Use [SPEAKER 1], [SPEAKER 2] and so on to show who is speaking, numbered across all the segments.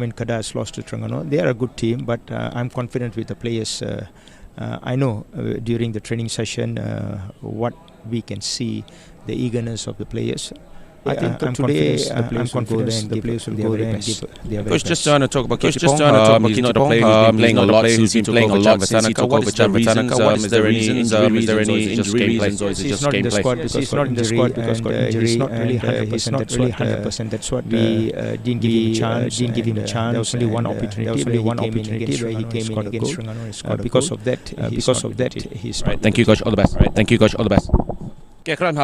[SPEAKER 1] When Kedah has lost to Terengganu, they are a good team, but I'm confident with the players. I know during the training session what we can see, the eagerness of the players. I think today I'm confident the players will go there and give their very best.
[SPEAKER 2] Just trying to talk about He's not a player who's been playing a lot since he's been playing a lot since he took over Janvatanaka. Is there any injury reasons, or is it just gameplay?
[SPEAKER 1] He's not in the squad because he's not really 100%. That's what we didn't give him a chance. There was only one opportunity where he came in against Terengganu. Because of that, he's not.
[SPEAKER 2] Thank you, coach. All the best. Thank you, coach. All the best. Okay, Akram.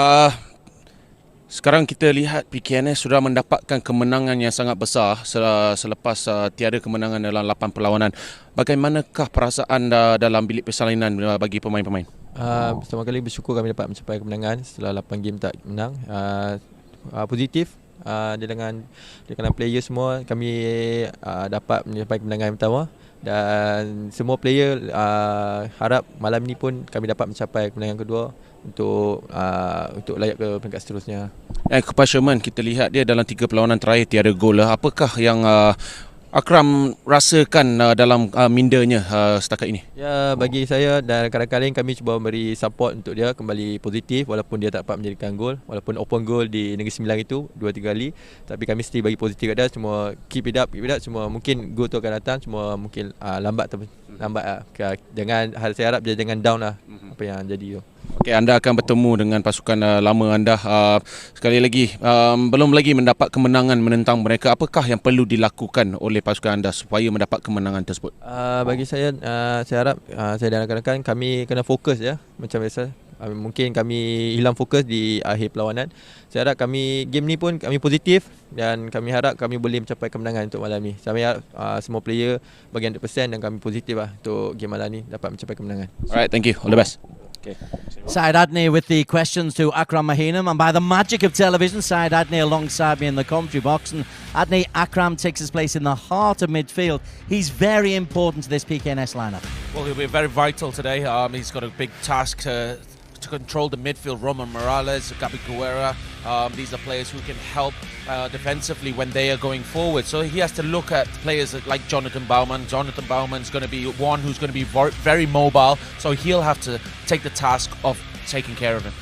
[SPEAKER 2] Sekarang kita lihat PKNS sudah mendapatkan kemenangan yang sangat besar selepas tiada kemenangan dalam 8 perlawanan. Bagaimanakah perasaan dalam bilik persalinan bagi pemain-pemain?
[SPEAKER 3] Pertama kali bersyukur kami dapat mencapai kemenangan setelah 8 game tak menang. Positif dengan player semua kami dapat mencapai kemenangan yang pertama, dan semua player harap malam ni pun kami dapat mencapai kemenangan kedua untuk layak ke peringkat seterusnya.
[SPEAKER 2] Kepada Sherman, kita lihat dia dalam 3 perlawanan terakhir tiada gol. Apakah yang Akram rasakan dalam mindanya setakat ini?
[SPEAKER 3] Ya, bagi saya dan kadang-kadang kami cuba memberi support untuk dia kembali positif walaupun dia tak dapat menjadikan gol, walaupun open goal di Negeri Sembilan itu 2-3 kali, tapi kami mesti bagi positif kat dia. Semua keep it up. Semua mungkin gol tu akan datang, semua mungkin lambat. Jangan, saya harap dia jangan down lah apa yang jadi tu.
[SPEAKER 2] Okay, anda akan bertemu dengan pasukan lama anda. Sekali lagi, belum lagi mendapat kemenangan menentang mereka. Apakah yang perlu dilakukan oleh pasukan anda supaya mendapat kemenangan tersebut?
[SPEAKER 3] Bagi saya harap saya dan rakan-rakan kami kena fokus ya, macam biasa. Mungkin kami hilang fokus di akhir perlawanan. Saya harap game ni pun kami positif, dan kami harap kami boleh mencapai kemenangan untuk malam ni. Saya harap semua player bagi 100% dan kami positif lah untuk game malam ni dapat mencapai kemenangan.
[SPEAKER 2] Alright, thank you. All the best.
[SPEAKER 4] Okay. Syed Adney with the questions to Akram Mahinam, and by the magic of television, Syed Adney alongside me in the commentary box. And Adney, Akram takes his place in the heart of midfield. He's very important to this PKNS lineup.
[SPEAKER 5] Well, he'll be very vital today. He's got a big task to control the midfield. Roman Morales, Gabi Guerra, these are players who can help defensively when they are going forward. So he has to look at players like Jonathan Baumann. Jonathan Bauman's going to be one who's going to be very mobile, so he'll have to take the task of taking care of him.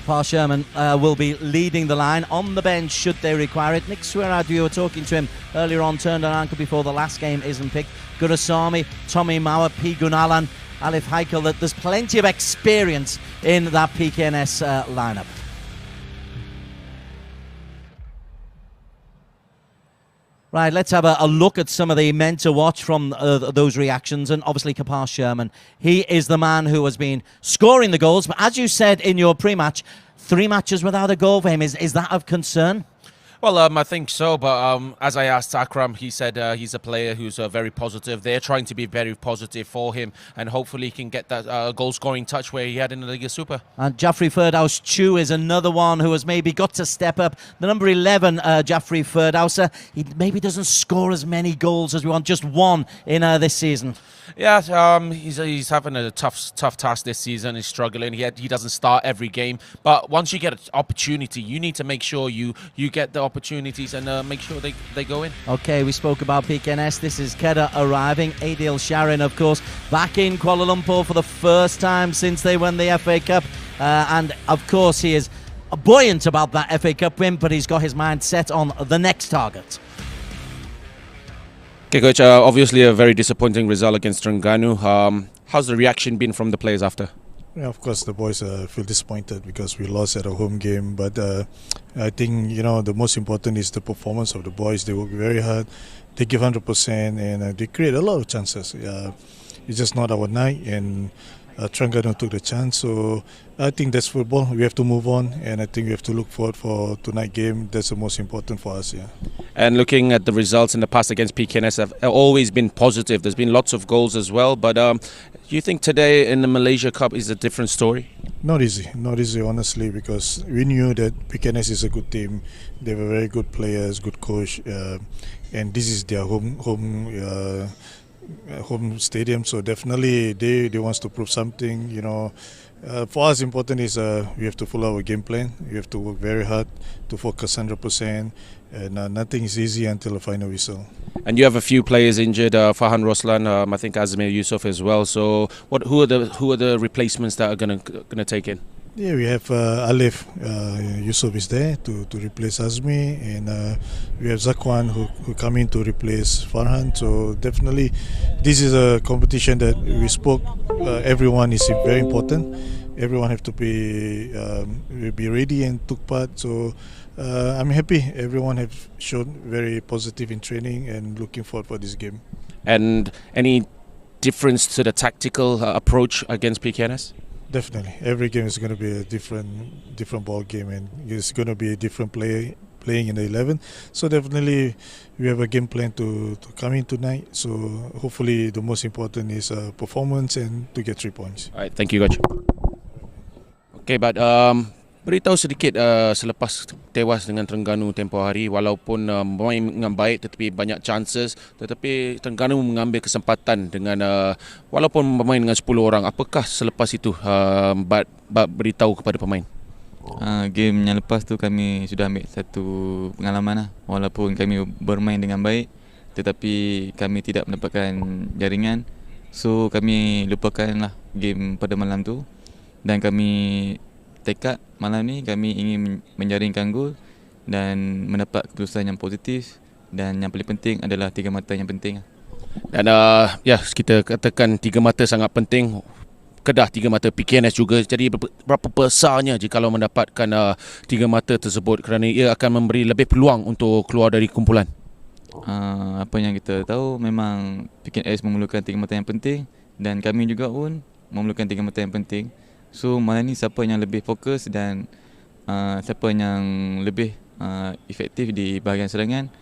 [SPEAKER 4] Paul Sherman will be leading the line on the bench should they require it. Nick Suaradu, you were talking to him earlier on, turned an ankle before the last game, isn't picked. Gurasamy, Tommy Mauer, P. Gunalan, Alif Heikel. That there's plenty of experience in that PKNS lineup. Right, let's have a look at some of the men to watch from those reactions. And obviously Kapar Sherman, he is the man who has been scoring the goals. But as you said in your pre-match, 3 matches without a goal for him. Is that of concern?
[SPEAKER 5] Well, I think so, but as I asked Akram, he said he's a player who's very positive. They're trying to be very positive for him, and hopefully he can get that goal-scoring touch where he had in the Liga Super.
[SPEAKER 4] And Jaffrey Firdhouse Chu is another one who has maybe got to step up. The number 11, Jaffrey Firdhouse, he maybe doesn't score as many goals as we want, just one in this season.
[SPEAKER 5] Yeah, he's having a tough task this season. He's struggling. He doesn't start every game, but once you get an opportunity, you need to make sure you get the opportunities and make sure they go in.
[SPEAKER 4] Okay, we spoke about PKNS. This is Kedah arriving. Adil Sharin, of course, back in Kuala Lumpur for the first time since they won the FA Cup, and of course he is buoyant about that FA Cup win, but he's got his mind set on the next target.
[SPEAKER 2] Okay, coach, obviously a very disappointing result against Terengganu. How's the reaction been from the players after?
[SPEAKER 6] Yeah, of course, the boys feel disappointed because we lost at a home game. But I think, the most important is the performance of the boys. They work very hard. They give 100% and they create a lot of chances. It's just not our night, and Terengganu took the chance. So I think that's football. We have to move on, and I think we have to look forward for tonight's game. That's the most important for us. Yeah.
[SPEAKER 2] And looking at the results in the past against PKNS have always been positive. There's been lots of goals as well. But do you think today in the Malaysia Cup is a different story?
[SPEAKER 6] Not easy, honestly, because we knew that PKNS is a good team. They were very good players, good coach, and this is their home stadium. So definitely they wants to prove something. For us, important is we have to follow our game plan. We have to work very hard to focus 100%, and nothing is easy until the final whistle.
[SPEAKER 2] And you have a few players injured, Farhan Roslan, I think Azmir Yusof as well. So who are the replacements that are gonna take in?
[SPEAKER 6] Yeah, we have Alif Yusof is there to replace Azmi, and we have Zakwan who come in to replace Farhan. So definitely, this is a competition that we spoke. Everyone is very important. Everyone have to be ready and took part. So I'm happy. Everyone have shown very positive in training and looking forward for this game.
[SPEAKER 2] And any difference to the tactical approach against PKNS?
[SPEAKER 6] Definitely, every game is going to be a different ball game, and it's going to be a different player playing in the 11. So definitely, we have a game plan to come in tonight. So hopefully, the most important is performance and to get 3 points.
[SPEAKER 2] Alright, thank you, Coach. Okay, but beritahu sedikit selepas tewas dengan Terengganu tempoh hari, walaupun bermain dengan baik tetapi banyak chances, tetapi Terengganu mengambil kesempatan dengan walaupun bermain dengan 10 orang. Apakah selepas itu beritahu kepada pemain?
[SPEAKER 7] Game yang lepas tu kami sudah ambil satu pengalaman lah. Walaupun kami bermain dengan baik tetapi kami tidak mendapatkan jaringan, so kami lupakanlah game pada malam tu dan kami tekad malam ni kami ingin menjaringkan gol dan mendapat keputusan yang positif, dan yang paling penting adalah 3 mata yang penting.
[SPEAKER 2] Dan kita katakan 3 mata sangat penting. Kedah 3 mata, PKNS juga. Jadi berapa besarnya jikalau mendapatkan 3 mata tersebut, kerana ia akan memberi lebih peluang untuk keluar dari kumpulan?
[SPEAKER 7] Apa yang kita tahu, memang PKNS memerlukan 3 mata yang penting dan kami juga pun memerlukan 3 mata yang penting. So malam ni siapa yang lebih fokus dan siapa yang lebih efektif di bahagian serangan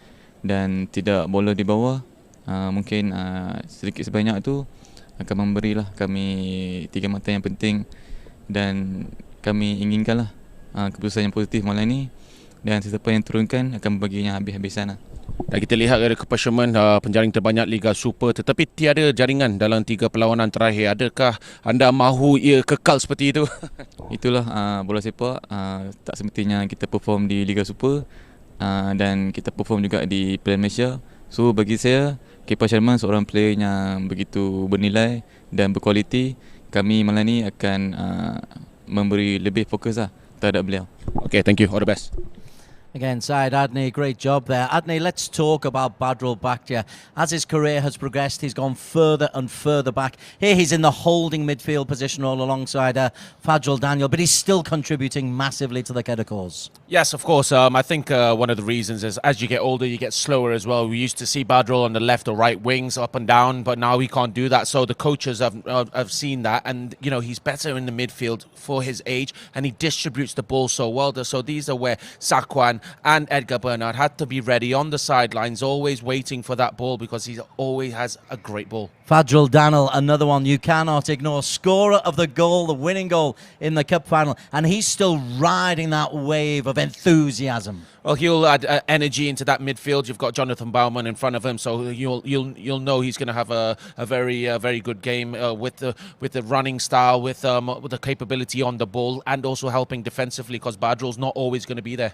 [SPEAKER 7] dan tidak bola di bawah, mungkin sedikit sebanyak tu akan memberilah kami 3 mata yang penting, dan kami inginkanlah keputusan yang positif malam ni, dan sesiapa yang turunkan akan membaginya habis-habisan lah.
[SPEAKER 2] Dan kita lihat ada kepasaman penjaring terbanyak Liga Super, tetapi tiada jaringan dalam 3 perlawanan terakhir. Adakah anda mahu ia kekal seperti itu?
[SPEAKER 7] Itulah bola sepak, tak semestinya kita perform di Liga Super, dan kita perform juga di Piala Malaysia. So bagi saya, Kepa Sharman seorang player yang begitu bernilai dan berkualiti. Kami malam ni akan memberi lebih fokus lah terhadap beliau.
[SPEAKER 2] Okay, thank you. All the best.
[SPEAKER 4] Again, Syed Adney, great job there. Adney, let's talk about Badrul Bhatia. As his career has progressed, he's gone further and further back. Here he's in the holding midfield position all alongside Fajrul Daniel, but he's still contributing massively to the Kedah cause.
[SPEAKER 5] Yes, of course. I think one of the reasons is as you get older, you get slower as well. We used to see Badrul on the left or right wings, up and down, but now we can't do that. So the coaches have seen that, and you know he's better in the midfield for his age, and he distributes the ball so well. So these are where Sakwan and Edgar Bernard had to be ready on the sidelines, always waiting for that ball, because he always has a great ball.
[SPEAKER 4] Fajrul Daniel, another one you cannot ignore, scorer of the goal, the winning goal in the cup final, and he's still riding that wave of enthusiasm.
[SPEAKER 5] Well, he'll add energy into that midfield. You've got Jonathan Baumann in front of him, so you'll know he's going to have a very good game with the running style, with the capability on the ball, and also helping defensively, because Badrul's not always going to be there.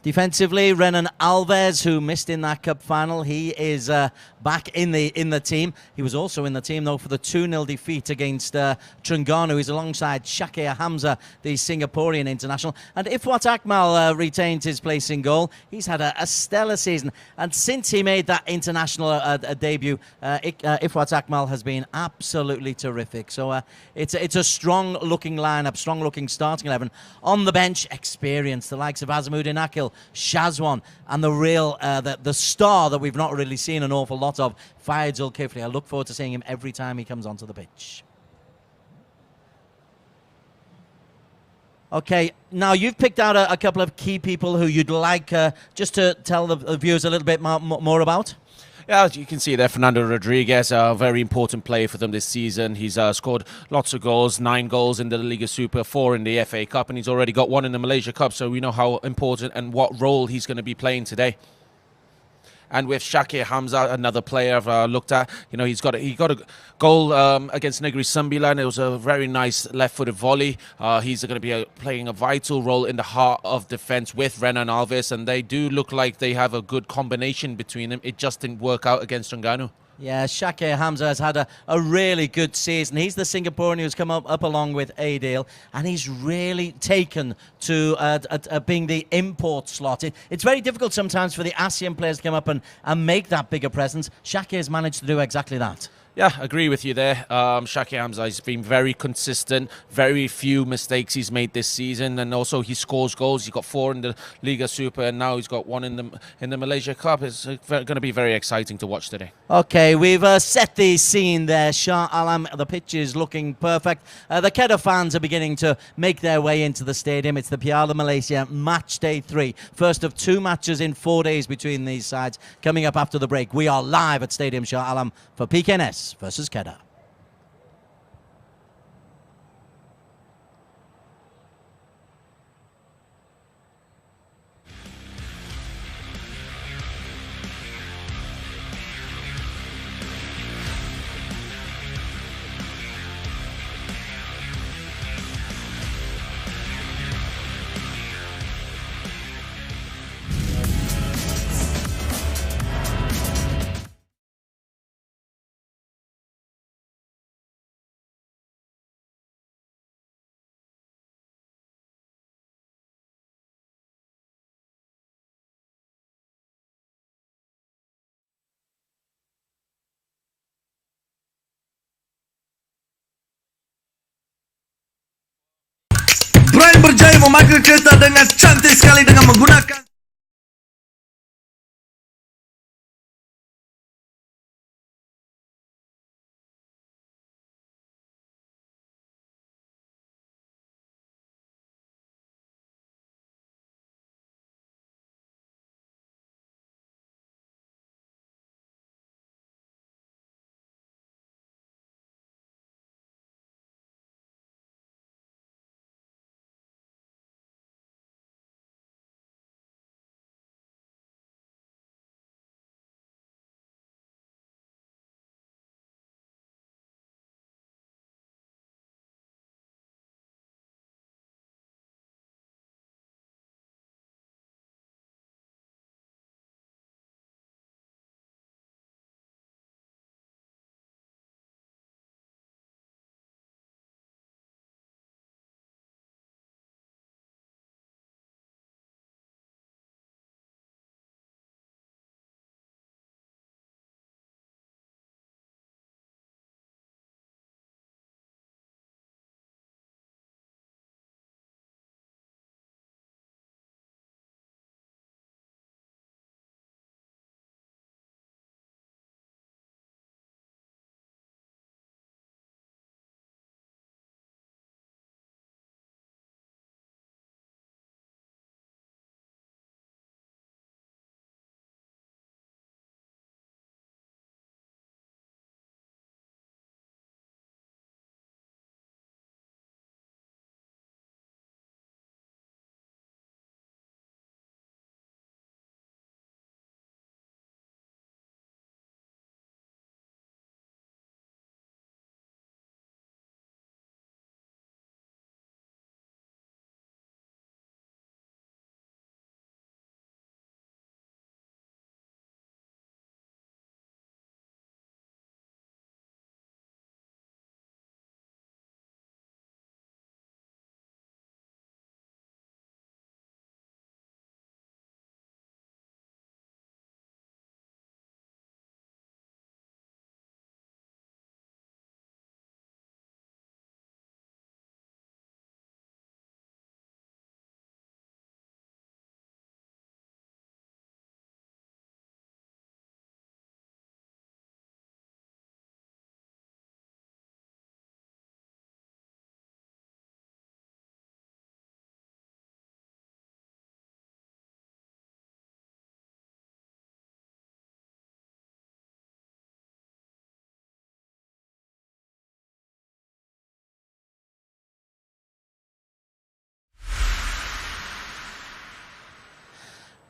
[SPEAKER 4] Defensively, Renan Alves, who missed in that cup final, he is back in the team. He was also in the team, though, for the 2-0 defeat against Terengganu. He's alongside Shakir Hamza, the Singaporean international. And Ifwat Akmal retained his place in goal. He's had a stellar season. And since he made that international debut, Ifwat Akmal has been absolutely terrific. So it's a strong-looking lineup, strong-looking starting 11. On the bench, experience, the likes of Azamuddin Akil, Shazwan, and the real the star that we've not really seen an awful lot of, Fayed Zulkifli. I look forward to seeing him every time he comes onto the pitch. Okay, now you've picked out a couple of key people who you'd like just to tell the viewers a little bit more about.
[SPEAKER 5] Yeah, as you can see there, Fernando Rodriguez, a very important player for them this season. He's scored lots of goals, 9 goals in the Liga Super, 4 in the FA Cup, and he's already got 1 in the Malaysia Cup, so we know how important and what role he's going to be playing today. And with Shakir Hamza, another player I've looked at, he got a goal against Negri Sembilan. It was a very nice left-footed volley. He's going to be playing a vital role in the heart of defence with Renan Alves, and they do look like they have a good combination between them. It just didn't work out against Terengganu.
[SPEAKER 4] Yeah, Shakir Hamza has had a really good season. He's the Singaporean who's come up along with Adil, and he's really taken to being the import slot. It's very difficult sometimes for the ASEAN players to come up and make that bigger presence. Shakir's managed to do exactly that.
[SPEAKER 5] Yeah, agree with you there. Shakir Hamza has been very consistent, very few mistakes he's made this season, and also he scores goals. He got 4 in the Liga Super, and now he's got 1 in the Malaysia Cup. It's going to be very exciting to watch today.
[SPEAKER 4] Okay, we've set the scene there. Shah Alam, the pitch is looking perfect. The Kedah fans are beginning to make their way into the stadium. It's the Piala Malaysia match day 3. First of 2 matches in 4 days between these sides. Coming up after the break, we are live at Stadium Shah Alam for PKNS versus Kedah.
[SPEAKER 8] Brian berjaya memakai kereta dengan cantik sekali dengan menggunakan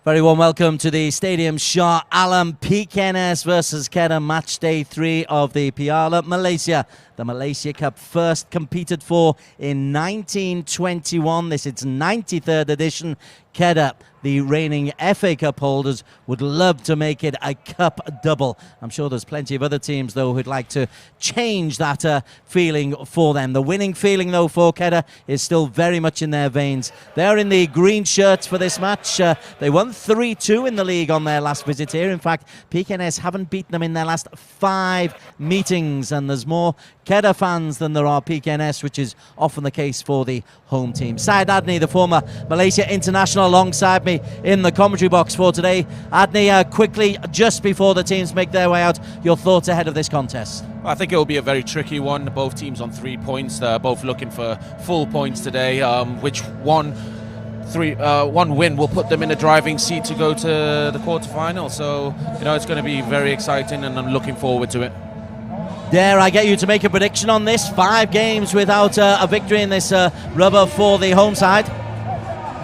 [SPEAKER 4] Very warm welcome to the Stadium Shah Alam. PKNS versus Kedah, match day 3 of the Piala Malaysia. The Malaysia Cup, first competed for in 1921. This is its 93rd edition. Kedah, the reigning FA Cup holders, would love to make it a cup double. I'm sure there's plenty of other teams, though, who'd like to change that feeling for them. The winning feeling, though, for Kedah is still very much in their veins. They're in the green shirts for this match. They won 3-2 in the league on their last visit here. In fact, PKNS haven't beaten them in their last 5 meetings, and there's more Kedah fans than there are PKNS, which is often the case for the home team. Syed Adni, the former Malaysia international, alongside me in the commentary box for today. Adni, quickly, just before the teams make their way out, your thoughts ahead of this contest?
[SPEAKER 5] I think it will be a very tricky one. Both teams on 3 points. They're both looking for full points today. Which one win will put them in a driving seat to go to the quarterfinal. So, it's going to be very exciting, and I'm looking forward to it.
[SPEAKER 4] Dare I get you to make a prediction on this? 5 games without a victory in this rubber for the home side.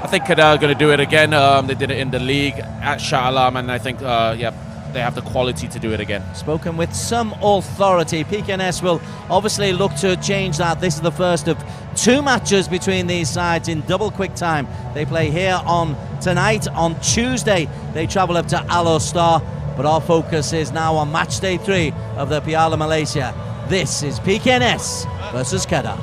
[SPEAKER 5] I think Kedah are going to do it again. They did it in the league at Shah Alam, and I think, they have the quality to do it again.
[SPEAKER 4] Spoken with some authority. PKNS will obviously look to change that. This is the first of 2 matches between these sides in double quick time. They play here on tonight. On Tuesday, they travel up to Alor Star. But our focus is now on match day 3 of the Piala Malaysia. This is PKNS versus Kedah.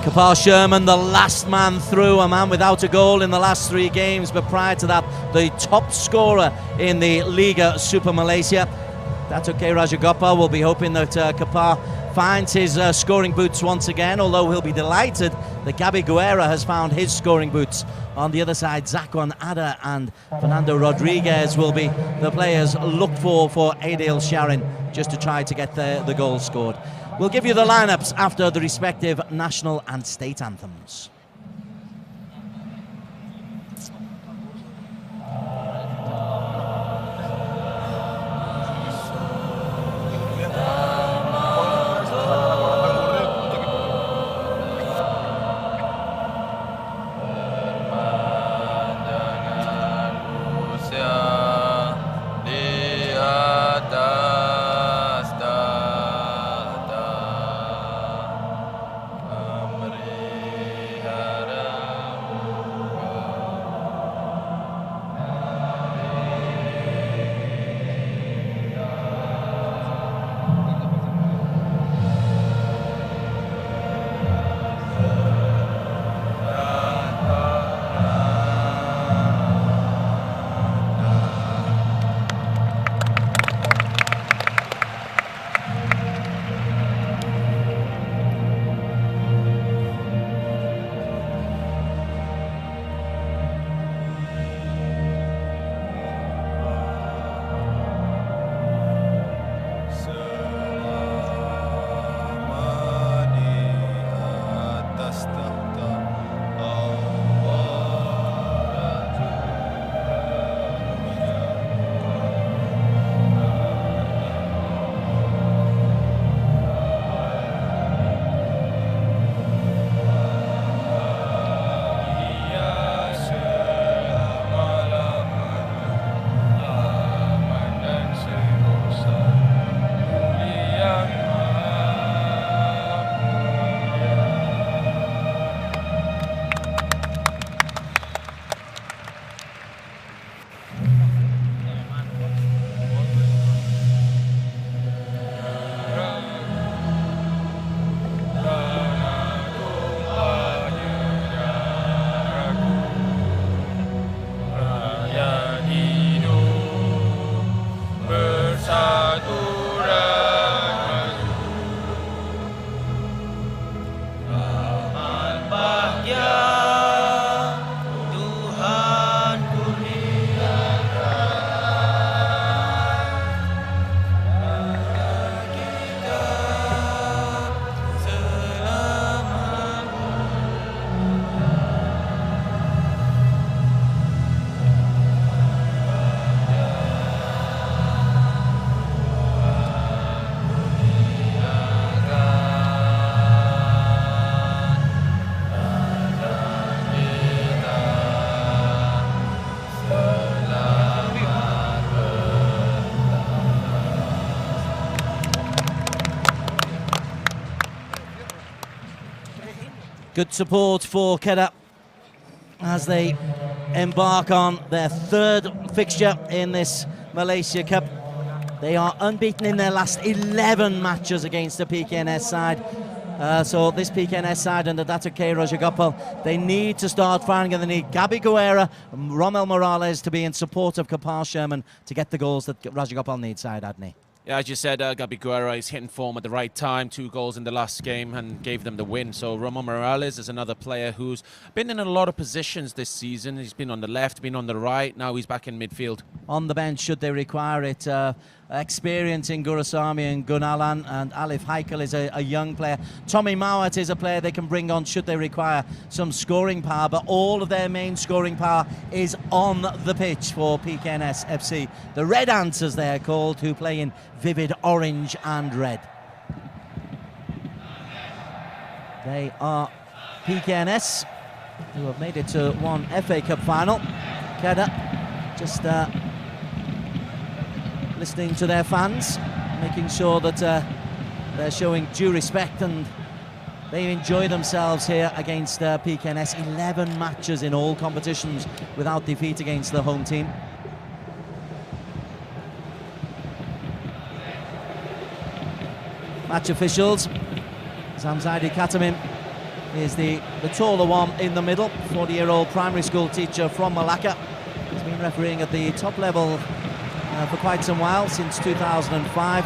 [SPEAKER 4] Kapar Sherman, the last man through, a man without a goal in the last 3 games, but prior to that, the top scorer in the Liga Super Malaysia. That's okay. Rajagopal will be hoping that Kapar finds his scoring boots once again, although he'll be delighted that Gabi Guerra has found his scoring boots. On the other side, Zakwan Ada and Fernando Rodriguez will be the players looked for Adil Sharin, just to try to get the goal scored. We'll give you the lineups after the respective national and state anthems. Good support for Kedah as they embark on their third fixture in this Malaysia Cup. They are unbeaten in their last 11 matches against the PKNS side. So this PKNS side under Datuk K. Rajagopal, they need to start firing, and they need Gabi Guerra and Rommel Morales to be in support of Kapal Sherman to get the goals that Rajagopal needs, Syed Adni.
[SPEAKER 5] Yeah, as you said, Gabi Guerra is hitting form at the right time. 2 goals in the last game and gave them the win. So Rommel Morales is another player who's been in a lot of positions this season. He's been on the left, been on the right. Now he's back in midfield.
[SPEAKER 4] On the bench, should they require it, experience in Gurasamy and Gunalan, and Alif Haikal is a young player. Tommy Mawat is a player they can bring on should they require some scoring power, but all of their main scoring power is on the pitch for PKNS FC. The Red Ants, as they are called, who play in vivid orange and red. They are PKNS, who have made it to one FA Cup final. Kedah just listening to their fans, making sure that they're showing due respect and they enjoy themselves here against PKNS. 11 matches in all competitions without defeat against the home team. Match officials, Zamzadi Katamim is the taller one in the middle, 40-year-old primary school teacher from Malacca. He's been refereeing at the top level for quite some while, since 2005.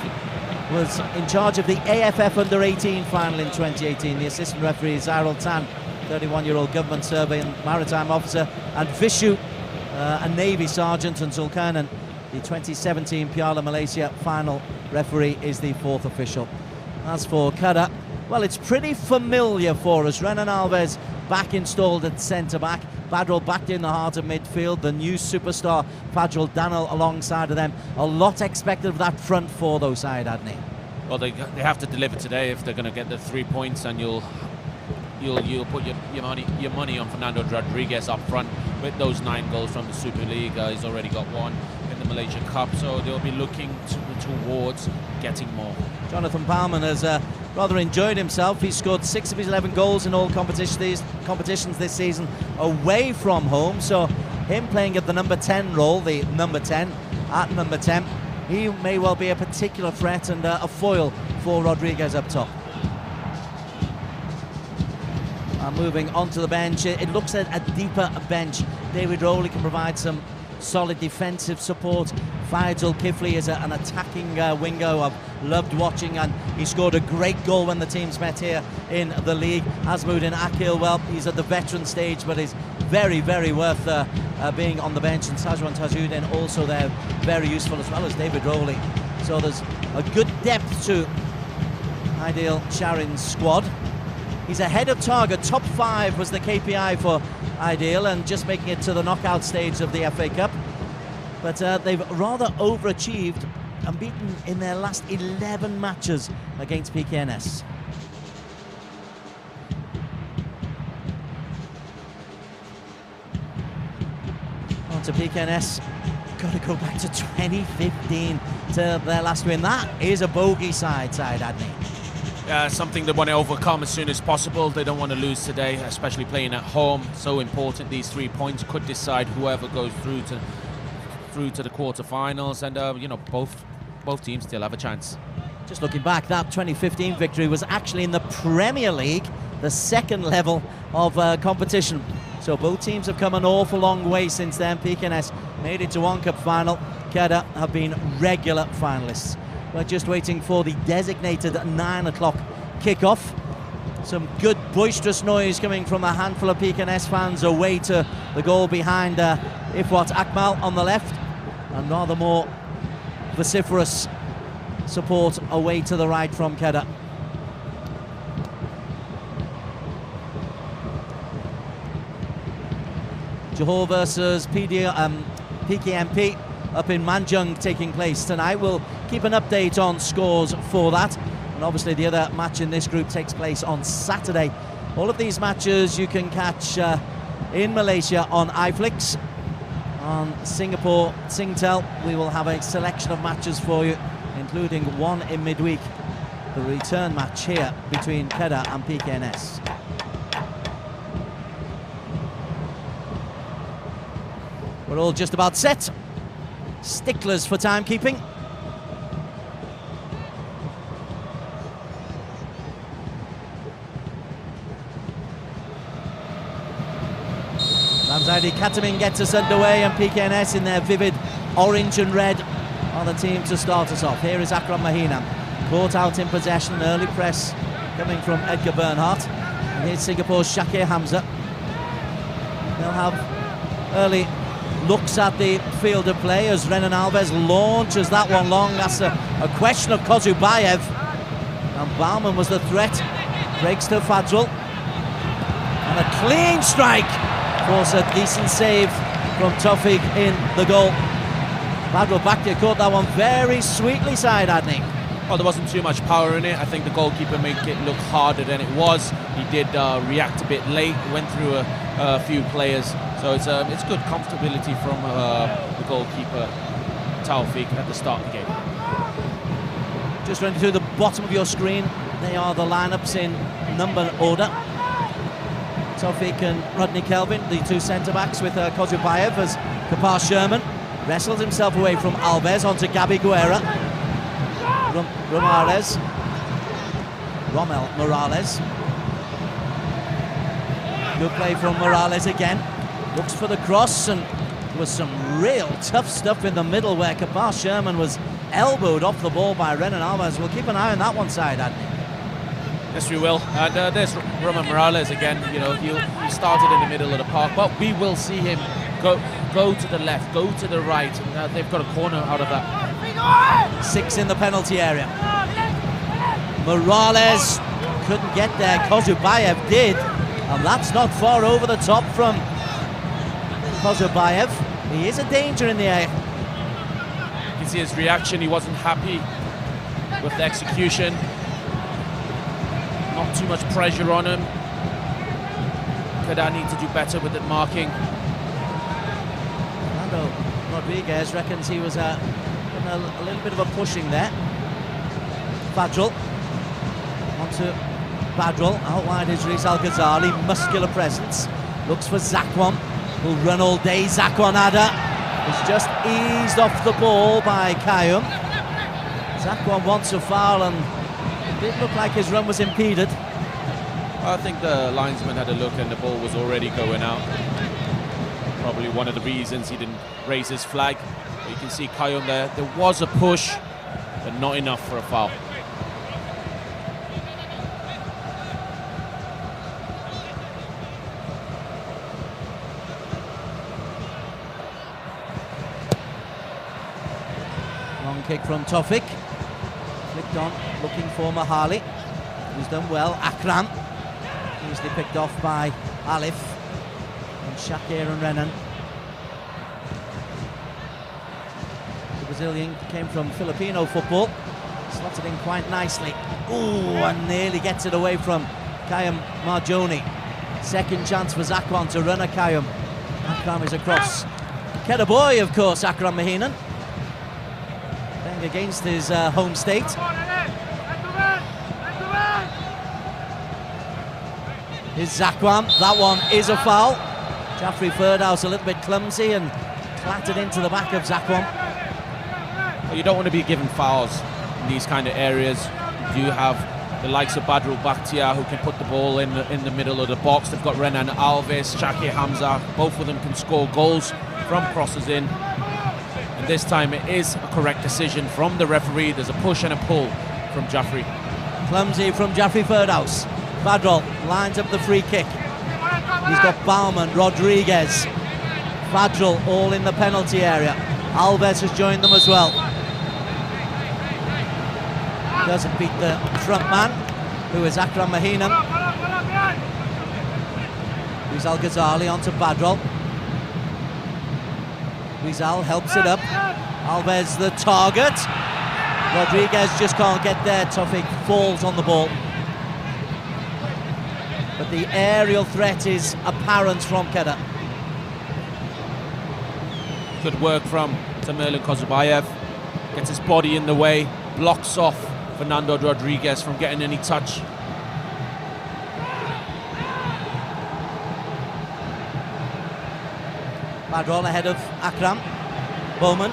[SPEAKER 4] Was in charge of the AFF Under-18 final in 2018. The assistant referee is Zairul Tan, 31-year-old government survey and maritime officer, and Vishu, a Navy sergeant, and Zulkarnain, the 2017 Piala Malaysia final referee, is the 4th official. As for Kedah, well, it's pretty familiar for us. Renan Alves back installed at centre-back. Badrul back in the heart of midfield. The new superstar, Fajrul Danil, alongside of them. A lot expected of that front four, though, Syed Adni.
[SPEAKER 5] Well, they have to deliver today if they're going to get the 3 points, and you'll put your money on Fernando Rodriguez up front with those 9 goals from the Super League. He's already got 1 in the Malaysian Cup, so they'll be looking towards getting more.
[SPEAKER 4] Jonathan Palman has rather enjoyed himself. He's scored 6 of his 11 goals in all competitions this season away from home, so him playing at the number 10 role, the number 10 at number 10, he may well be a particular threat and a foil for Rodriguez up top. Moving onto the bench, it looks at a deeper bench. David Rowley can provide some solid defensive support. Faisal Kifli is an attacking winger I've loved watching, and he scored a great goal when the teams met here in the league. Azmuddin Akil, well, he's at the veteran stage, but is very, very worth being on the bench. And Sajwan Tajuddin also there, very useful, as well as David Rowley. So there's a good depth to Ideal Sharin's squad. He's ahead of target. Top 5 was the KPI for Ideal, and just making it to the knockout stage of the FA Cup. But they've rather overachieved, unbeaten in their last 11 matches against PKNS. On to PKNS. Got to go back to 2015 to their last win. That is a bogey side, Adni.
[SPEAKER 5] Something they want to overcome as soon as possible. They don't want to lose today, especially playing at home. So important. These 3 points could decide whoever goes through to the quarterfinals, and you know, both teams still have a chance.
[SPEAKER 4] Just looking back, that 2015 victory was actually in the Premier League, the 2nd level of competition. So both teams have come an awful long way since then. PKNS made it to one cup final. Kedah have been regular finalists. We're just waiting for the designated 9 o'clock kick-off. Some good boisterous noise coming from a handful of PKNS fans away to the goal behind Ifwat Akmal on the left, and rather more vociferous support away to the right from Kedah. Johor versus PKMP up in Manjung taking place tonight. We'll keep an update on scores for that, and obviously the other match in this group takes place on Saturday. All of these matches you can catch in Malaysia on iFlix. On Singapore Singtel, we will have a selection of matches for you, including one in midweek, the return match here between Kedah and PKNS. We're all just about set. Sticklers for timekeeping. Ramzadi Katamin gets us underway, and PKNS in their vivid orange and red are the team to start us off. Here is Akram Mahina, caught out in possession, early press coming from Edgar Bernhardt. And here's Singapore's Shakir Hamza. They'll have early looks at the field of play as Renan Alves launches that one long. That's a question of Kozubayev. And Baumann was the threat. Breaks to Fadril. And a clean strike. Force a decent save from Tofik in the goal. Fadril Bakhtia caught that one very sweetly, side Adney.
[SPEAKER 5] Well, there wasn't too much power in it. I think the goalkeeper made it look harder than it was. He did react a bit late, went through a few players. So it's good comfortability from the goalkeeper, Taufik, at the start of the game.
[SPEAKER 4] Just running through the bottom of your screen, they are the lineups in number order. Taufik and Rodney Kelvin, the two centre-backs, with Kozubayev as Kapar Sherman. Wrestled himself away from Alves onto Gabi Guerra. Romel Morales. Good play from Morales again. Looks for the cross, and there was some real tough stuff in the middle where Kapar Sherman was elbowed off the ball by Renan Alves. We'll keep an eye on that one, side, Andy.
[SPEAKER 5] Yes, we will. And there's Roman Morales again. You know, he started in the middle of the park, but we will see him go to the left, go to the right. And, they've got a corner out of that.
[SPEAKER 4] 6 in the penalty area. Morales couldn't get there. Kozubayev did, and that's not far over the top from Kozubayev. He is a danger in the air.
[SPEAKER 5] You can see his reaction. He wasn't happy with the execution. Not too much pressure on him. Kedah need to do better with the marking.
[SPEAKER 4] Fernando Rodriguez reckons he was a little bit of a pushing there. Fadril onto Fadril. Out wide is Rizal Ghazali. Muscular presence. Looks for Zakwan. Will run all day. Zakwan Ada is just eased off the ball by Kayum. Zakwan wants a foul, and it did look like his run was impeded.
[SPEAKER 5] I think the linesman had a look and the ball was already going out. Probably one of the reasons he didn't raise his flag. But you can see Kayum there. There was a push, but not enough for a foul.
[SPEAKER 4] Long kick from Tofik. Flicked on, looking for Mahali. He's done well. Akram. Easily picked off by Alif. And Shakir and Renan. The Brazilian came from Filipino football. Slotted in quite nicely. Ooh, and nearly gets it away from Kayum Marjoni. Second chance for Zakwan to run a Kayum. Akram is across. Kedah boy, of course, Akram Mahinan. Playing against his home state. Here's Zakwan. That one is a foul. Jaffrey Ferdhouse a little bit clumsy and clattered into the back of Zakwan.
[SPEAKER 5] Well, you don't want to be given fouls in these kind of areas. You have the likes of Badrul Bakhtia, who can put the ball in the middle of the box. They've got Renan Alves, Shakir Hamza. Both of them can score goals from crosses in. And this time it is a correct decision from the referee. There's a push and a pull from Jaffrey.
[SPEAKER 4] Clumsy from Jaffrey Ferdhouse. Fadril lines up the free kick. He's got Baumann, Rodriguez, Fadril all in the penalty area. Alves has joined them as well. Doesn't beat the front man, who is Akram Mahina. Rizal Ghazali onto Fadril. Rizal helps it up. Alves the target. Rodriguez just can't get there. Tofik falls on the ball. But the aerial threat is apparent from Kedah.
[SPEAKER 5] Good work from Tamerlan Kozubayev. Gets his body in the way, blocks off Fernando Rodriguez from getting any touch.
[SPEAKER 4] Badrol ahead of Akram. Bowman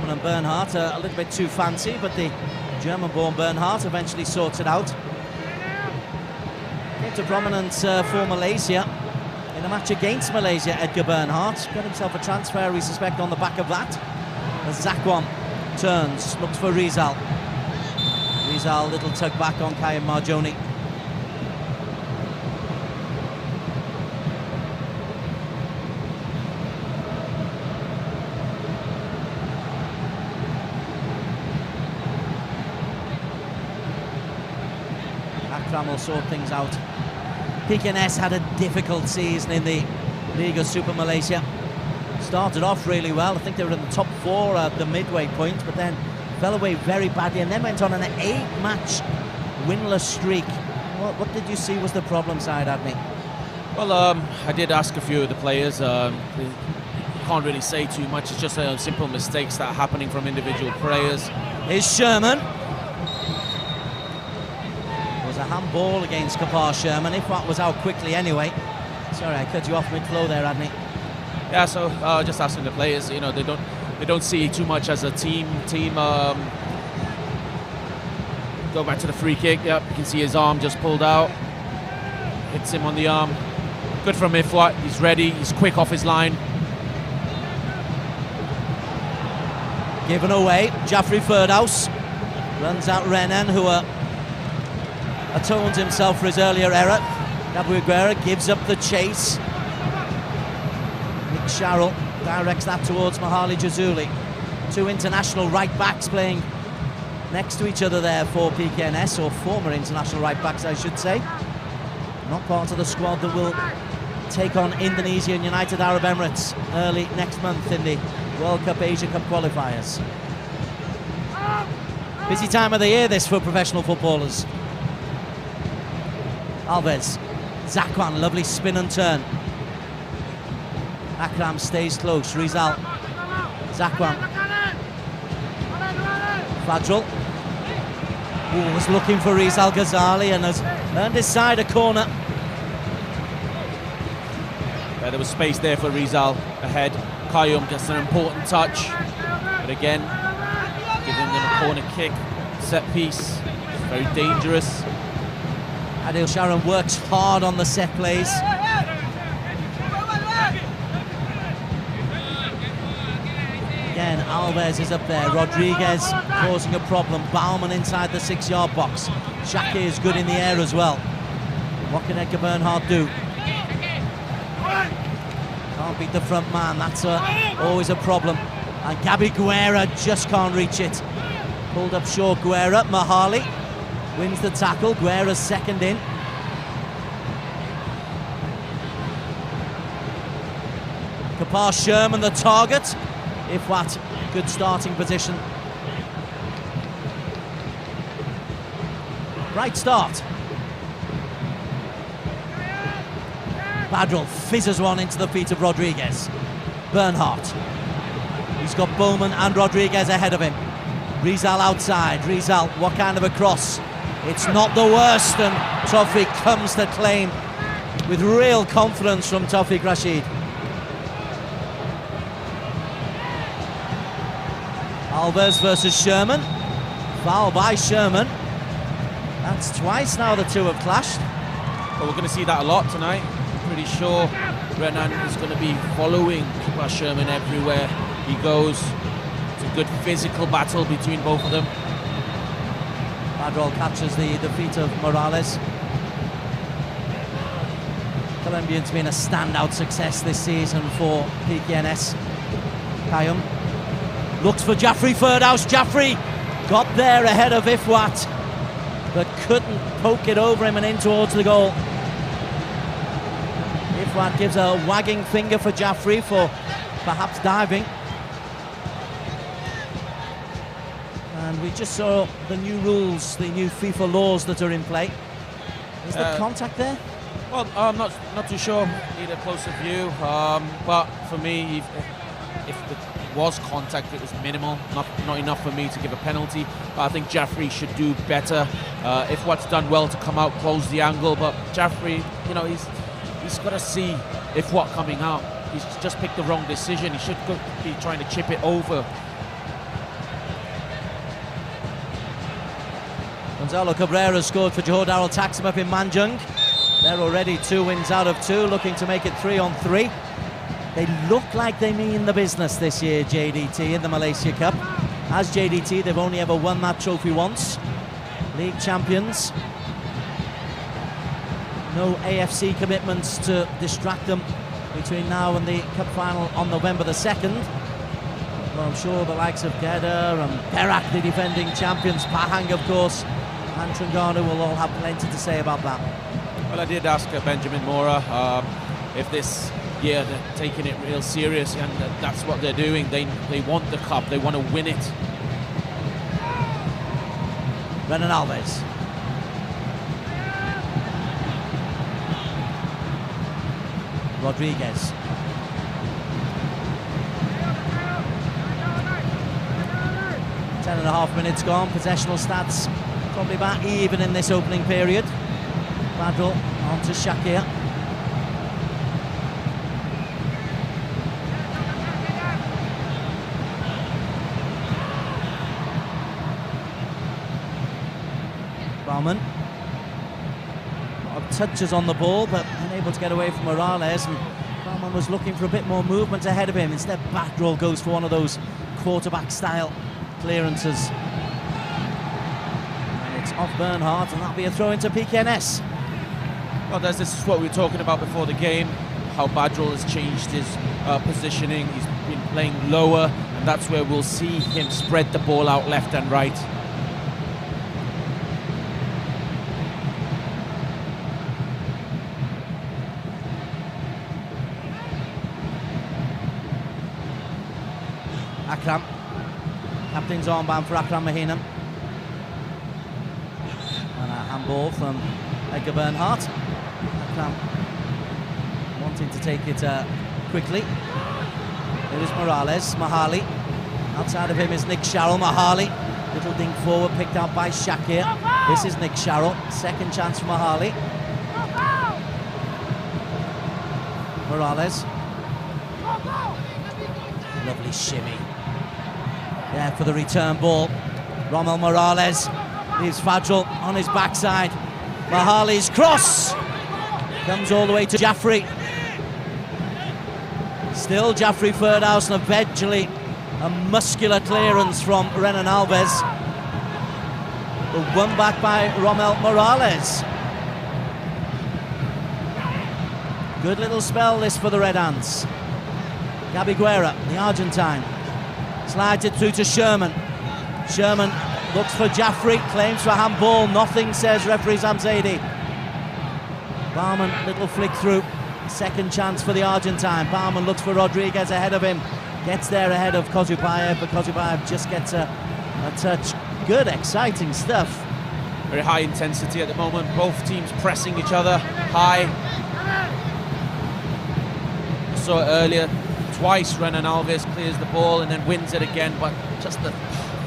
[SPEAKER 4] and Bernhardt a little bit too fancy, but the German-born Bernhardt eventually sorts it out. Came to prominence for Malaysia in a match against Malaysia. Edgar Bernhardt got himself a transfer, we suspect, on the back of that. As Zakwan turns, looks for Rizal. Rizal, little tug back on Kayum Marjoni. Akram will sort things out. PKNS had a difficult season in the Liga Super Malaysia. Started off really well. I think they were in the top 4 at the midway point, but then fell away very badly and then went on an 8-match winless streak. What did you see was the problem side, Adney?
[SPEAKER 5] Well, I did ask a few of the players. Can't really say too much. It's just simple mistakes that are happening from individual players.
[SPEAKER 4] Here's Sherman. Was a handball against Kapar Sherman, if that was out quickly anyway. Sorry, I cut you off mid-flow there, Adney.
[SPEAKER 5] Yeah, so just asking the players, you know, they don't see too much as a team. Go back to the free kick. Yep, you can see his arm just pulled out. Hits him on the arm. Good from Ifwat. He's ready. He's quick off his line.
[SPEAKER 4] Given away. Jaffrey Ferdhouse runs out Renan, who atones himself for his earlier error. Gabu Aguera gives up the chase. Nick Sharrell directs that towards Mahali Jazuli. 2 international right backs playing next to each other there for PKNS, or former international right backs, I should say. Not part of the squad that will take on Indonesia and United Arab Emirates early next month in the World Cup Asia Cup qualifiers. Busy time of the year this for professional footballers. Alves, Zakwan, lovely spin and turn. Akram stays close. Rizal, Zakwan, Fadril. Was looking for Rizal Ghazali and has earned his side a corner.
[SPEAKER 5] Yeah, there was space there for Rizal ahead. Kayum gets an important touch, but again, giving them a corner kick, set piece, very dangerous.
[SPEAKER 4] Adil Sharon works hard on the set plays. Again, Alves is up there. Rodriguez causing a problem. Baumann inside the 6-yard box. Shaki is good in the air as well. What can Edgar Bernhardt do? Can't beat the front man. That's always a problem. And Gabi Guerra just can't reach it. Pulled up short. Guerra. Mahali wins the tackle. Guerra's second in. Kapar Sherman the target. If what, good starting position. Right start. Badril fizzes one into the feet of Rodriguez. Bernhardt. He's got Bowman and Rodriguez ahead of him. Rizal outside. Rizal, what kind of a cross? It's not the worst, and Tawfiq comes to claim with real confidence from Tawfiq Rashid. Alves versus Sherman. Foul by Sherman. That's twice now the two have clashed.
[SPEAKER 5] Well, we're going to see that a lot tonight. Pretty sure Renan is going to be following Kapar Sherman everywhere he goes. It's a good physical battle between both of them.
[SPEAKER 4] Badrol catches the feet of Morales. Colombian's been a standout success this season for PKNS. Kayum looks for Jaffrey Ferdhouse. Jaffrey got there ahead of Ifwat, but couldn't poke it over him and in towards the goal. Ifwat gives a wagging finger for Jaffrey for perhaps diving. And we just saw the new rules, the new FIFA laws that are in play. Is there contact there?
[SPEAKER 5] Well, I'm not too sure. Need a closer view. But for me, if there was contact, it was minimal, not enough for me to give a penalty. But I think Jaffrey should do better. If what's done well to come out, close the angle, but Jaffrey, you know, he's got to see if what coming out. he's just picked the wrong decision. He should be trying to chip it over.
[SPEAKER 4] Gonzalo Cabrera scored for Johor Darul Taksim up in Manjung. They're already 2 wins out of 2, looking to make it 3 on 3. They look like they mean the business this year, JDT, in the Malaysia Cup. As JDT, they've only ever won that trophy once. League champions. No AFC commitments to distract them between now and the Cup final on November the 2nd. Well, I'm sure the likes of Kedah and Perak, the defending champions, Pahang, of course, and Terengganu will all have plenty to say about that.
[SPEAKER 5] Well, I did ask Benjamin Mora if this year they're taking it real serious, and that's what they're doing. They want the cup, they want to win it.
[SPEAKER 4] Renan Alves. Rodriguez. Ten and a half minutes gone. Possessional stats probably about even in this opening period. Badrul on to Shakir. Bauman. A lot of touches on the ball, but unable to get away from Morales. And Bauman was looking for a bit more movement ahead of him. Instead, Badrul goes for one of those quarterback-style clearances. And it's off Bernhardt, and that'll be a throw into PKNS.
[SPEAKER 5] Well, this is what we were talking about before the game, how Badrul has changed his positioning. He's been playing lower, and that's where we'll see him spread the ball out left and right.
[SPEAKER 4] Akram. Captain's armband for Akram Mahina. And a handball from Edgar Bernhardt. Akram wanting to take it quickly. Here is Morales, Mahali. Outside of him is Nick Sharrell, Mahali. Little dink forward picked out by Shakir. This is Nick Sharrell. Second chance for Mahali. Morales. Lovely shimmy. Yeah, for the return ball. Rommel Morales leaves Fadril on his backside. Mahali's cross comes all the way to Jaffrey. Still Jaffrey Ferdhouse, and eventually a muscular clearance from Renan Alves. But won back by Rommel Morales. Good little spell this for the Red Ants. Gabi Guerra, the Argentine, slides it through to Sherman. Sherman looks for Jaffrey, claims for handball, nothing, says referee Zamzadi. Bauman, little flick through, second chance for the Argentine. Bauman looks for Rodriguez ahead of him, gets there ahead of Kozupayev, but Kozupayev just gets a touch. Good, exciting stuff.
[SPEAKER 5] Very high intensity at the moment, both teams pressing each other high. I saw it earlier. Twice Renan Alves clears the ball and then wins it again, but just the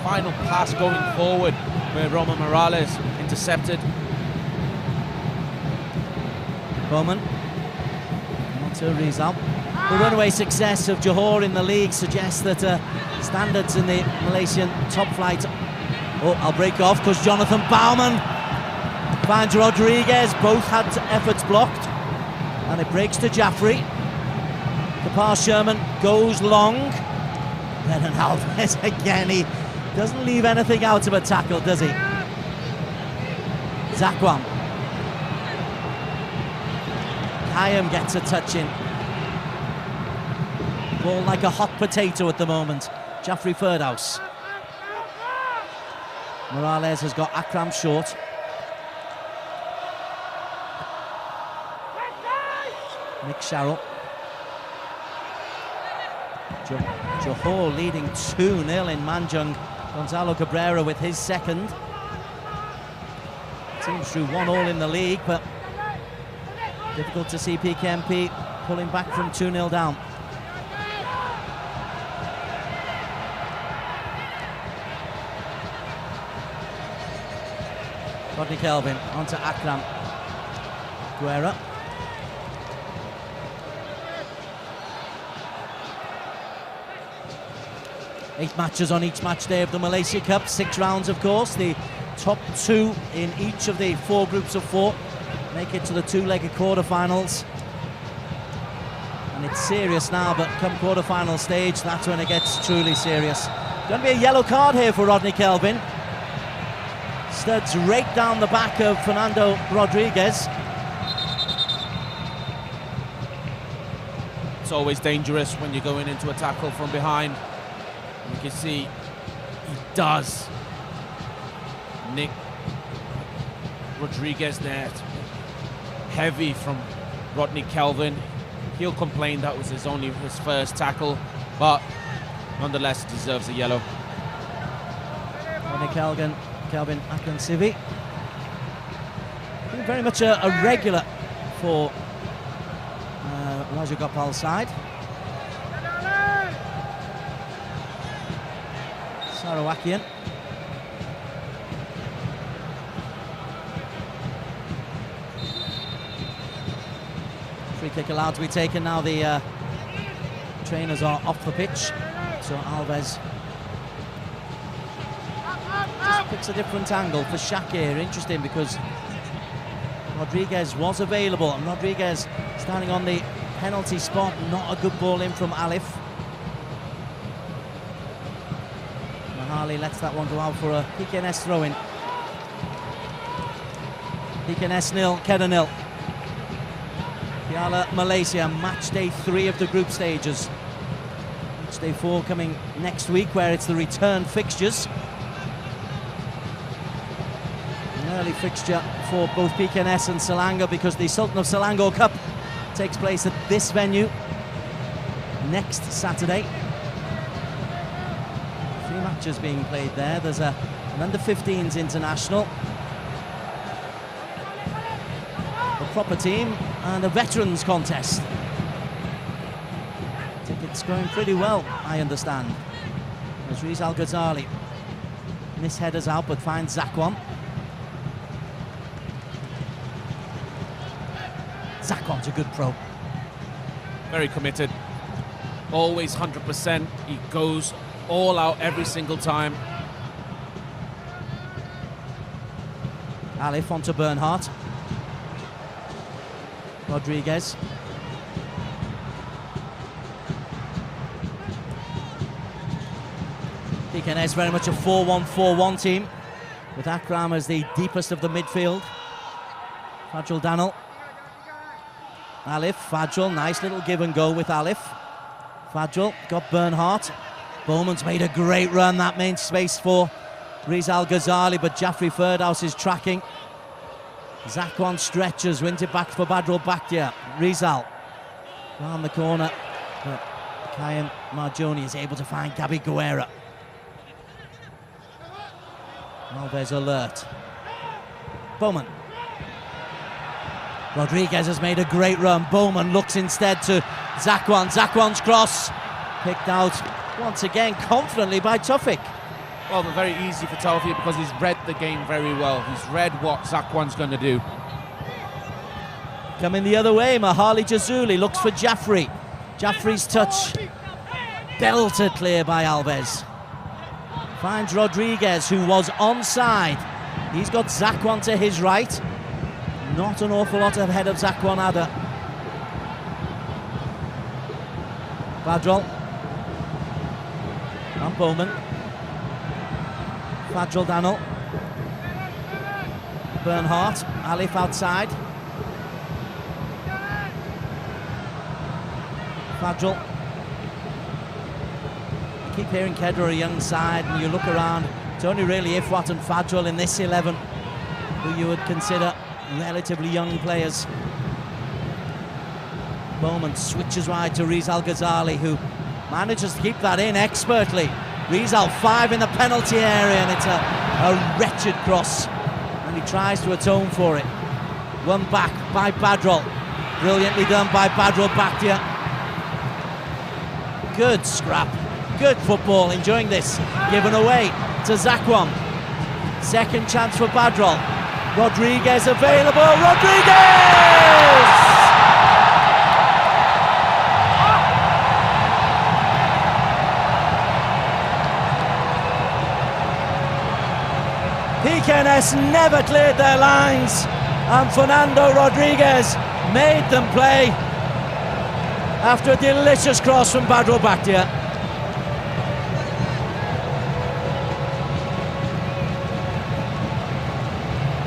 [SPEAKER 5] final pass going forward where Rommel Morales intercepted.
[SPEAKER 4] Bowman on to Rizal. The runaway success of Johor in the league suggests that standards in the Malaysian top flight. Oh, I'll break off because Jonathan Bauman finds Rodriguez. Both had efforts blocked, and it breaks to Jaffrey. The pass Sherman goes long. Renan Alves again. He doesn't leave anything out of a tackle, does he? Zakwan. Kayam gets a touch in. Ball like a hot potato at the moment. Jaffrey Ferdhouse. Morales has got Akram short. Nick Sharrell. Johor leading 2-0 in Manjung. Gonzalo Cabrera with his second. Teams drew 1-1 in the league, but difficult to see PKMP pulling back from 2-0 down. Rodney Kelvin onto Akram. Guerra. 8 matches on each match day of the Malaysia Cup, 6 rounds of course. The top 2 in each of the 4 groups of 4 make it to the 2-legged quarterfinals. And it's serious now, but come quarterfinal stage, that's when it gets truly serious. Going to be a yellow card here for Rodney Kelvin. Studs right down the back of Fernando Rodriguez.
[SPEAKER 5] It's always dangerous when you're going into a tackle from behind. You can see he does nick Rodriguez there. Heavy from Rodney Kelvin. He'll complain that was his first tackle, but nonetheless he deserves a yellow.
[SPEAKER 4] Rodney Kelvin Akansivi. Very much a regular for Raja Gopal's side. Sarawakian. Free kick allowed to be taken now. The trainers are off the pitch, so Alves just picks a different angle for Shakir. Interesting, because Rodriguez was available, and Rodriguez standing on the penalty spot. Not a good ball in from Alif. Mahali lets that one go out for a PKNS throw-in. PKNS 0, Kedah 0. Piala Malaysia, match day 3 of the group stages. Match day 4 coming next week, where it's the return fixtures. An early fixture for both PKNS and Selangor, because the Sultan of Selangor Cup takes place at this venue next Saturday. 3 matches being played there. There's an under-15s international, a proper team, and a veterans contest. Tickets going pretty well, I understand. As Rizal Ghazali misheaders out but finds Zakwan. Zakwan's a good pro.
[SPEAKER 5] Very committed. Always 100%. He goes all out every single time.
[SPEAKER 4] Alif onto Bernhardt. Rodriguez. PKNS very much a 4-1-4-1 team, with Akram as the deepest of the midfield. Fajrul Danil. Alif, Fajrul, nice little give and go with Alif. Fajrul got Bernhardt. Bowman's made a great run, that main space for Rizal Ghazali, but Jaffrey Firdhouse is tracking. Zakwan stretches, wins it back for Badrul Bakhtiar. Rizal round the corner, but Kayem Marjoni is able to find Gabi Guerra. Alves alert. Bowman. Rodriguez has made a great run. Bowman looks instead to Zakwan. Zakwan's cross picked out once again confidently by Tawfiq.
[SPEAKER 5] Well, but very easy for Tawfiq, because he's read the game very well. He's read what Zakwan's going to do.
[SPEAKER 4] Coming the other way, Mahali Jazuli looks for Jaffrey. Jaffrey's touch belted clear by Alves. Finds Rodriguez, who was onside. He's got Zakwan to his right. Not an awful lot ahead of Zakwan Ada. Fajrul. And Bowman. Fajrul Danil. Bernhardt. Alif outside. Fajrul. You keep hearing Kedah are a young side, and you look around, it's only really Ifwat and Fajrul in this 11 who you would consider relatively young players. Bowman switches wide to Rizal Ghazali, who manages to keep that in expertly. Rizal 5 in the penalty area, and it's a wretched cross, and he tries to atone for it. One back by Badrul. Brilliantly done by Badrul Bakhtiar. Good scrap, good football, enjoying this. Given away to Zakwan. Second chance for Badrul. Rodriguez available. Rodriguez! PKNS never cleared their lines, and Fernando Rodriguez made them play after a delicious cross from Badro Bakhtia.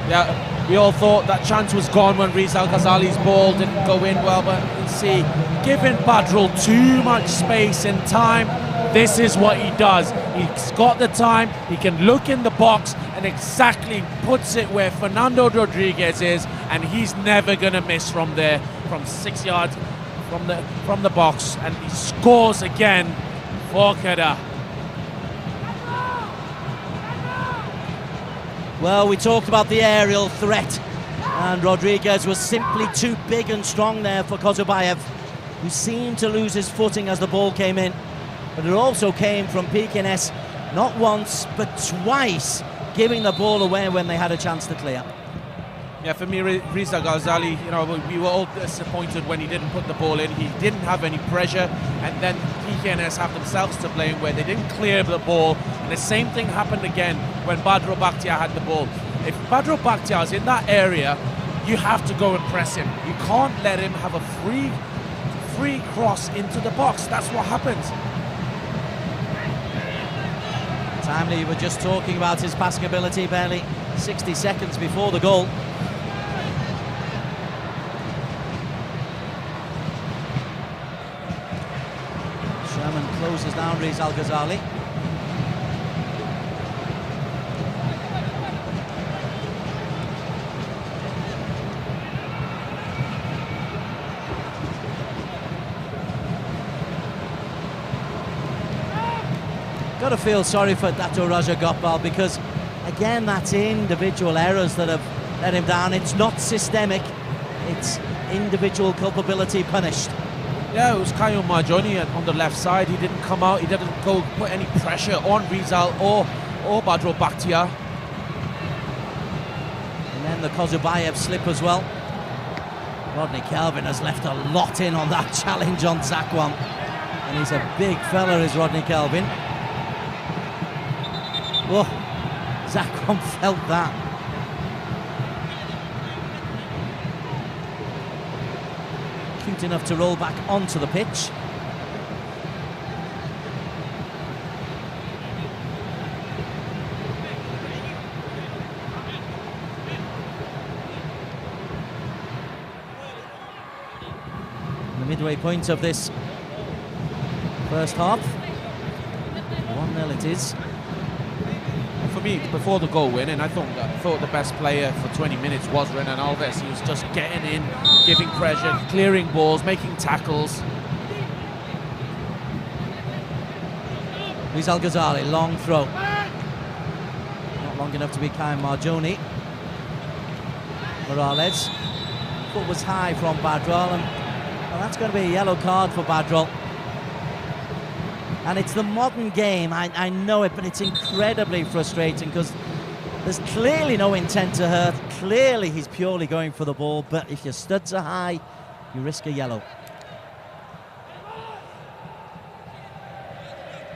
[SPEAKER 5] Yeah, we all thought that chance was gone when Rizal Ghazali's ball didn't go in well, but you can see, giving Badrul too much space and time, this is what he does. He's got the time, he can look in the box and exactly puts it where Fernando Rodriguez is, and he's never going to miss from there, from 6 yards from the box, and he scores again for Kedah.
[SPEAKER 4] Well, we talked about the aerial threat, and Rodriguez was simply too big and strong there for Kozobayev, who seemed to lose his footing as the ball came in. But it also came from PKNS, not once, but twice, giving the ball away when they had a chance to clear.
[SPEAKER 5] Yeah, for me, Rizal Ghazali, you know, we were all disappointed when he didn't put the ball in. He didn't have any pressure, and then PKNS have themselves to blame where they didn't clear the ball. And the same thing happened again when Badro Bakhtia had the ball. If Badro Bakhtia is in that area, you have to go and press him. You can't let him have a free cross into the box. That's what happens.
[SPEAKER 4] Timely, we were just talking about his passing ability barely 60 seconds before the goal. Sherman closes down Rizal Ghazali. Got to feel sorry for Dato Raja Gopal, because again, that's individual errors that have let him down. It's not systemic, it's individual culpability punished.
[SPEAKER 5] Yeah, it was Kayo Marjoni on the left side. He didn't come out, he didn't go put any pressure on Rizal or Badro Bakhtia.
[SPEAKER 4] And then the Kozubayev slip as well. Rodney Kelvin has left a lot in on that challenge on Zakwan. And he's a big fella, is Rodney Kelvin. Oh, Zakwan felt that. Cute enough to roll back onto the pitch. The midway point of this first half. 1-0 it is.
[SPEAKER 5] For me, before the goal win, and I thought the best player for 20 minutes was Renan Alves. He was just getting in, giving pressure, clearing balls, making tackles.
[SPEAKER 4] Rizal Ghazali, long throw. Not long enough to be Kaim Marjoni. Morales. Foot was high from Badrol, and well, that's going to be a yellow card for Badrol. And it's the modern game, I know it, but it's incredibly frustrating because there's clearly no intent to hurt. Clearly he's purely going for the ball, but if your studs are high, you risk a yellow.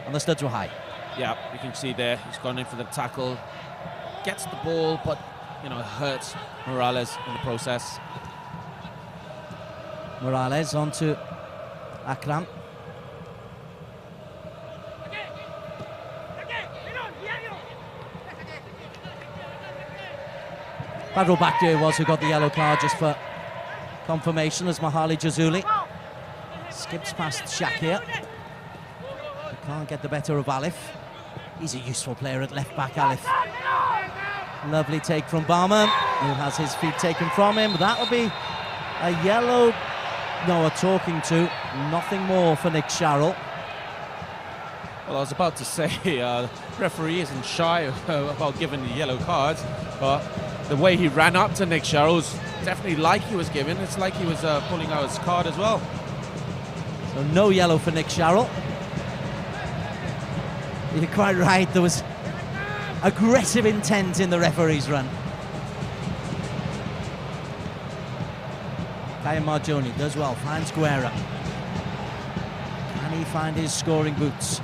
[SPEAKER 4] And the studs were high.
[SPEAKER 5] Yeah, you can see there, he's gone in for the tackle. Gets the ball, but, you know, hurts Morales in the process.
[SPEAKER 4] Morales onto Akram. Badro Bakhtia was who got the yellow card, just for confirmation, as Mahali Jazuli skips past Shakir. He can't get the better of Alif. He's a useful player at left back, Alif. Lovely take from Barman, who has his feet taken from him. That'll be a yellow, no, a talking to, nothing more for Nick Sharrell.
[SPEAKER 5] Well, I was about to say, referee isn't shy about giving the yellow cards, but the way he ran up to Nick Sharrell was definitely like he was given. It's like he was pulling out his card as well.
[SPEAKER 4] So no yellow for Nick Sharrell. You're quite right, there was aggressive intent in the referee's run. Kaim Marjoni does well, finds Guerra. Can he find his scoring boots?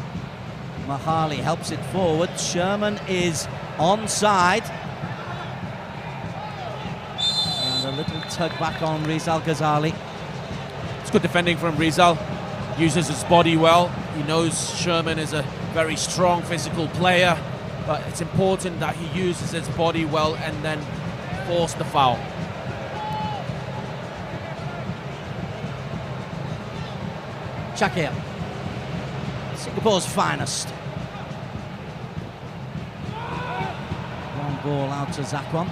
[SPEAKER 4] Mahali helps it forward. Sherman is onside. And a little tug back on Rizal Ghazali.
[SPEAKER 5] It's good defending from Rizal. Uses his body well. He knows Sherman is a very strong physical player, but it's important that he uses his body well and then force the foul.
[SPEAKER 4] Shakir, Singapore's finest. Long ball out to Zakwan.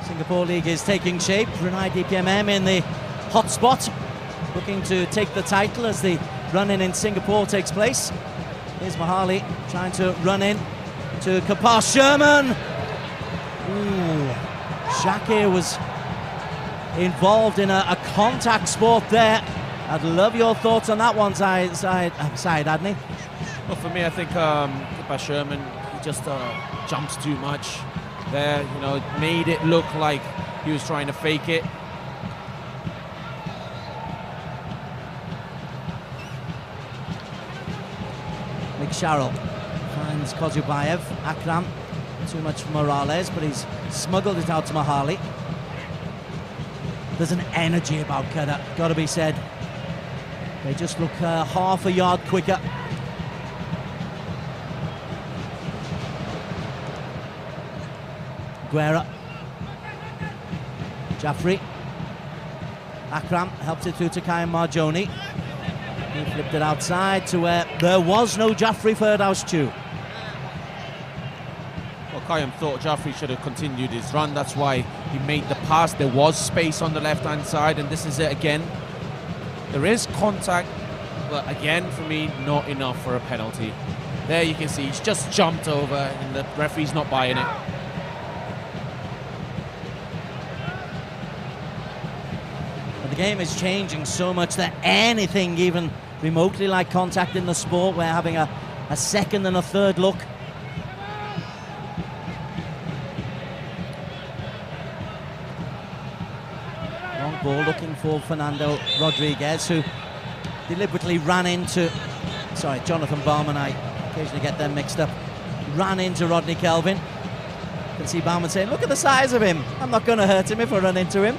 [SPEAKER 4] Singapore League is taking shape. Brunei DPMM in the hot spot, looking to take the title as the run-in in Singapore takes place. Here's Mahali trying to run in to Kapar Sherman. Ooh, Shakir was involved in a contact sport there. I'd love your thoughts on that one, Syed Adney.
[SPEAKER 5] Well, for me, I think Kapar Sherman, he just jumped too much there. You know, it made it look like he was trying to fake it.
[SPEAKER 4] Nick Sharrell finds Kozubayev. Akram, too much for Morales, but he's smuggled it out to Mahali. There's an energy about Kedah, got to be said. They just look half a yard quicker. Guerra. Jaffrey. Akram helps it through to Kayam Marjoni. He flipped it outside to where there was no Jaffrey Ferdhouse Chew.
[SPEAKER 5] Well, Kayam thought Jaffrey should have continued his run. That's why he made the pass. There was space on the left-hand side, and this is it again. There is contact, but again, for me, not enough for a penalty. There you can see he's just jumped over, and the referee's not buying it.
[SPEAKER 4] But the game is changing so much that anything even remotely like contact in the sport, we're having a second and a third look. Long ball looking for Fernando Rodriguez, who deliberately ran into, sorry, Jonathan Barman, I occasionally get them mixed up, ran into Rodney Kelvin. You can see Barman saying, look at the size of him, I'm not going to hurt him if I run into him.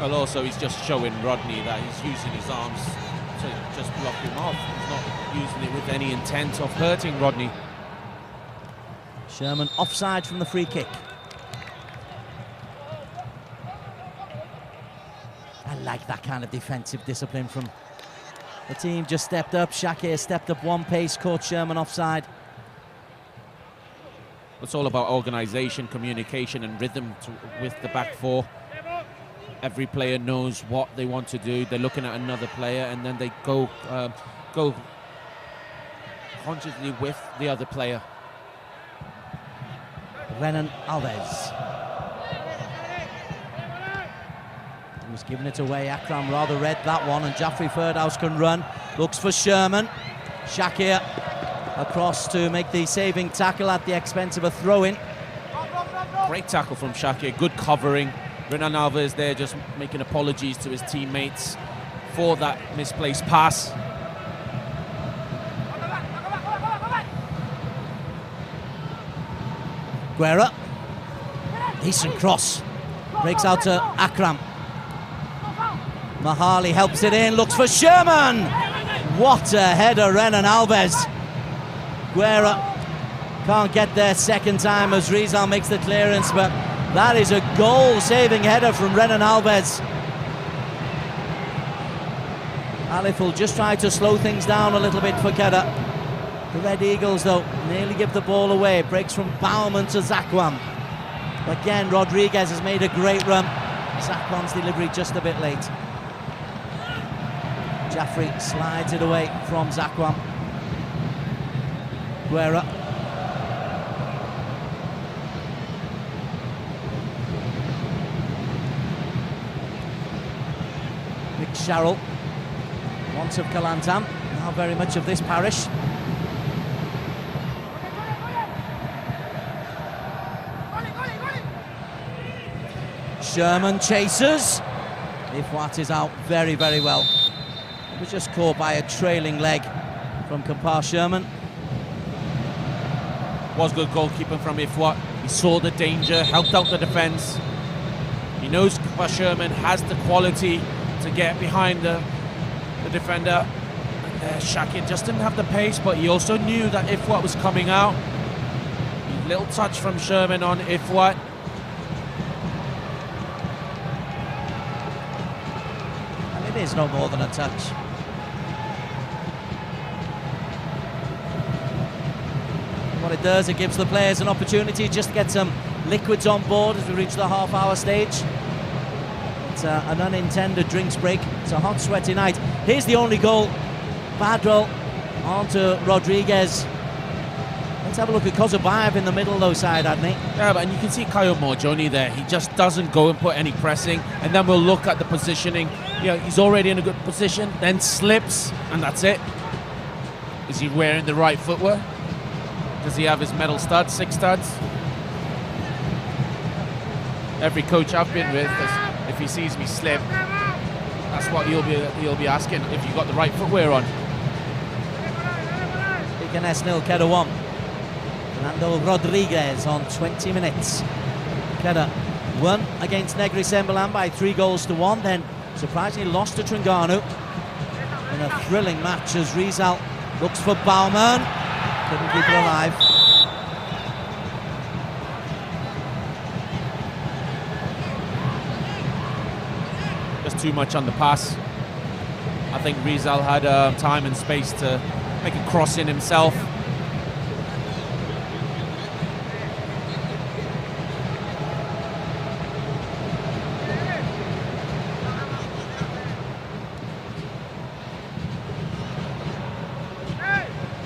[SPEAKER 5] Well, also he's just showing Rodney that he's using his arms to just block him off. He's not using it with any intent of hurting Rodney.
[SPEAKER 4] Sherman offside from the free kick. I like that kind of defensive discipline from the team. Just stepped up. Shakir stepped up one pace, caught Sherman offside.
[SPEAKER 5] It's all about organisation, communication and rhythm with the back four. Every player knows what they want to do. They're looking at another player and then they go consciously with the other player.
[SPEAKER 4] Renan Alves. He was giving it away. Akram rather read that one, and Jaffrey Ferdhouse can run. Looks for Sherman. Shakir across to make the saving tackle at the expense of a throw-in.
[SPEAKER 5] Great tackle from Shakir. Good covering. Renan Alves there just making apologies to his teammates for that misplaced pass.
[SPEAKER 4] Guerra. Decent cross. Breaks out to Akram. Mahali helps it in, looks for Sherman. What a header, Renan Alves. Guerra can't get there second time as Rizal makes the clearance, but that is a goal-saving header from Renan Alves. Alif will just try to slow things down a little bit for Kedah. The Red Eagles, though, nearly give the ball away. It breaks from Baumann to Zakwan. Again, Rodriguez has made a great run. Zakwan's delivery just a bit late. Jaffrey slides it away from Zakwan. Guerra. Nick Sharrell. Once of Kelantan, now very much of this parish. Sherman chases. Ifwat is out very, very well. He was just caught by a trailing leg from Kapar Sherman.
[SPEAKER 5] Was good goalkeeping from Ifwat. He saw the danger, helped out the defence. He knows Kapar Sherman has the quality to get behind the defender. Shakir just didn't have the pace, but he also knew that Ifwat was coming out. Little touch from Sherman on Ifwat.
[SPEAKER 4] And it is no more than a touch. What it does, it gives the players an opportunity just to get some liquids on board as we reach the half-hour stage. It's an unintended drinks break. It's a hot, sweaty night. Here's the only goal. Badrel onto Rodriguez. Let's have a look at Kozobayev in the middle, though, side, Adney.
[SPEAKER 5] Yeah, but and you can see Kayo Morjoni there. He just doesn't go and put any pressing, and then we'll look at the positioning. You know, he's already in a good position, then slips, and that's it. Is he wearing the right footwear? Does he have his metal studs, 6 studs? Every coach I've been with, if he sees me slip, that's what he'll be asking, if you got the right footwear on.
[SPEAKER 4] PKNS 0, Kedah 1. Fernando Rodriguez on 20 minutes. Kedah won against Negri Sembilan by 3-1, then surprisingly lost to Terengganu in a thrilling match as Rizal looks for Baumann. Couldn't keep it alive.
[SPEAKER 5] Just too much on the pass. I think Rizal had time and space to make a cross in himself.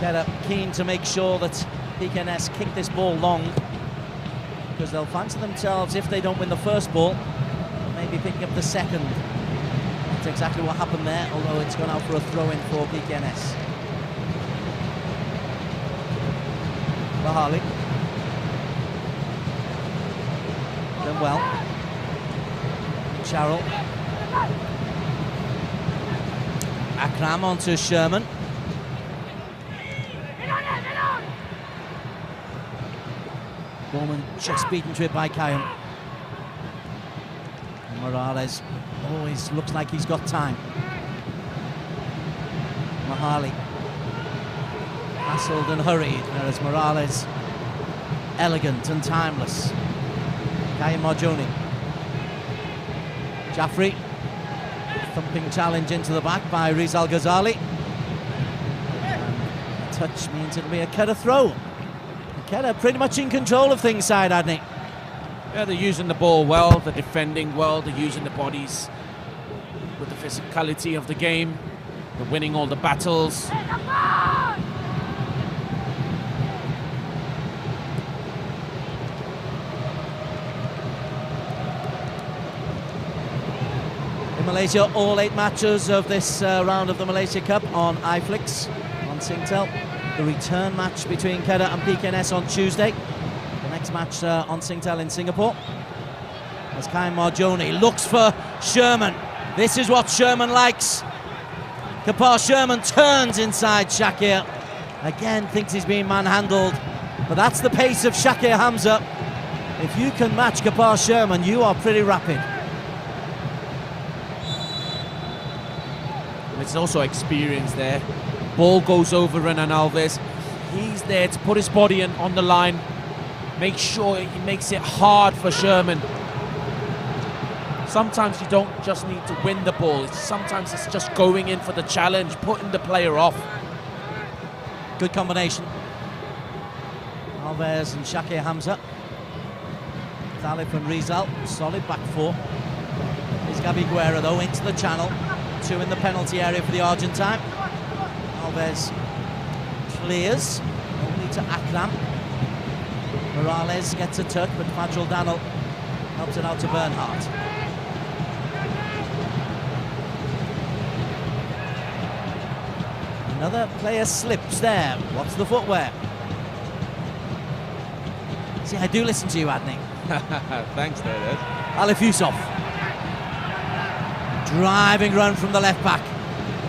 [SPEAKER 4] Kedah keen to make sure that PKNS kick this ball long, because they'll fancy themselves, if they don't win the first ball, maybe picking up the second. That's exactly what happened there, although it's gone out for a throw-in for PKNS. Bahali. Done well. Charrell. Akram onto Sherman. Gorman just beaten to it by Kayum. Morales always looks like he's got time. Mahali. Hassled and hurried, whereas Morales elegant and timeless. Kayum Morjoni. Jaffrey. Thumping challenge into the back by Rizal Ghazali. And touch means it'll be a Kedah throw. Kedah pretty much in control of things, side, Adney.
[SPEAKER 5] Yeah, they're using the ball well, they're defending well, they're using the bodies with the physicality of the game. They're winning all the battles.
[SPEAKER 4] In Malaysia, all 8 matches of this round of the Malaysia Cup on iFlix, on Singtel. The return match between Kedah and PKNS on Tuesday. The next match on Singtel in Singapore. As Kayum Morjoni looks for Sherman. This is what Sherman likes. Kapar Sherman turns inside Shakir. Again, thinks he's being manhandled. But that's the pace of Shakir Hamza. If you can match Kapar Sherman, you are pretty rapid.
[SPEAKER 5] It's also experience there. Ball goes over Renan Alves. He's there to put his body on the line. Make sure he makes it hard for Sherman. Sometimes you don't just need to win the ball. Sometimes it's just going in for the challenge, putting the player off.
[SPEAKER 4] Good combination. Alves and Shakir Hamza. Thalif and Rizal, solid back four. Here's Gabi Guerra though into the channel. 2 in the penalty area for the Argentine. Alves clears, only to Akram. Morales gets a touch, but Fajrul Daniel helps it out to Bernhardt. Another player slips there. What's the footwear? See, I do listen to you, Adney.
[SPEAKER 5] Thanks, there.
[SPEAKER 4] Alif Yusuf. Driving run from the left back.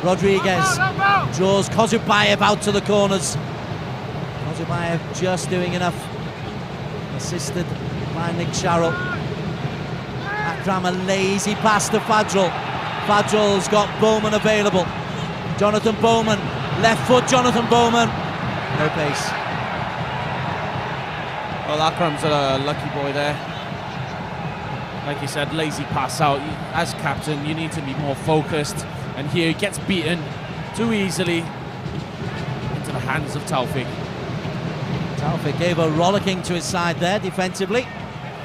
[SPEAKER 4] Rodriguez draws Kozubayev out to the corners. Kozubayev just doing enough, assisted by Nick Sharrell. Akram, a lazy pass to Fadril. Fadril's got Bowman available. Jonathan Bowman, left foot Jonathan Bowman. No pace.
[SPEAKER 5] Well, Akram's a lucky boy there. Like you said, lazy pass out. As captain, you need to be more focused. And here he gets beaten too easily into the hands of Taufik.
[SPEAKER 4] Taufik gave a rollicking to his side there defensively.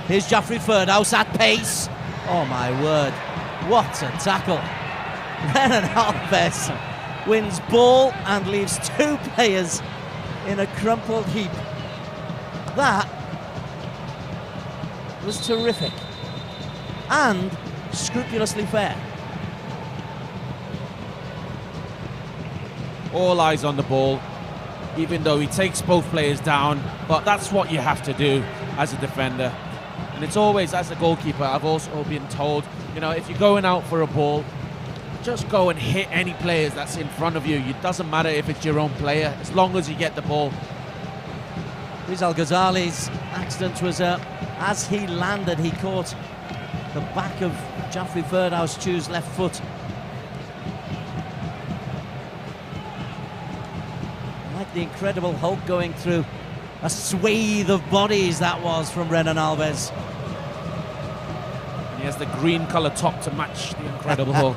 [SPEAKER 4] Here's Jaffrey Ferdhouse at pace. Oh my word, what a tackle. Renan Alves wins ball and leaves two players in a crumpled heap. That was terrific and scrupulously fair.
[SPEAKER 5] All eyes on the ball, even though he takes both players down, but that's what you have to do as a defender. And it's always, as a goalkeeper, I've also been told, you know, if you're going out for a ball, just go and hit any players that's in front of you. It doesn't matter if it's your own player, as long as you get the ball.
[SPEAKER 4] Rizal Ghazali's accident was, as he landed, he caught the back of Jaffrey Ferdhouse-Chew's left foot. Like the Incredible Hulk going through a swathe of bodies that was from Renan Alves.
[SPEAKER 5] And he has the green colour top to match the Incredible Hulk.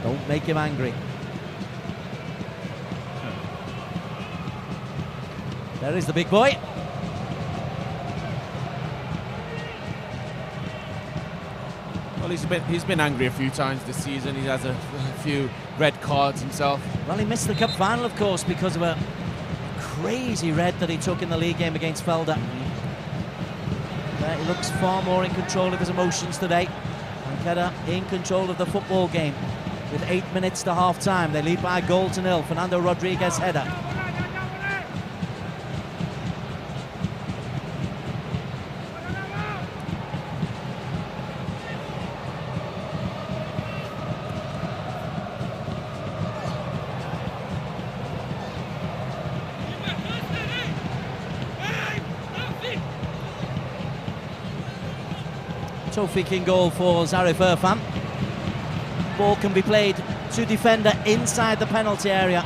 [SPEAKER 4] Don't make him angry. There is the big boy.
[SPEAKER 5] Well, he's been angry a few times this season. He has a few red cards himself.
[SPEAKER 4] Well, he missed the cup final, of course, because of a crazy red that he took in the league game against Felda. He looks far more in control of his emotions today. And Kedah in control of the football game with 8 minutes to half-time. They lead by a goal to nil. Fernando Rodriguez header. Taufik in goal for Zarif Irfan. Ball can be played to defender inside the penalty area.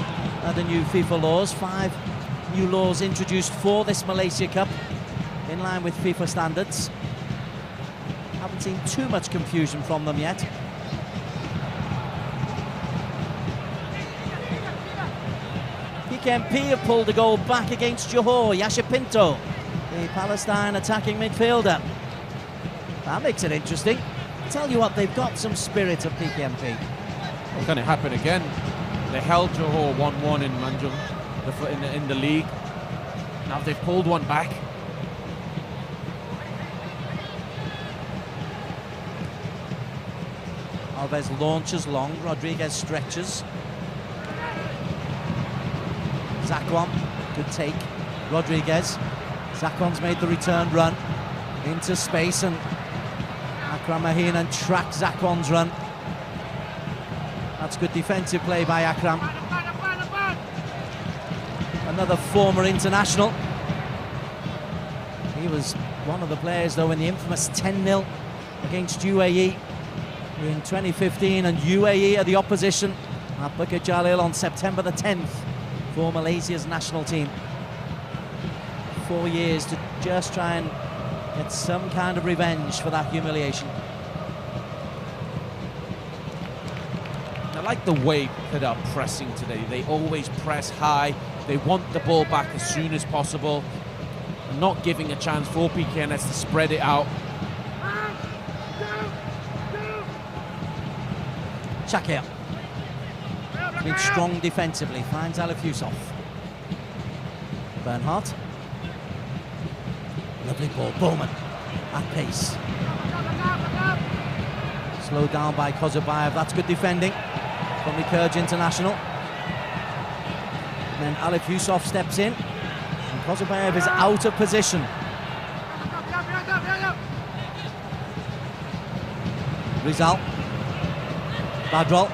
[SPEAKER 4] The new FIFA laws, 5 new laws introduced for this Malaysia Cup in line with FIFA standards. Haven't seen too much confusion from them yet. PKNP have pulled a goal back against Johor. Yasha Pinto, the Palestine attacking midfielder. That makes it interesting. Tell you what, they've got some spirit of PKNP.
[SPEAKER 5] Well, can it happen again? They held Johor 1-1 in Manjung in the league. Now they've pulled one back.
[SPEAKER 4] Alves launches long, Rodriguez stretches. Zakwan, good take. Rodriguez. Zakwan's made the return run into space and Akram Mahinan tracks Zakwan's run. That's good defensive play by Akram. Another former international. He was one of the players, though, in the infamous 10-0 against UAE in 2015, and UAE are the opposition at Bukit Jalil on September the 10th for Malaysia's national team. 4 years to just try and get some kind of revenge for that humiliation.
[SPEAKER 5] I like the way that are pressing today. They always press high. They want the ball back as soon as possible. Not giving a chance for PKNS to spread it out.
[SPEAKER 4] Shakir. Been strong defensively. Finds Alif Yusuf. Bernhardt. Lovely ball. Bowman at pace. Slowed down by Kozubayev. That's good defending from the Kurj international. And then Alif Yusuf steps in. And Kozubayev is out of position. Rizal. Badrol.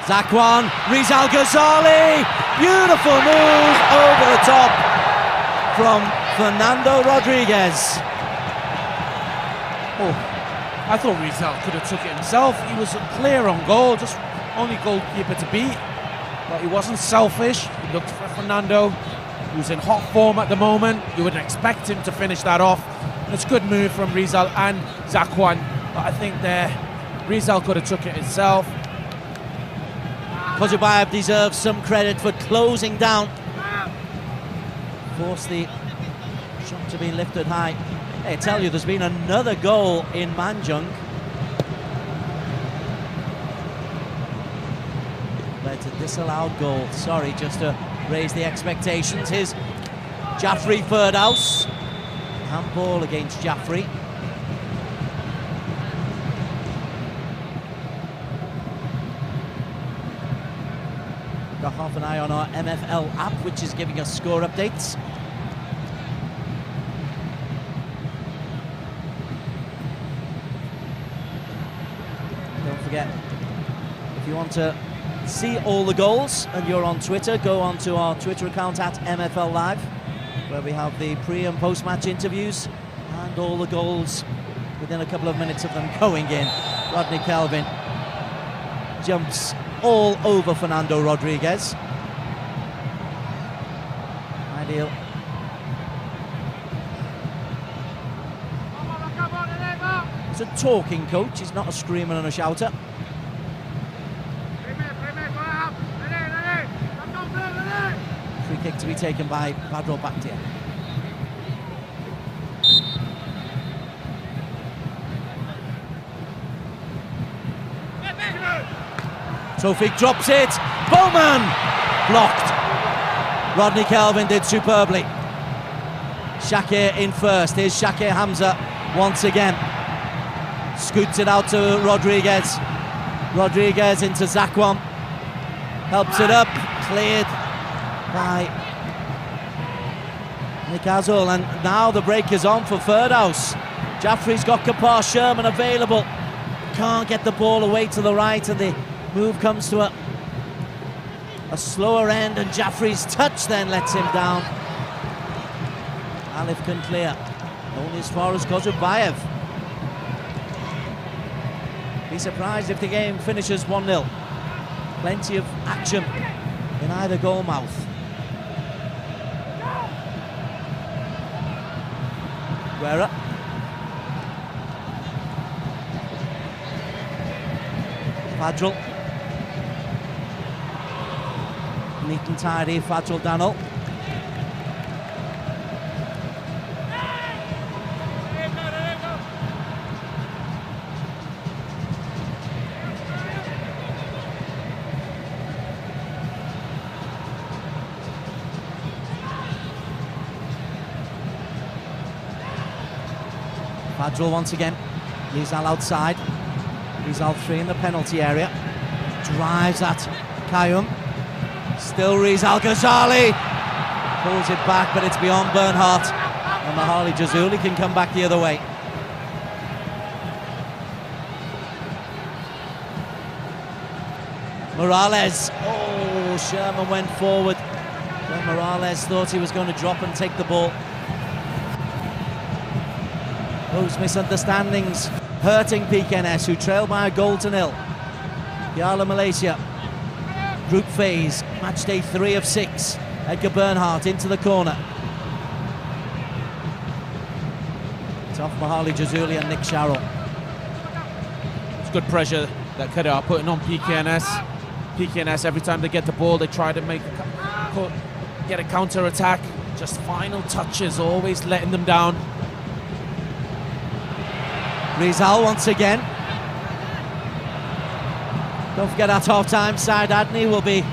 [SPEAKER 4] Zakwan, Rizal Ghazali, beautiful move over the top from Fernando Rodriguez.
[SPEAKER 5] Oh, I thought Rizal could have took it himself. He was clear on goal, just only goalkeeper to beat. But he wasn't selfish. He looked for Fernando, who's in hot form at the moment. You wouldn't expect him to finish that off. It's a good move from Rizal and Zakwan. But I think there, Rizal could have took it himself.
[SPEAKER 4] Kozubayev deserves some credit for closing down. Force the shot to be lifted high. I tell you, there's been another goal in Manjung. Led to disallowed goal. Sorry, just to raise the expectations. Here's Jaffrey Firdhouse. Handball against Jaffrey. Got half an eye on our MFL app, which is giving us score updates. Don't forget, if you want to see all the goals and you're on Twitter, go on to our Twitter account at MFL Live, where we have the pre- and post-match interviews and all the goals within a couple of minutes of them going in. Rodney Kelvin jumps all over Fernando Rodriguez. Ideal. He's a talking coach, he's not a screamer and a shouter. Free kick to be taken by Badrol Bakhtiar. Tofik drops it. Bowman blocked. Rodney Kelvin did superbly. Shakir in first. Here's Shakir Hamza once again. Scoots it out to Rodriguez. Rodriguez into Zakwan. Helps it up. Cleared by Nick Azul. And now the break is on for Firdhouse. Jaffrey's got Kapar Sherman available. Can't get the ball away to the right, and the move comes to a slower end, and Jaffrey's touch then lets him down. Alif can clear, only as far as Kozubayev. Be surprised if the game finishes 1-0. Plenty of action in either goal mouth. Guerra. Fadril. Neat and tidy, Fadril Danil. Fadril once again. Rizal outside. Rizal 3 in the penalty area. Drives at Kayum. Still Rizal Ghazali. Pulls it back, but it's beyond Bernhardt. And Mahali Jazuli can come back the other way. Morales. Oh, Sherman went forward when Morales thought he was going to drop and take the ball. Those misunderstandings hurting PKNS, who trail by a goal to nil. Piala Malaysia, group phase, match day 3 of 6. Edgar Bernhardt into the corner. It's off Mahali Jazuli and Nick Sharrell.
[SPEAKER 5] It's good pressure that Kedah are putting on PKNS. PKNS, every time they get the ball, they try to get a counter-attack. Just final touches, always letting them down.
[SPEAKER 4] Rizal once again. Don't forget at half-time, Syed Adney will be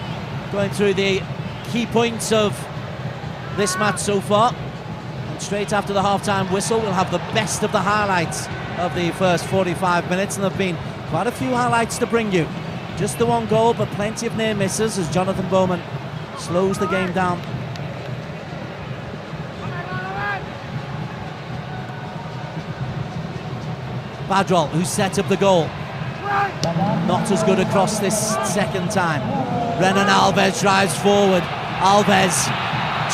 [SPEAKER 4] going through the key points of this match so far. And straight after the half-time whistle, we'll have the best of the highlights of the first 45 minutes. And there have been quite a few highlights to bring you. Just the one goal, but plenty of near misses as Jonathan Bowman slows the game down. Badrol, who set up the goal. Not as good across this second time. Renan Alves drives forward. Alves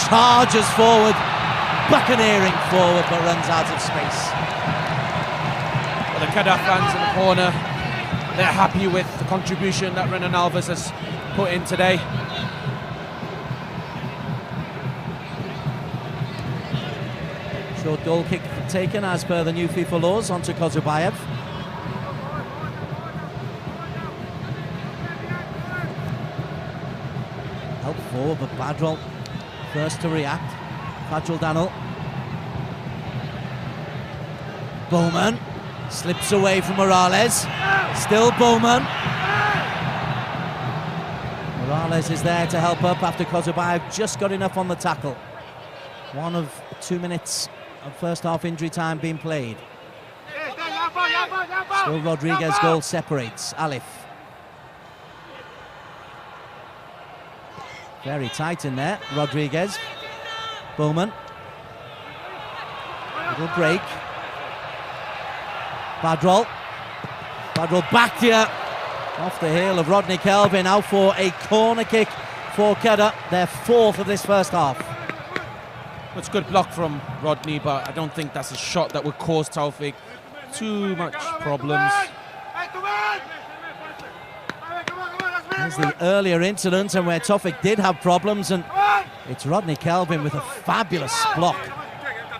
[SPEAKER 4] charges forward, buccaneering forward, but runs out of space.
[SPEAKER 5] Well, the Kedah fans in the corner, they're happy with the contribution that Renan Alves has put in today.
[SPEAKER 4] Short goal kick taken as per the new FIFA laws onto Kozubayev. Help forward, but Badrol first to react. Fajrul Danil. Bowman slips away from Morales. Still Bowman. Morales is there to help up after Kozubayev just got enough on the tackle. 1 of 2 minutes of first half injury time being played. Still Rodriguez goal separates Alif. Very tight in there, Rodriguez. Bowman. Little break. Badrol. Badrol back here. Off the heel of Rodney Kelvin. Out for a corner kick for Kedah. Their 4th of this first half.
[SPEAKER 5] It's a good block from Rodney, but I don't think that's a shot that would cause Taufik too much problems.
[SPEAKER 4] There's the earlier incident and where Taufik did have problems, and it's Rodney Kelvin with a fabulous block.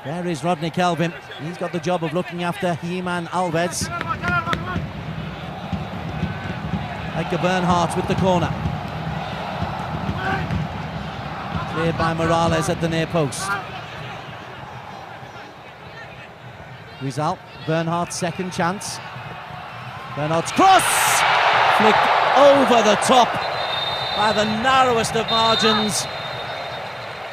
[SPEAKER 4] There is Rodney Kelvin. He's got the job of looking after He-Man Alves. Edgar Bernhardt with the corner. Cleared by Morales at the near post. Rizal, Bernhardt's second chance. Bernhardt's cross! Flicked over the top by the narrowest of margins.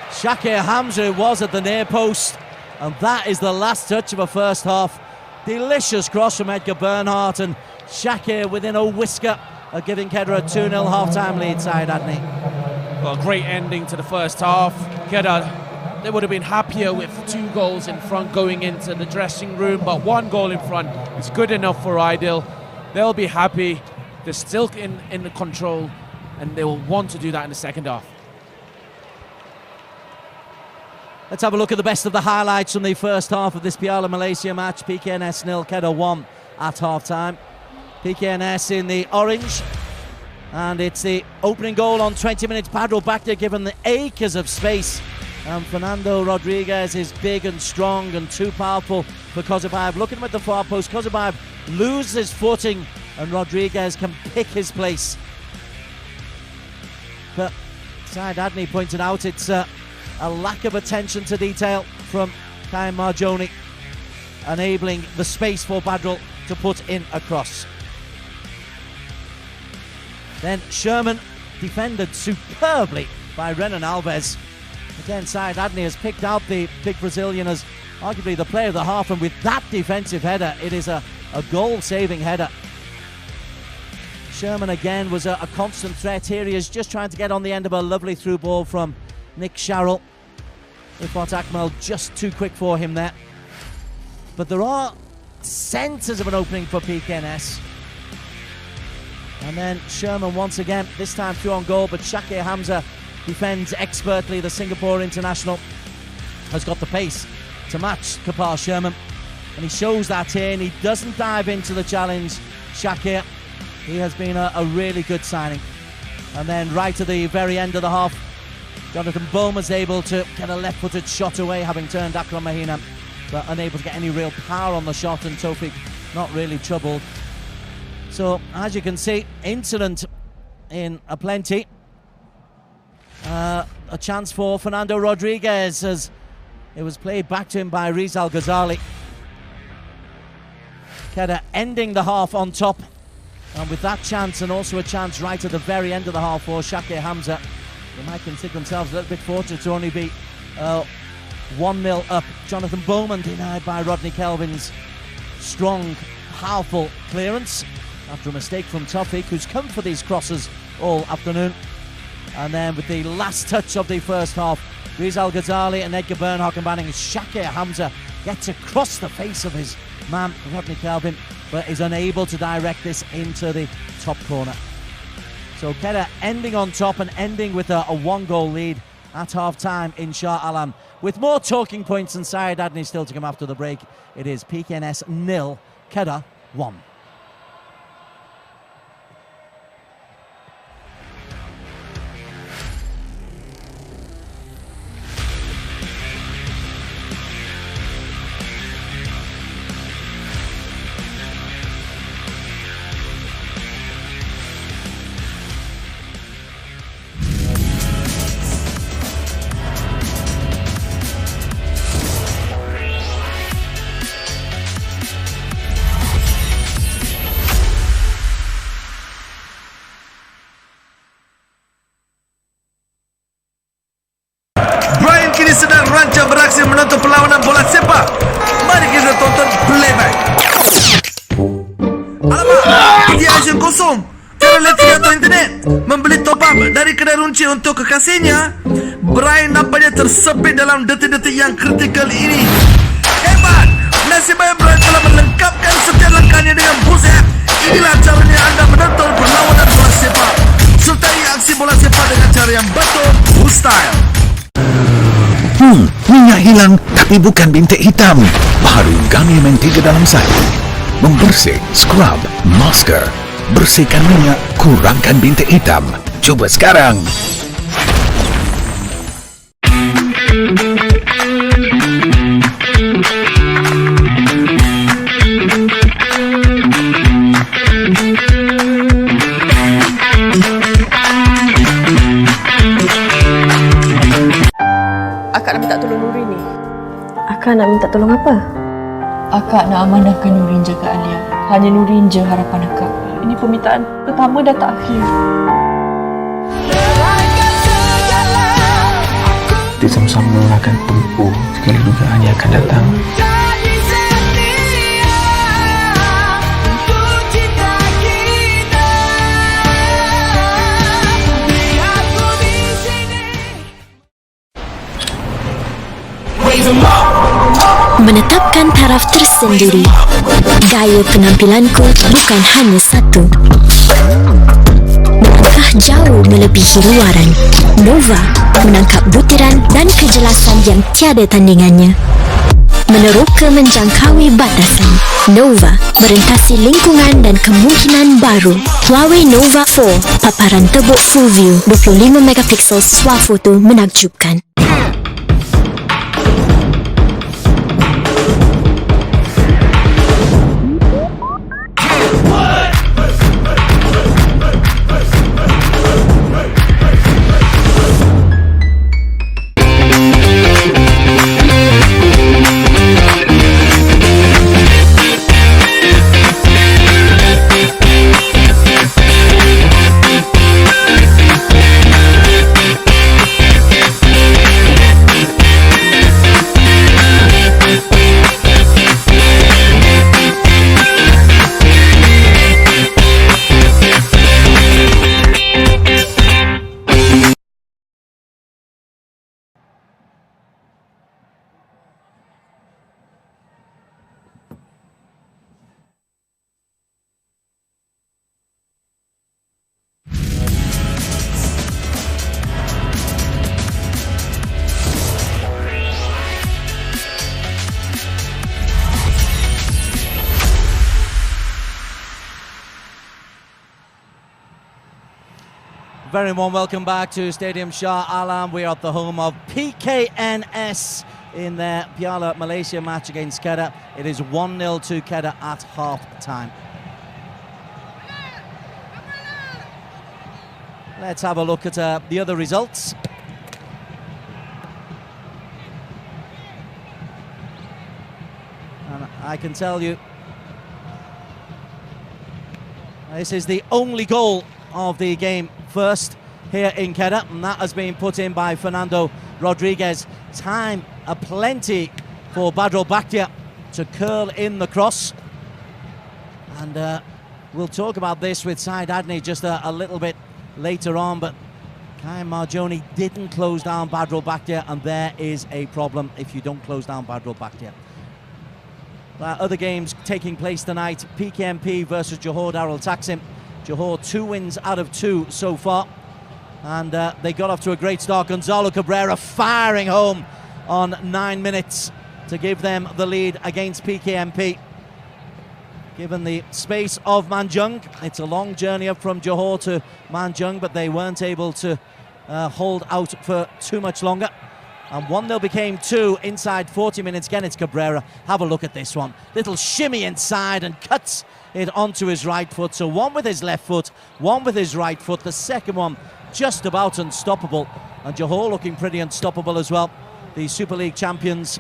[SPEAKER 4] Shakir Hamza was at the near post, and that is the last touch of a first half. Delicious cross from Edgar Bernhardt, and Shakir within a whisker of giving Kedah a 2-0 half-time lead side, Adney.
[SPEAKER 5] Well, great ending to the first half. Kedah, they would have been happier with 2 goals in front going into the dressing room, but 1 goal in front is good enough for Aidil. They'll be happy. They're still in the control, and they will want to do that in the second half.
[SPEAKER 4] Let's have a look at the best of the highlights from the first half of this Piala Malaysia match. PKNS 0, Kedah 1 at half-time. PKNS in the orange, and it's the opening goal on 20 minutes. Badrol back there given the acres of space, and Fernando Rodriguez is big and strong and too powerful for Kozubayev. Look at him at the far post. Kozubayev loses his footing and Rodriguez can pick his place. But Syed Adney pointed out it's a lack of attention to detail from Kaim Marjoni, enabling the space for Badrol to put in a cross. Then Sherman defended superbly by Renan Alves. Again, Syed Adney has picked out the big Brazilian as arguably the player of the half, and with that defensive header, it is a goal-saving header. Sherman again was a constant threat here. He is just trying to get on the end of a lovely through ball from Nick Sharrell. Ifat Akmal just too quick for him there. But there are centres of an opening for PKNS. And then Sherman once again, this time through on goal, but Shakir Hamza defends expertly. The Singapore international has got the pace to match Kapar Sherman, and he shows that here, and he doesn't dive into the challenge. Shakir, he has been a really good signing. And then right at the very end of the half, Jonathan Bowman's able to get a left-footed shot away, having turned Akram Mahina, but unable to get any real power on the shot, and Taufik not really troubled. So, as you can see, incident in aplenty. A chance for Fernando Rodriguez as it was played back to him by Rizal Ghazali. Kedah ending the half on top. And with that chance, and also a chance right at the very end of the half for Shakir Hamza, they might consider themselves a little bit fortunate to only be 1-0 up. Jonathan Bowman denied by Rodney Kelvin's strong, powerful clearance after a mistake from Taufik, who's come for these crosses all afternoon. And then with the last touch of the first half, Rizal Ghazali and Edgar Bernhock combining Shakir Hamza gets across the face of his man, Rodney Kelvin, but is unable to direct this into the top corner. So Kedah ending on top and ending with a one-goal lead at half-time in Shah Alam. With more talking points and Syed Adney still to come after the break, it is PKNS 0, Kedah 1.
[SPEAKER 8] Kini sedang rancang beraksi menonton perlawanan bola sepak. Mari kita tonton playback. Alamak, dia asyik kosong. Cara letih atau internet. Membeli top up dari kedai runci untuk kekasihnya. Brian nampaknya tersepit dalam detik-detik yang kritikal ini. Hebat! Nasib baik Brian telah melengkapkan setiap langkahnya dengan buset. Inilah caranya anda menonton perlawanan bola sepak. Sertai aksi bola sepak dengan cara yang betul, style.
[SPEAKER 9] Minyak hilang tapi bukan bintik hitam. Baru Garnier Men 3 dalam 1. Membersih, scrub, masker. Bersihkan minyak, kurangkan bintik hitam. Cuba sekarang.
[SPEAKER 10] Akak nak minta tolong Nurin ni. Akak nak minta tolong apa? Akak nak amanahkan Nurin jaga Alia. Hanya Nurin je harapan akak. Ini permintaan pertama dan terakhir.
[SPEAKER 11] Kita sama-sama akan tempuh segala dugaan yang akan datang.
[SPEAKER 12] Menetapkan taraf tersendiri. Gaya penampilanku bukan hanya satu. Melangkah jauh melebihi luaran. Nova menangkap butiran dan kejelasan yang tiada tandingannya. Meneroka menjangkaui batasan. Nova merentasi lingkungan dan kemungkinan baru. Huawei Nova 4, paparan tebuk full view, 25 megapiksel swafoto menakjubkan.
[SPEAKER 4] Very warm welcome back to Stadium Shah Alam. We are at the home of PKNS in their Piala Malaysia match against Kedah. It is 1-0 to Kedah at half-time. Let's have a look at the other results. And I can tell you, this is the only goal of the game first here in Kedah, and that has been put in by Fernando Rodriguez. Time aplenty for Badrul Bakhtia to curl in the cross. And we'll talk about this with Syed Adney just a little bit later on, but Kai Marjoni didn't close down Badrul Bakhtia, and there is a problem if you don't close down Badrul Bakhtia. Other games taking place tonight: PKNP versus Johor Darul Taksim. Johor 2 wins out of 2 so far, and they got off to a great start. Gonzalo Cabrera firing home on 9 minutes to give them the lead against PKNP. Given the space of Manjung, it's a long journey up from Johor to Manjung, but they weren't able to hold out for too much longer. And 1-0 became 2 inside 40 minutes. Again, it's Cabrera. Have a look at this one. Little shimmy inside and cuts it onto his right foot. So 1 with his left foot, 1 with his right foot. The second one just about unstoppable. And Johor looking pretty unstoppable as well. The Super League champions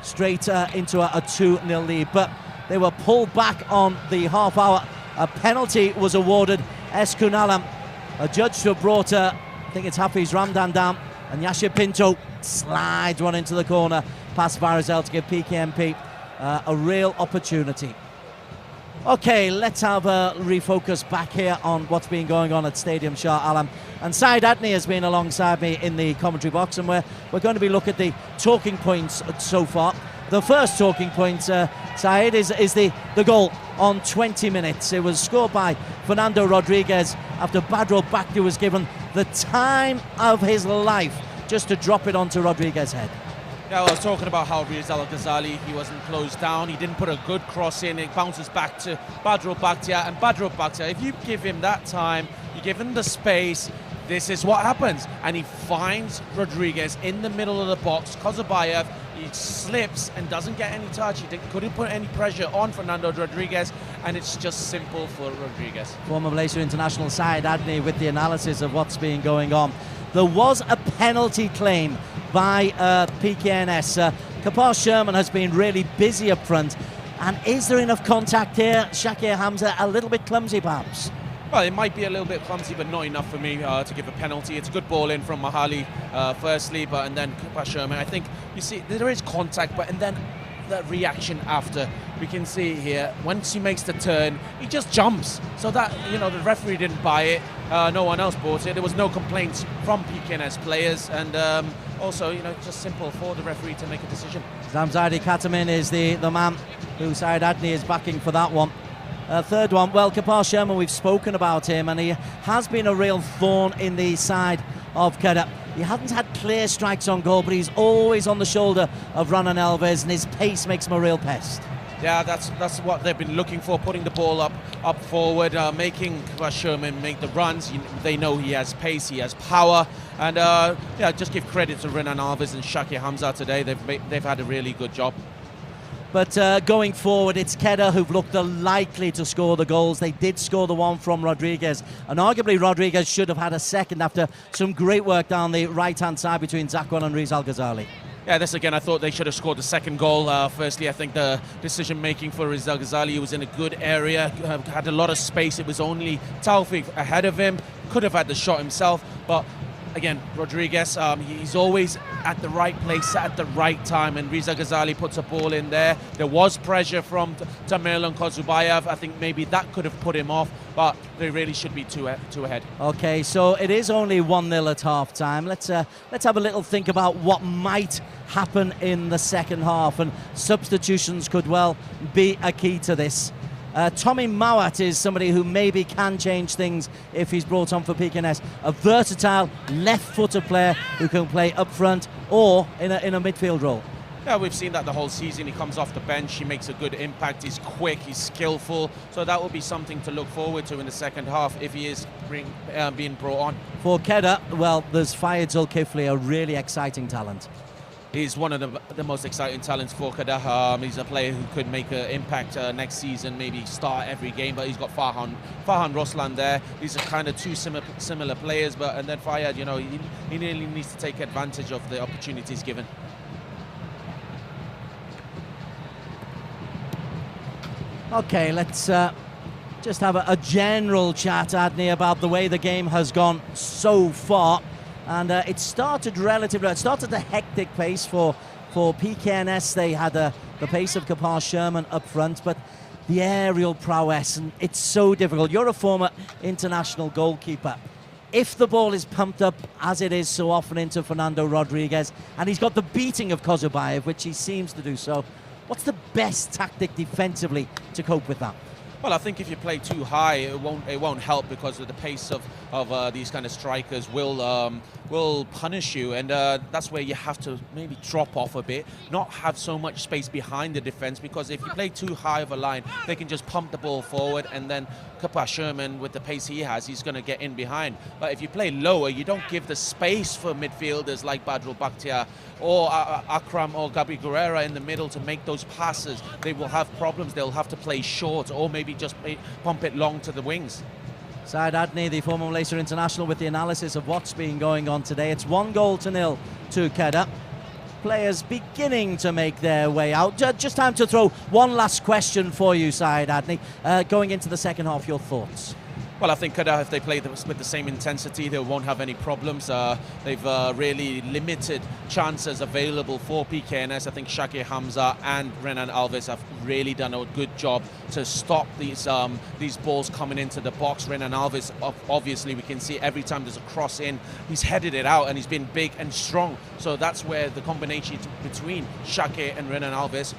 [SPEAKER 4] straight into a 2-0 lead. But they were pulled back on the half hour. A penalty was awarded. Eskunalam, a judge to have brought, I think it's Hafiz Ramdan down. And Yashir Pinto slides one into the corner past Barazel to give PKNP a real opportunity. Okay, let's have a refocus back here on what's been going on at Stadium Shah Alam. And Syed Adney has been alongside me in the commentary box, and we're going to be looking at the talking points so far. The first talking point, Syed, is the goal on 20 minutes. It was scored by Fernando Rodriguez after Badrul Bakhtia was given the time of his life just to drop it onto Rodriguez's head.
[SPEAKER 5] Yeah, I was talking about how Rizal Ghazali, he wasn't closed down. He didn't put a good cross in. It bounces back to Badrul Bakhtia. And Badrul Bakhtia, if you give him that time, you give him the space, this is what happens. And he finds Rodriguez in the middle of the box. Kozabayev, he slips and doesn't get any touch. He couldn't put any pressure on Fernando Rodriguez, and it's just simple for Rodriguez.
[SPEAKER 4] Former Malaysia international Syed Adney with the analysis of what's been going on. There was a penalty claim by PKNS. Kapar Sherman has been really busy up front. And is there enough contact here? Shakir Hamza a little bit clumsy perhaps?
[SPEAKER 5] Well, it might be a little bit clumsy, but not enough for me to give a penalty. It's a good ball in from Mahali, firstly, and then Kapar Sherman. I think, you see, there is contact, and then that reaction after. We can see here, once he makes the turn, he just jumps. So that, the referee didn't buy it. No one else bought it. There was no complaints from PKNS players. And also, just simple for the referee to make a decision.
[SPEAKER 4] Zamzadi Katamin is the man who Syed Adney is backing for that one. Third one, well, Kapar Sherman, we've spoken about him, and he has been a real thorn in the side of Kedah. He hasn't had clear strikes on goal, but he's always on the shoulder of Ronan Alves, and his pace makes him a real pest.
[SPEAKER 5] Yeah, that's what they've been looking for, putting the ball up forward, making Sherman make the runs. They know he has pace, he has power, and just give credit to Ronan Alves and Shakir Hamza today. They've had a really good job.
[SPEAKER 4] But going forward, it's Kedah who've looked likely to score the goals. They did score the one from Rodriguez, and arguably Rodriguez should have had a second after some great work down the right-hand side between Zakwan and Rizal Ghazali.
[SPEAKER 5] Yeah, this again, I thought they should have scored the second goal. Firstly, I think the decision-making for Rizal Ghazali, he was in a good area, had a lot of space. It was only Taufik ahead of him, could have had the shot himself, but again, Rodriguez, he's always at the right place at the right time, and Rizal Ghazali puts a ball in there. There was pressure from Tamil and Kozubayev. I think maybe that could have put him off, but they really should be two ahead.
[SPEAKER 4] Okay, so it is only 1-0 at half-time. Let's have a little think about what might happen in the second half, and substitutions could well be a key to this. Tommy Mawat is somebody who maybe can change things if he's brought on for PKNS. A versatile left-footed player who can play up front or in a midfield role.
[SPEAKER 5] Yeah, we've seen that the whole season. He comes off the bench, he makes a good impact, he's quick, he's skillful. So that will be something to look forward to in the second half if he is being brought on.
[SPEAKER 4] For Kedah, well, there's Fayed Zulkifli, a really exciting talent.
[SPEAKER 5] He's one of the most exciting talents for Kedah. He's a player who could make an impact next season, maybe start every game, but he's got Farhan Roslan there. These are kind of two similar players, and then Fayed, he really needs to take advantage of the opportunities given.
[SPEAKER 4] Okay, let's just have a general chat, Adney, about the way the game has gone so far. And it started a hectic pace for PKNS. They had the pace of Kapar Sherman up front, but the aerial prowess, and it's so difficult. You're a former international goalkeeper. if the ball is pumped up, as it is so often, into Fernando Rodriguez, and he's got the beating of Kozubayev, which he seems to do so, what's the best tactic defensively to cope with that?
[SPEAKER 5] Well, I think if you play too high, it won't help, because of the pace of these kind of strikers will punish you, and that's where you have to maybe drop off a bit, not have so much space behind the defense, because if you play too high of a line, they can just pump the ball forward, and then Kepa Sherman, with the pace he has, he's going to get in behind. But if you play lower, you don't give the space for midfielders like Badrul Bakhtiar or Akram or Gabi Guerrera in the middle to make those passes. They will have problems. They'll have to play short, or maybe just pump it long to the wings.
[SPEAKER 4] Saeed Adni, the former Malaysia international, with the analysis of what's been going on today. It's 1-0 to Kedah. Players beginning to make their way out. Just time to throw one last question for you, Saeed Adni. Going into the second half, your thoughts?
[SPEAKER 5] Well, I think Kedah, if they play with the same intensity, they won't have any problems. They've really limited chances available for PKNS. I think Shakir Hamza and Renan Alves have really done a good job to stop these balls coming into the box. Renan Alves, obviously, we can see every time there's a cross in, he's headed it out, and he's been big and strong. So that's where the combination between Shakir and Renan Alves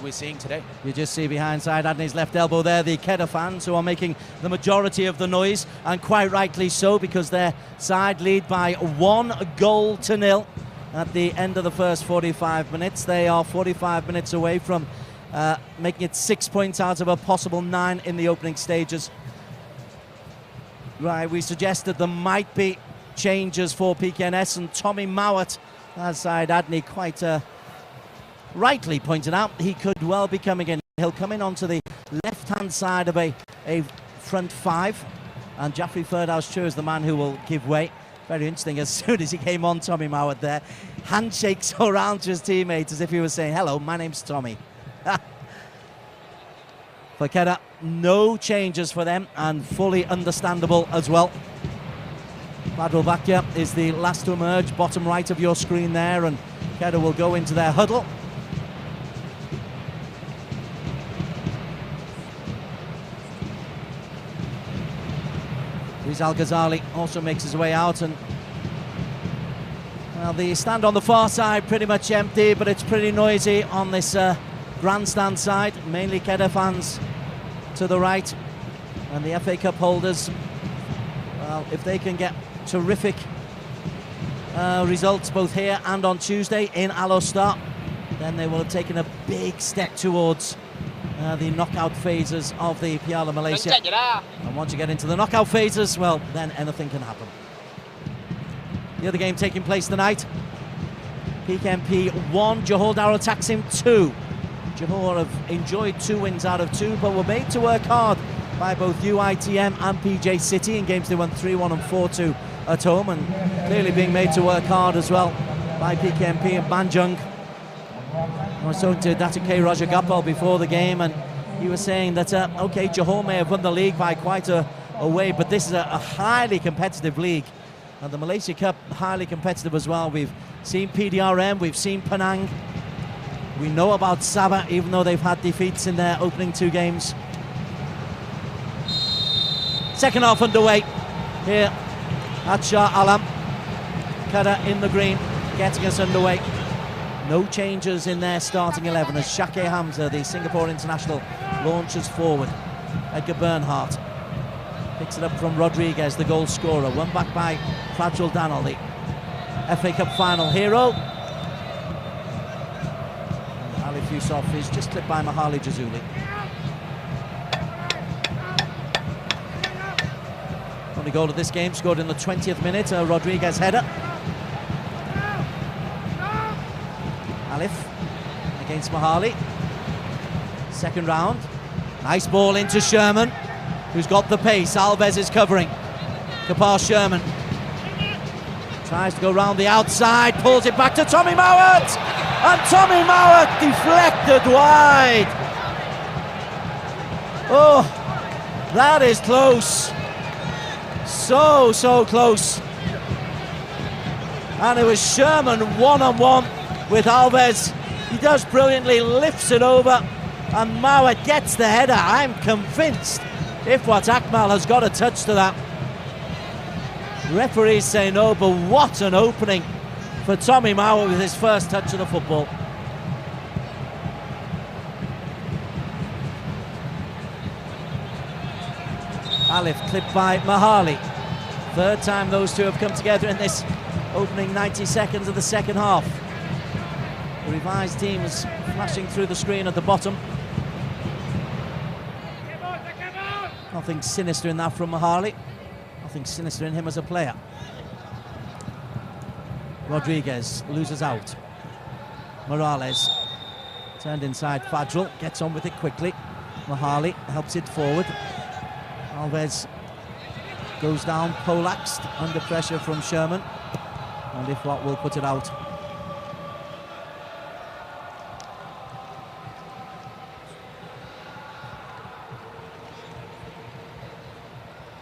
[SPEAKER 5] we're seeing today.
[SPEAKER 4] You just see behind Saeed Adni's left elbow there the Kedah fans, who are making the majority of the noise, and quite rightly so, because their side lead by 1-0 at the end of the first 45 minutes. They are 45 minutes away from making it 6 points out of a possible 9 in the opening stages. Right, we suggested there might be changes for PKNS, and Tommy Mowat, as Saeed Adni quite rightly pointed out, he could well be coming in. He'll come in onto the left-hand side of a front five, and Jaffrey Ferdaus is the man who will give way. Very interesting, as soon as he came on, Tommy Mowat there handshakes around to his teammates as if he was saying, hello, my name's Tommy. For Kedah, no changes for them, and fully understandable as well. Badrul Bakhtiar is the last to emerge, bottom right of your screen there, and Kedah will go into their huddle. Rizal Ghazali also makes his way out, and well, the stand on the far side pretty much empty, but it's pretty noisy on this grandstand side. Mainly Kedah fans to the right, and the FA Cup holders, well, if they can get terrific results both here and on Tuesday in Al Ostar, then they will have taken a big step towards the knockout phases of the Piala Malaysia. And once you get into the knockout phases, well, then anything can happen. The other game taking place tonight, PKMP 1, Johor Darul Taksim 2. Johor have enjoyed 2 wins out of 2, but were made to work hard by both UITM and PJ City in games they won 3-1 and 4-2 at home, and clearly being made to work hard as well by PKMP and Banjung. I was talking to Datuk K. Roger Gapal before the game, and he was saying that, okay, Johor may have won the league by quite a way, but this is a highly competitive league. And the Malaysia Cup, highly competitive as well. We've seen PDRM, we've seen Penang. We know about Sabah, even though they've had defeats in their opening 2 games. Second half underway here at Shah Alam. Kedah in the green, getting us underway. No changes in their starting 11 as Shakir Hamza, the Singapore international, launches forward. Edgar Bernhardt picks it up from Rodriguez, the goal scorer. Won back by Prajul Danal, the FA Cup final hero. And Ali Fusov is just clipped by Mahali Jazuli. Only goal of this game scored in the 20th minute, a Rodriguez header. Alif against Mahali. Second round. Nice ball into Sherman, who's got the pace. Alves is covering. Kepa Sherman tries to go round the outside, pulls it back to Tommy Mowat, and Tommy Mowat deflected wide. Oh, that is close. So close. And it was Sherman one-on-one with Alves. He does brilliantly, lifts it over, and Mowat gets the header. I'm convinced Ifwat Akmal has got a touch to that. Referees say no, but what an opening for Tommy Mauer with his first touch of the football. Alif clipped by Mahali. Third time those two have come together in this opening 90 seconds of the second half. The revised team is flashing through the screen at the bottom. Nothing sinister in that from Mahali. Nothing sinister in him as a player. Rodriguez loses out. Morales turned inside. Fadril gets on with it quickly. Mahali helps it forward. Alves goes down, poleaxed under pressure from Sherman, and if what will put it out.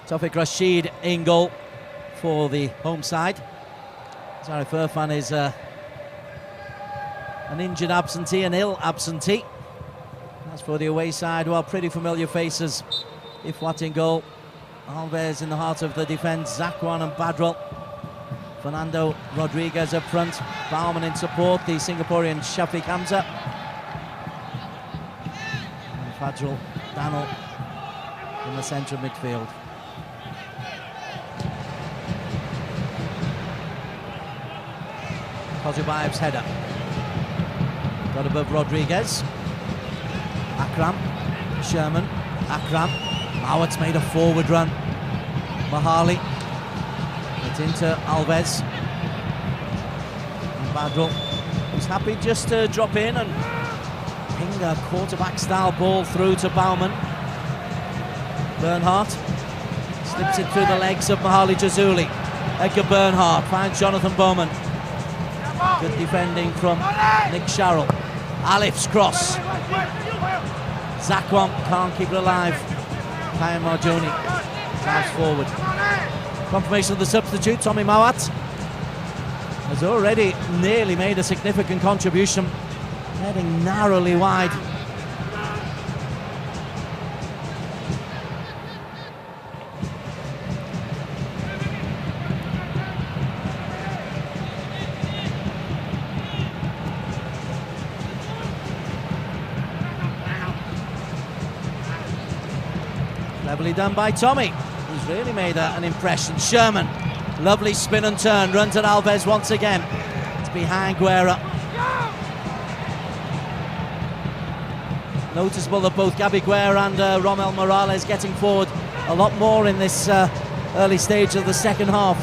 [SPEAKER 4] Tawfiq Rashid in goal for the home side. Zarif Irfan is an injured absentee, an ill absentee. As for the away side, well, pretty familiar faces. Ifwat in goal, Alves in the heart of the defence, Zakwan and Badrel. Fernando Rodriguez up front, Baumann in support, the Singaporean Shafiq Hamza. And Fadril Daniel in the centre of midfield. Kozubayev's header. Got above Rodriguez. Akram, Sherman, Akram. Mauert's made a forward run. Mahali. It's into Alves. And Badril, who's happy just to drop in and ping a quarterback-style ball through to Baumann. Bernhardt slips it through the legs of Mahali Jazuli. Edgar Bernhardt finds Jonathan Bowman. Good defending from Nick Sharrell. Alif's cross. Zakwan can't keep it alive. Kaya Marjoni drives forward. Confirmation of the substitute, Tommy Mawat has already nearly made a significant contribution, heading narrowly wide. Cleverly done by Tommy, who's really made an impression. Sherman, lovely spin and turn, runs at Alves once again. It's behind Guerra. Noticeable that both Gabi Guerra and Romel Morales getting forward a lot more in this early stage of the second half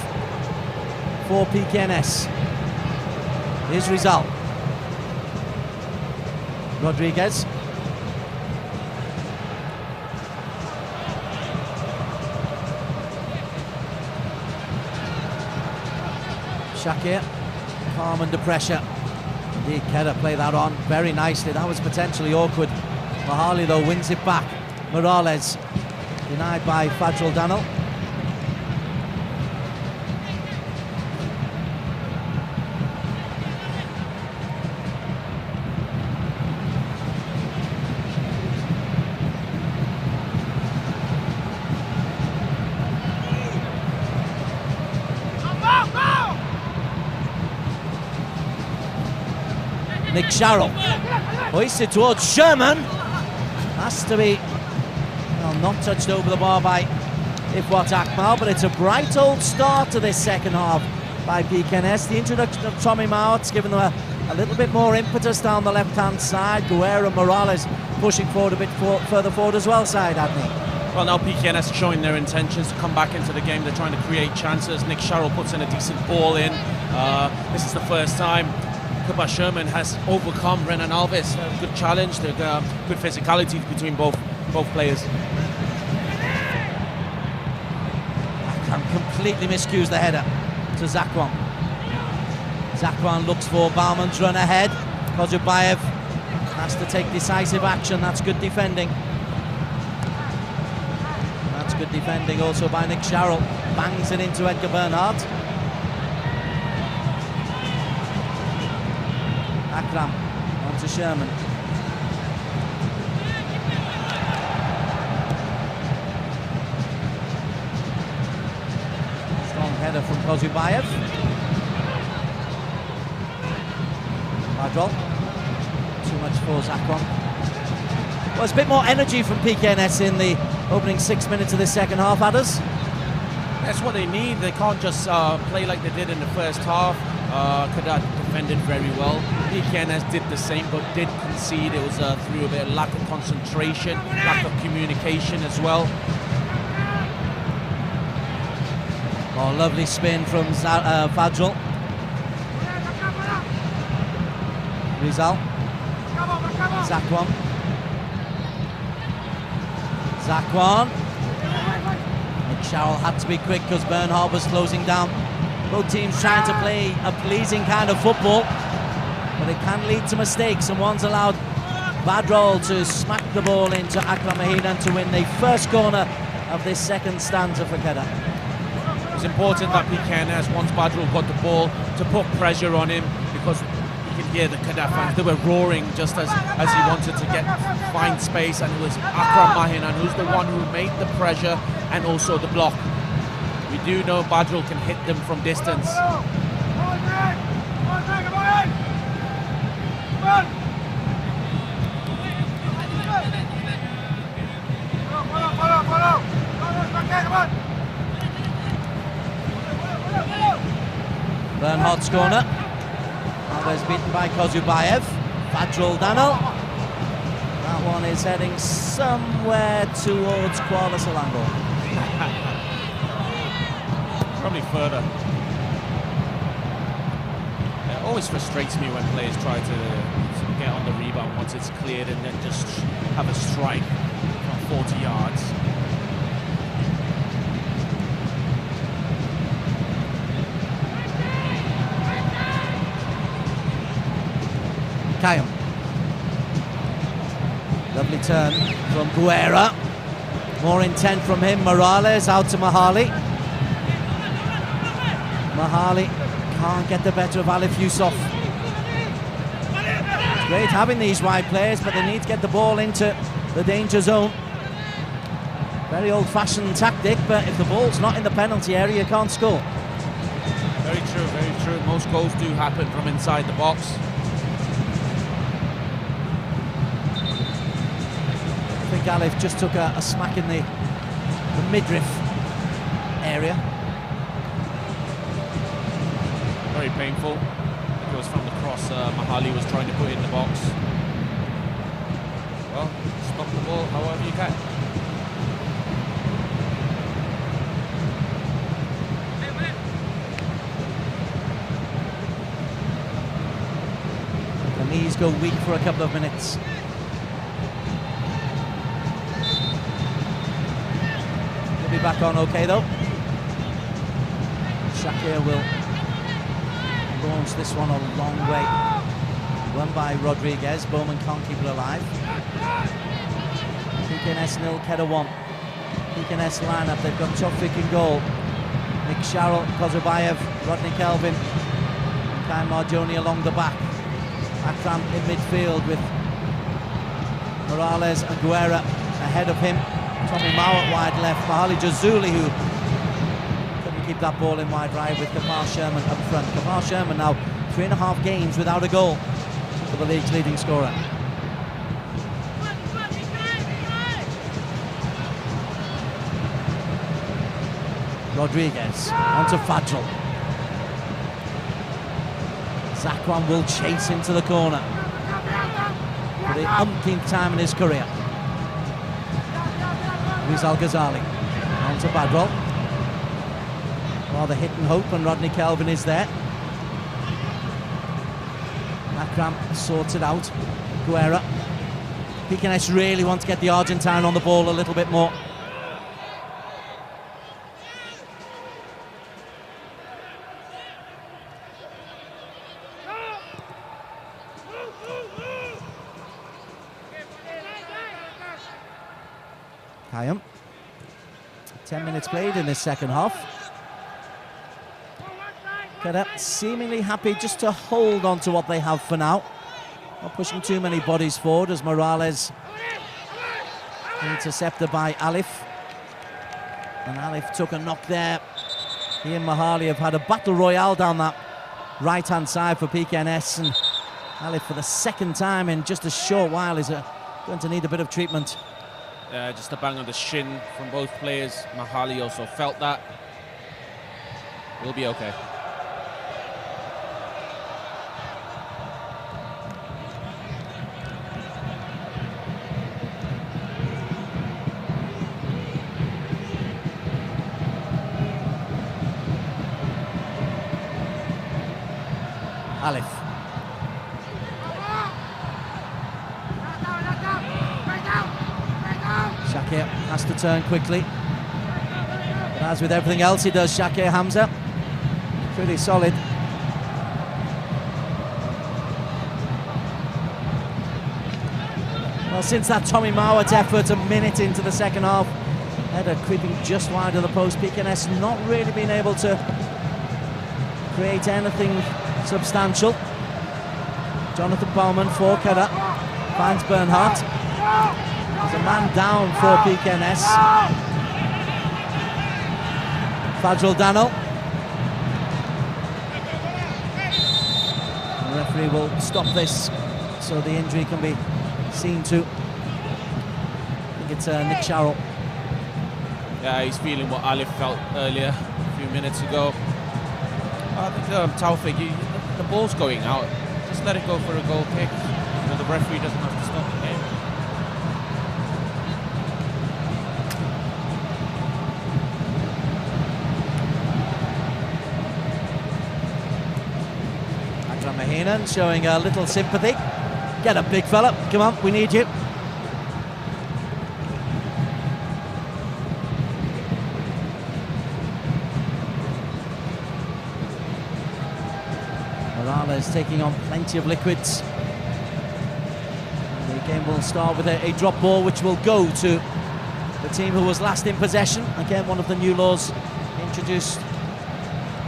[SPEAKER 4] for PKNS. His result. Rodriguez. Shakir, calm under pressure. Indeed, Kedah play that on very nicely. That was potentially awkward. Mahali though wins it back. Morales denied by Fadril Daniel. Nick Sharrell hoisted towards Sherman. Has to be, well, not touched over the bar by Ifwat Akmal, but it's a bright old start to this second half by PKNS. The introduction of Tommy Mauert's given them a little bit more impetus down the left-hand side. Guerra Morales pushing forward a bit further forward as well, side Adney.
[SPEAKER 5] Well, now PKNS showing their intentions to come back into the game. They're trying to create chances. Nick Sharrell puts in a decent ball in. This is the first time Kuba Sherman has overcome Renan Alves. Good challenge, good physicality between both players.
[SPEAKER 4] Akram completely miscues the header to Zakwan. Zakwan looks for Bauman's run ahead. Kozubayev has to take decisive action. That's good defending. That's good defending also by Nick Sharrell. Bangs it into Edgar Bernhardt. Akram onto Sherman. Strong header Kozubayev. Badrol. Too much for Zakwan. Well, it's a bit more energy from PKNS in the opening 6 minutes of this second half, Adders.
[SPEAKER 5] That's what they need. They can't just play like they did in the first half. Kedah defended very well. PKNS did the same, but did concede. It was through a bit of lack of concentration, lack of communication as well.
[SPEAKER 4] Oh, lovely spin from Fadril. Rizal. Zakwan. Nick Sharrell had to be quick because Bernhard was closing down. Both teams trying to play a pleasing kind of football, but it can lead to mistakes, and one's allowed Badrol to smack the ball into Akram Mahinan to win the first corner of this second stanza for Kedah.
[SPEAKER 5] It's important that PKNS, once Badrol got the ball, to put pressure on him, because you can hear the Kedah fans, they were roaring just as he wanted to find space, and it was Akram Mahinan who's the one who made the pressure and also the block. We do know Badrol can hit them from distance.
[SPEAKER 4] Bernhard's corner. Alves beaten by Kozubayev. Badrol Daniel. That one is heading somewhere towards Kuala Selangor.
[SPEAKER 5] Probably further. It always frustrates me when players try to get on the rebound once it's cleared and then just have a strike from 40 yards.
[SPEAKER 4] Kayam. Lovely turn from Guerra. More intent from him. Morales out to Mahali. Mahali can't get the better of Alif Yusuf. It's great having these wide players, but they need to get the ball into the danger zone. Very old-fashioned tactic, but if the ball's not in the penalty area, you can't score.
[SPEAKER 5] Very true, very true. Most goals do happen from inside the box.
[SPEAKER 4] I think Alif just took a smack in the midriff area.
[SPEAKER 5] Very painful. It was from the cross Mahali was trying to put in the box. Well, stop the ball however you can.
[SPEAKER 4] The knees go weak for a couple of minutes. He'll be back on okay though. Shakir will launch this one a long way. Won by Rodriguez. Bowman can't keep it alive. PKNS 0, Kedah 1. PKNS lineup. They've got Tofik in goal. Nick Sharrell, Kozubayev, Rodney Kelvin, and Kai Marjoni along the back. Akram in midfield with Morales and Guerra ahead of him. Tommy Mawat wide left. Mahali Jazuli, who keep that ball in wide right with Kafar Sherman up front. Kafar Sherman now 3.5 games without a goal for the league's leading scorer. Rodriguez onto Fadril. Zakwan will chase into the corner for the umpteenth time in his career. Rizal Ghazali onto Badrol. Rather hit and hope, and Rodney Kelvin is there. Akram sorts it out. Guerra. PKNS really want to get the Argentine on the ball a little bit more. Kayam. 10 minutes played in this second half. Kedah seemingly happy just to hold on to what they have for now. Not pushing too many bodies forward as Morales intercepted by Alif. And Alif took a knock there He and Mahali have had a battle royale down that right-hand side for PKNS, and Alif for the second time in just a short while is going to need a bit of treatment.
[SPEAKER 5] Just a bang on the shin from both players. Mahali also felt that. We'll be okay.
[SPEAKER 4] Alif. Shakir has to turn quickly. But as with everything else he does, Shakir Hamza, pretty solid. Well, since that Tommy Mowat effort a minute into the second half, header creeping just wide of the post, PKNS not really being able to create anything substantial. Jonathan Bowman for Kedah finds Bernhardt. There's a man down for PKNS. Fajrul Danil. The referee will stop this so the injury can be seen to. I think it's Nick Sharrell.
[SPEAKER 5] Yeah, he's feeling what Alif felt earlier, a few minutes ago. I think Taufik, the ball's going out. Just let it go for a goal kick. You know, the referee doesn't have to stop the game.
[SPEAKER 4] Akram Mahinan showing a little sympathy. Get up, big fella. Come on, we need you. Morales taking on plenty of liquids. The game will start with a drop ball which will go to the team who was last in possession. Again, one of the new laws introduced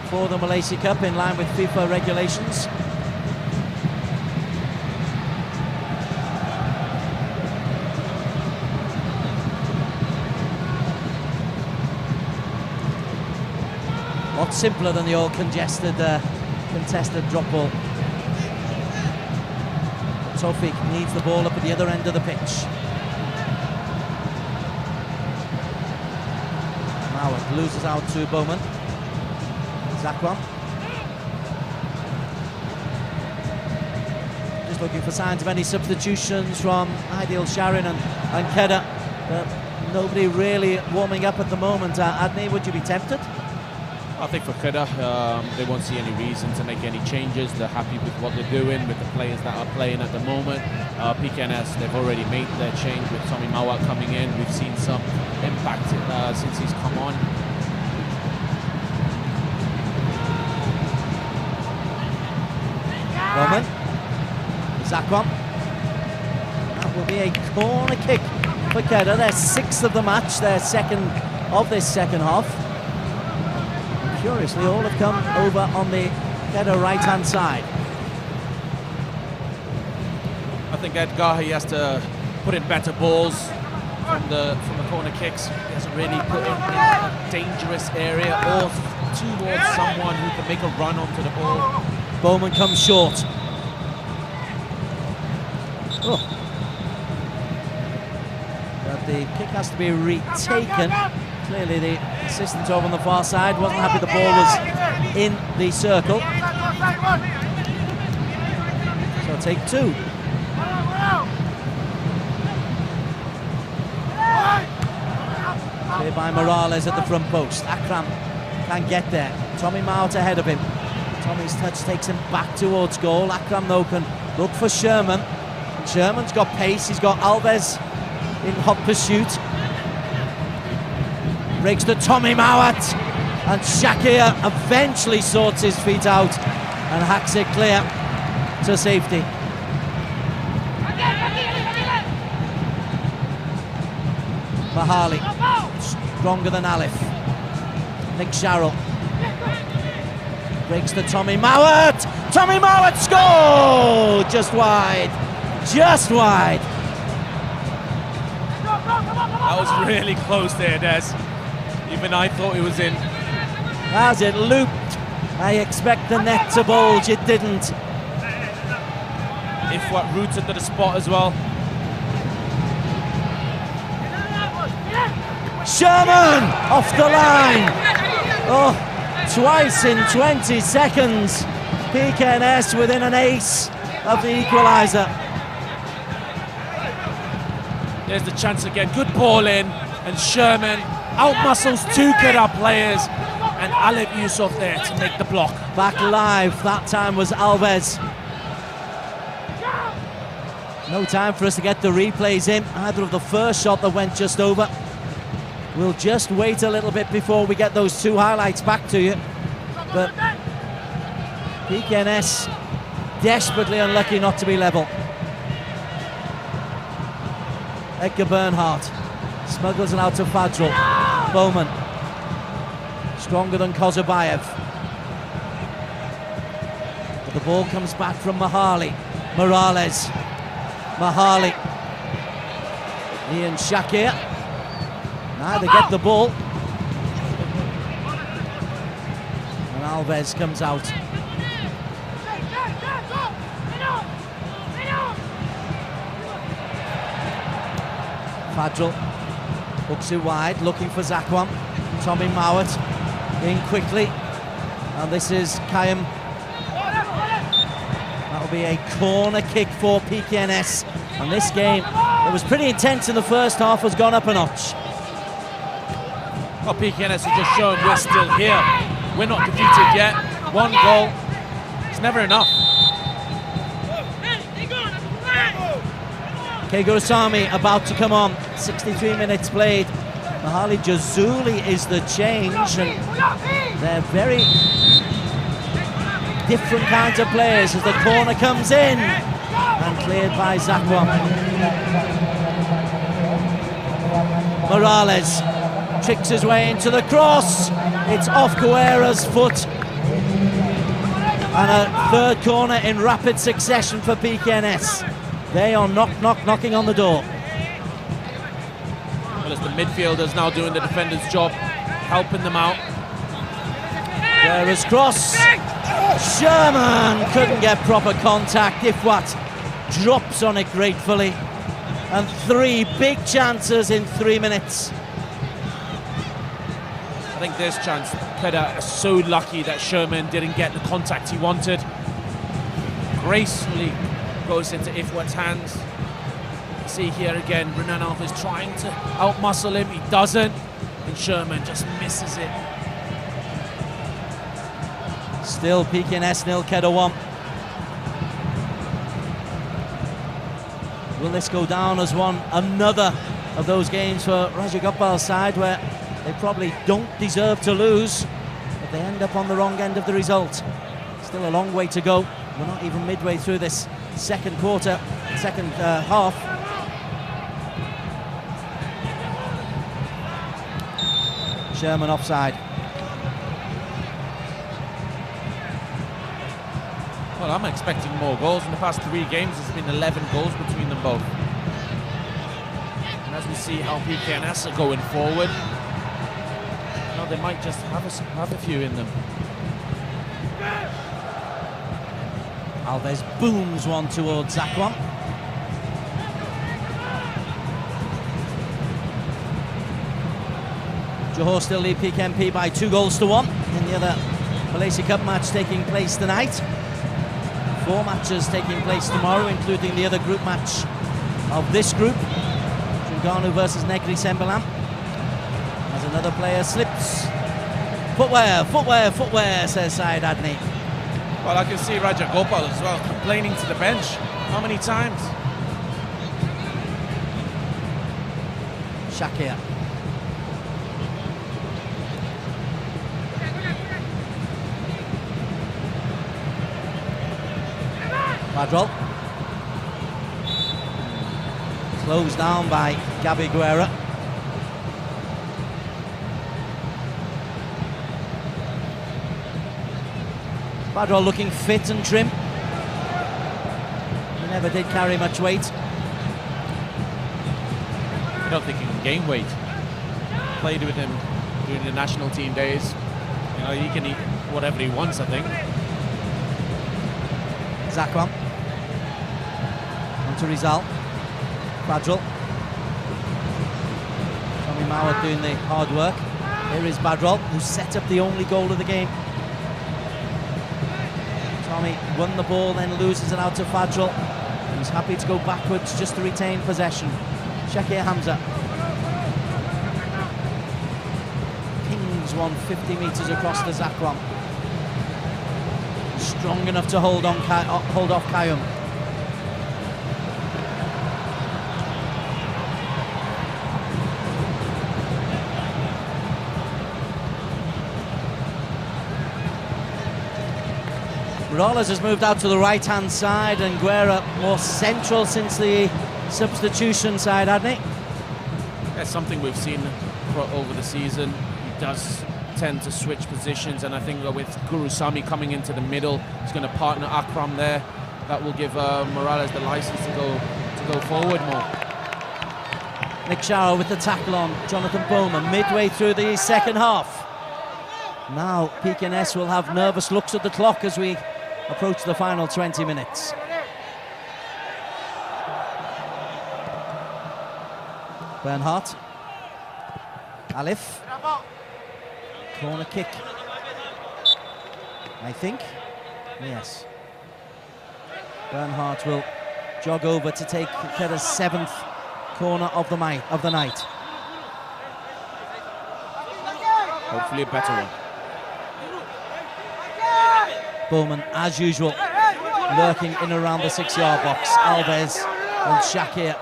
[SPEAKER 4] for the Malaysia Cup in line with FIFA regulations. What's simpler than the old congested contested drop ball. Taufik needs the ball up at the other end of the pitch. Mowat loses out to Bowman. Zakwan. Just looking for signs of any substitutions from Aidil Sharin and Kedah. But nobody really warming up at the moment. Adney, would you be tempted?
[SPEAKER 5] I think for Kedah, they won't see any reason to make any changes. They're happy with what they're doing, with the players that are playing at the moment. PKNS, they've already made their change with Tommy Mowat coming in. We've seen some impact since he's come on.
[SPEAKER 4] Roman. Zakwan. That will be a corner kick for Kedah. Their sixth of the match, their second of this second half. Curiously, all have come over on the Kedah right-hand side.
[SPEAKER 5] I think Edgar, he has to put in better balls from the corner kicks. He hasn't really put in a dangerous area or towards someone who can make a run onto the ball.
[SPEAKER 4] Bowman comes short. Oh. But the kick has to be retaken. Clearly the assistant over on the far side wasn't happy the ball was in the circle. So take two. Clear by Morales at the front post. Akram can get there. Tommy Mowat ahead of him. Tommy's touch takes him back towards goal. Akram though can look for Sherman. And Sherman's got pace. He's got Alves in hot pursuit. Breaks to Tommy Mowat, and Shakir eventually sorts his feet out and hacks it clear to safety. Mahali, stronger than Alif. Nick Sharrell breaks to Tommy Mowat. Tommy Mowat score! Just wide, just wide.
[SPEAKER 5] That was really close there, Des. Even I thought it was in.
[SPEAKER 4] As it looped, I expect the net to bulge, it didn't.
[SPEAKER 5] If what rooted to the spot as well.
[SPEAKER 4] Sherman off the line. Oh, twice in 20 seconds. PKNS within an ace of the equaliser.
[SPEAKER 5] There's the chance again. Good ball in, and Sherman outmuscles two Kedah players, and Alep Yusuf there to make the block.
[SPEAKER 4] Back live, that time was Alves. No time for us to get the replays in, either of the first shot that went just over. We'll just wait a little bit before we get those two highlights back to you. But PKNS desperately unlucky not to be level. Edgar Bernhardt smuggles it out to Fadril. Bowman, stronger than Kozabayev. But the ball comes back from Mahali. Morales. Mahali. Ian Shakir. Now they get the ball. And Alves comes out. Fadril hooks it wide, looking for Zakwan. Tommy Mowat in quickly. And this is Kayam. That'll be a corner kick for PKNS. And this game, it was pretty intense in the first half, has gone up a notch.
[SPEAKER 5] Well, PKNS have just shown we're still here. We're not defeated yet. One goal, it's never enough.
[SPEAKER 4] Kegurasamy about to come on. 63 minutes played. Mahali Jazuli is the change, and they're very different kinds of players as the corner comes in and cleared by Zakwan. Morales tricks his way into the cross. It's off Guerra's foot. And a third corner in rapid succession for PKNS. They are knocking on the door.
[SPEAKER 5] Well, it's the midfielders now doing the defender's job, helping them out.
[SPEAKER 4] Guerra's cross. Sherman couldn't get proper contact. Ifwat drops on it gratefully. And three big chances in 3 minutes.
[SPEAKER 5] I think this chance, Kedah is so lucky that Sherman didn't get the contact he wanted. Gracefully goes into Ifwat's hands. See here again, Renan Alves trying to outmuscle him, he doesn't, and Sherman just misses it.
[SPEAKER 4] Still PKNS 0, Kedah 1. Will this go down as another of those games for Raja Gopal's side where they probably don't deserve to lose, but they end up on the wrong end of the result? Still a long way to go. We're not even midway through this second half. Sherman offside.
[SPEAKER 5] Well, I'm expecting more goals. In the past 3 games, there's been 11 goals between them both. And as we see how PKNS are going forward, they might just have a few in them.
[SPEAKER 4] Alves booms one towards Zakwan. Johor still lead PKMP by 2-1 in the other Malaysia Cup match taking place tonight. 4 matches taking place tomorrow, including the other group match of this group. Terengganu versus Negri Sembilan. As another player slips. Footwear, says Syed Adni.
[SPEAKER 5] Well, I can see Raja Gopal as well complaining to the bench. How many times?
[SPEAKER 4] Shakir. Fadril. Closed down by Gabi Guerra. Fadril looking fit and trim. He never did carry much weight.
[SPEAKER 5] I don't think he can gain weight. Played with him during the national team days. You know, he can eat whatever he wants, I think.
[SPEAKER 4] Zakwan. On to Rizal. Badrul. Tommy Mauer doing the hard work. Here is Badrul, who set up the only goal of the game. Tommy won the ball, then loses it out to Fadril. He's happy to go backwards just to retain possession. Shakir Hamza. Pings one 50 metres across to Zakwan. Strong enough to hold off Kayum. Morales has moved out to the right-hand side, and Guerra more central since the substitution side, hasn't he?
[SPEAKER 5] That's something we've seen over the season. He does tend to switch positions, and I think with Gurusamy coming into the middle, he's going to partner Akram there. That will give Morales the license to go forward more.
[SPEAKER 4] Nick Sharrow with the tackle on Jonathan Bowman midway through the second half. Now PKNS will have nervous looks at the clock as we approach the final 20 minutes. Bernhardt. Alif. Corner kick. I think. Yes. Bernhardt will jog over to take Kedah's 7th corner of the night.
[SPEAKER 5] Hopefully a better one.
[SPEAKER 4] Bowman, as usual, lurking in around the 6-yard box. Alves and Shakir,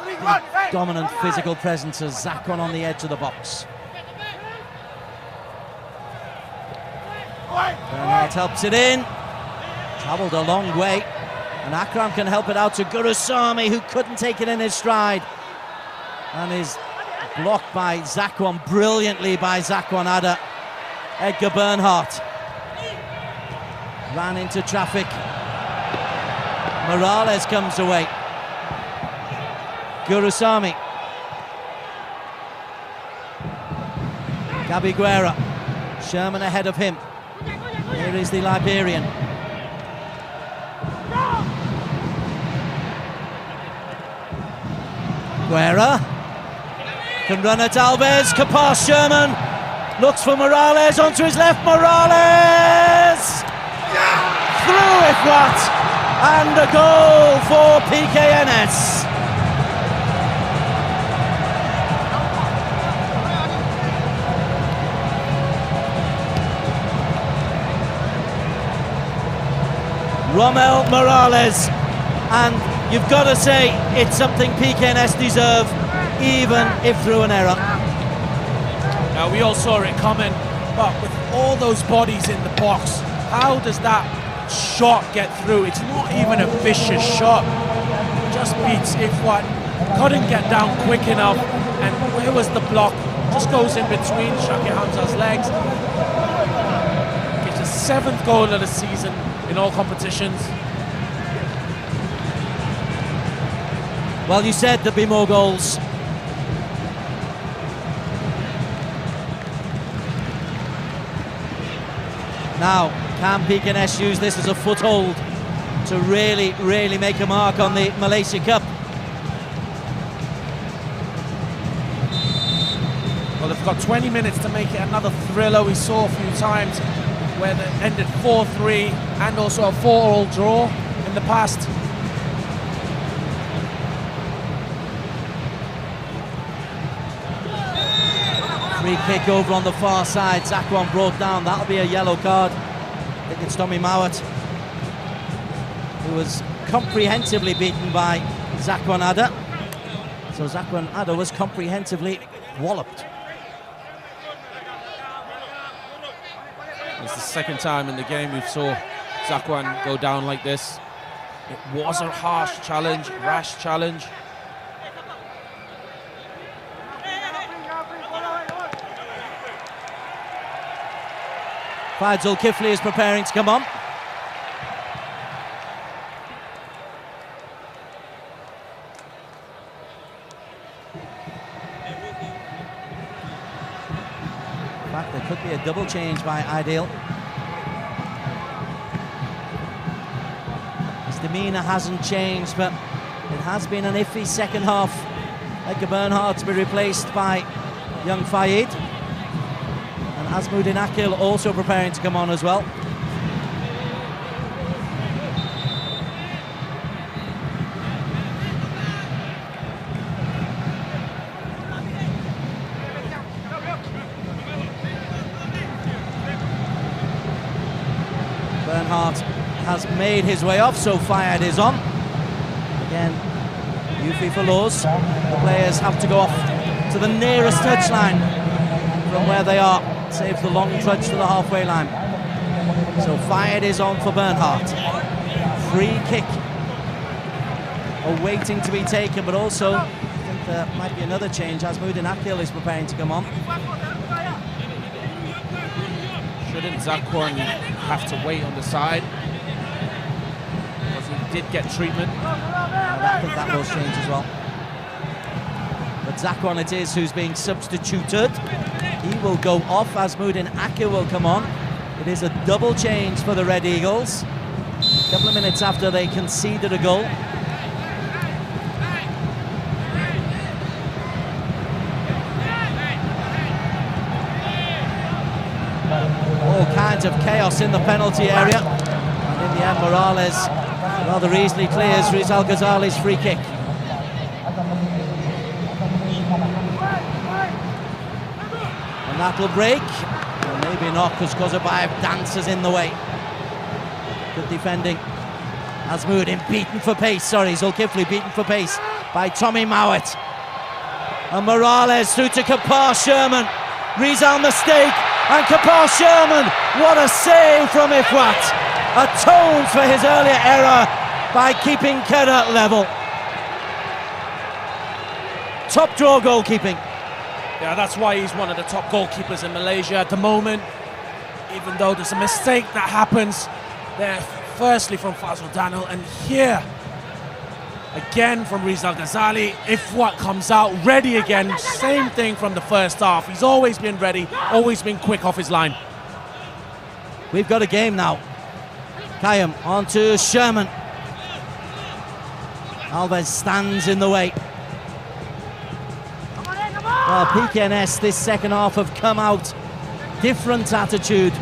[SPEAKER 4] big, dominant physical presence as Zakwan on the edge of the box. Bernhardt helps it in. Travelled a long way. And Akram can help it out to Gurusamy, who couldn't take it in his stride. And is blocked by Zakwan, brilliantly by Zakwan Ada. Edgar Bernhardt ran into traffic. Morales comes away. Gurusamy. Gabi Guerra. Sherman ahead of him. Here is the Liberian. Guerra can run at Alves, can pass Sherman, looks for Morales, onto his left, Morales! Through if what, and a goal for PKNS. Romel Morales, and you've got to say it's something PKNS deserve, even if through an error.
[SPEAKER 5] Now we all saw it coming, but with all those bodies in the box, how does that shot get through? It's not even a vicious shot. Just beats Ifwat. Couldn't get down quick enough, and where was the block? Just goes in between Shakir Hamza's legs. It's his 7th goal of the season in all competitions.
[SPEAKER 4] Well, you said there'd be more goals. Now, can PKNS use this as a foothold to really make a mark on the Malaysia Cup?
[SPEAKER 5] Well, they've got 20 minutes to make it another thriller. We saw a few times where they ended 4-3 and also a 4-all draw in the past.
[SPEAKER 4] Free kick over on the far side. Zakwan brought down. That'll be a yellow card. I think it's Tommy Mawat, who was comprehensively beaten by Zakwan Ada. So Zakwan Ada was comprehensively walloped.
[SPEAKER 5] It's the second time in the game we saw Zakwan go down like this. It was a harsh challenge, rash challenge.
[SPEAKER 4] Faisal Kifli is preparing to come on. fact, there could be a double change by Ideal. His demeanour hasn't changed, but it has been an iffy second half. Edgar Bernhardt to be replaced by young Fayed. And Azmuddin Akil also preparing to come on as well. Bernhardt has made his way off, so Fayed is on. Again, new FIFA laws. The players have to go off to the nearest touchline from where they are, save the long trudge to the halfway line. So Fayed is on for Bernhardt. Free kick awaiting to be taken, but also I think there might be another change. Azmuddin Akil is preparing to come on.
[SPEAKER 5] Shouldn't Zaquan have to wait on the side? Because he did get treatment.
[SPEAKER 4] I think that will change as well. But Zaquan it is who's being substituted. He will go off. Azmuddin Akil will come on. It is a double change for the Red Eagles. A couple of minutes after they conceded a goal. All kinds of chaos in the penalty area. And in the end, Morales rather easily clears Rizal Ghazali's free kick. And that'll break. Well, maybe not, because Kozabayev dances in the way. Good defending. Azmuddin beaten for pace. Sorry, Zulkifli beaten for pace by Tommy Mowat. And Morales through to Kapar Sherman. Rizal mistake. And Kapar Sherman, what a save from Ifwat. Atones for his earlier error by keeping Kedah level. Top draw goalkeeping.
[SPEAKER 5] Yeah, that's why he's one of the top goalkeepers in Malaysia at the moment. Even though there's a mistake that happens there, firstly from Fazal Daniel, and here again from Rizal Ghazali. Ifwat comes out ready again. Same thing from the first half. He's always been ready, always been quick off his line.
[SPEAKER 4] We've got a game now. Kayam on to Sherman. Alves stands in the way. Well, PKNS this second half have come out. Different attitude.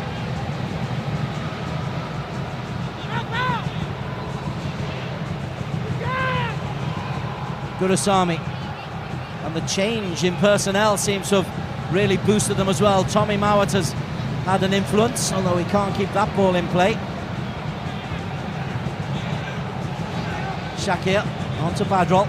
[SPEAKER 4] Gurusamy. And the change in personnel seems to have really boosted them as well. Tommy Mowat has had an influence, although he can't keep that ball in play. Shakir on to Badrol.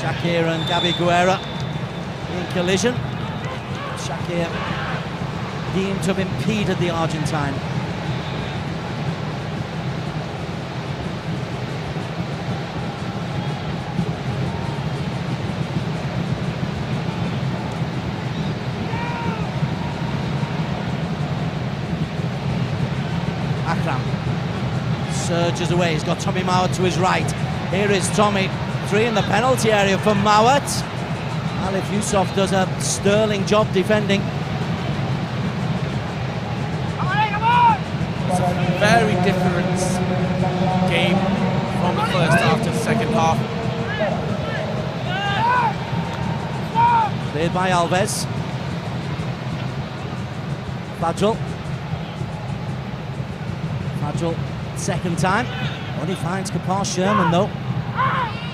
[SPEAKER 4] Shakir and Gabi Guerra in collision. Shakir deemed to have impeded the Argentine. Akram surges away. He's got Tommy Mowat to his right. Here is Tommy. 3 in the penalty area for Mowat. Alif Yusuf does a sterling job defending.
[SPEAKER 5] It's a very different game from the first half to the second half.
[SPEAKER 4] Cleared by Alves. Fadjul. Fadjul, second time. Only finds Kapar Sherman though.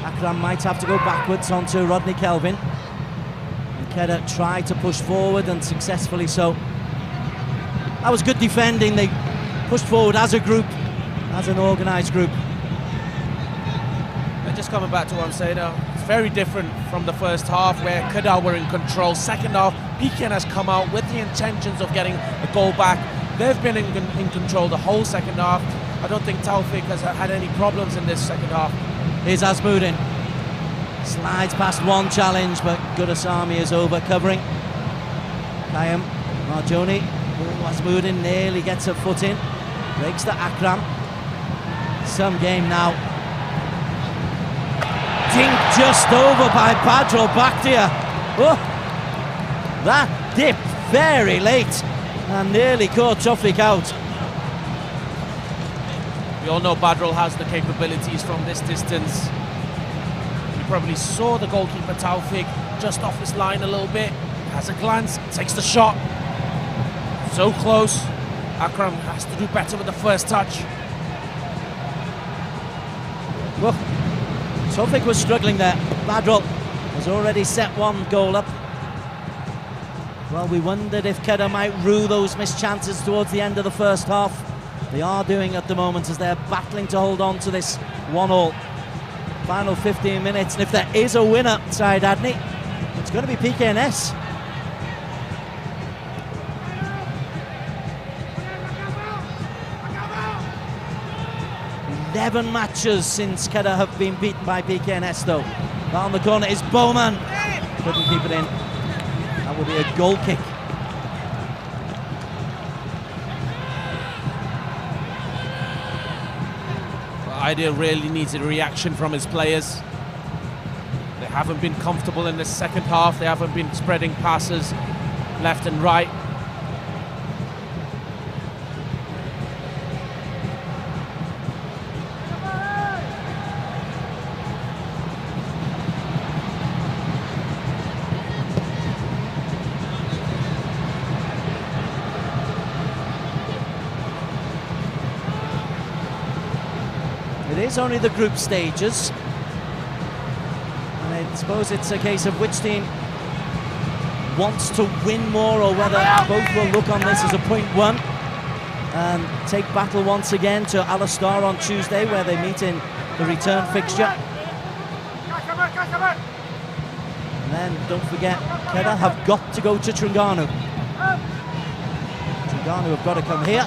[SPEAKER 4] Akram might have to go backwards onto Rodney Kelvin. And Kedah tried to push forward and successfully so. That was good defending. They pushed forward as a group, as an organised group.
[SPEAKER 5] And just coming back to what I'm saying now, it's very different from the first half where Kedah were in control. Second half, PKN has come out with the intentions of getting a goal back. They've been in control the whole second half. I don't think Taufik has had any problems in this second half.
[SPEAKER 4] Here's Azmuddin. Slides past one challenge, but Gurusamy is over covering. Kayam, Marjoni. Azmuddin nearly gets a foot in. Breaks to Akram. Some game now. Dinked just over by Badrul Bakhtia. Oh, that dip very late and nearly caught Tawfiq out.
[SPEAKER 5] We all know Badrul has the capabilities from this distance. You probably saw the goalkeeper Tawfiq just off his line a little bit. Has a glance, takes the shot. So close. Akram has to do better with the first touch.
[SPEAKER 4] Well, Tawfiq was struggling there. Badrul has already set one goal up. Well, we wondered if Kedah might rue those missed chances towards the end of the first half. They are doing at the moment as they're battling to hold on to this 1-1. Final 15 minutes, and if there is a winner, Syed Adni, it's going to be PKNS. 11 matches since Kedah have been beaten by PKNS though. Down the corner is Bowman. Couldn't keep it in. That will be a goal kick.
[SPEAKER 5] Idea really needs a reaction from his players. They haven't been comfortable in the second half. They haven't been spreading passes left and right.
[SPEAKER 4] It is only the group stages, and I suppose it's a case of which team wants to win more or whether both will look on this as a point one and take battle once again to Al Star on Tuesday, where they meet in the return fixture. And then don't forget, Kedah have got to go to Terengganu. Terengganu have got to come here.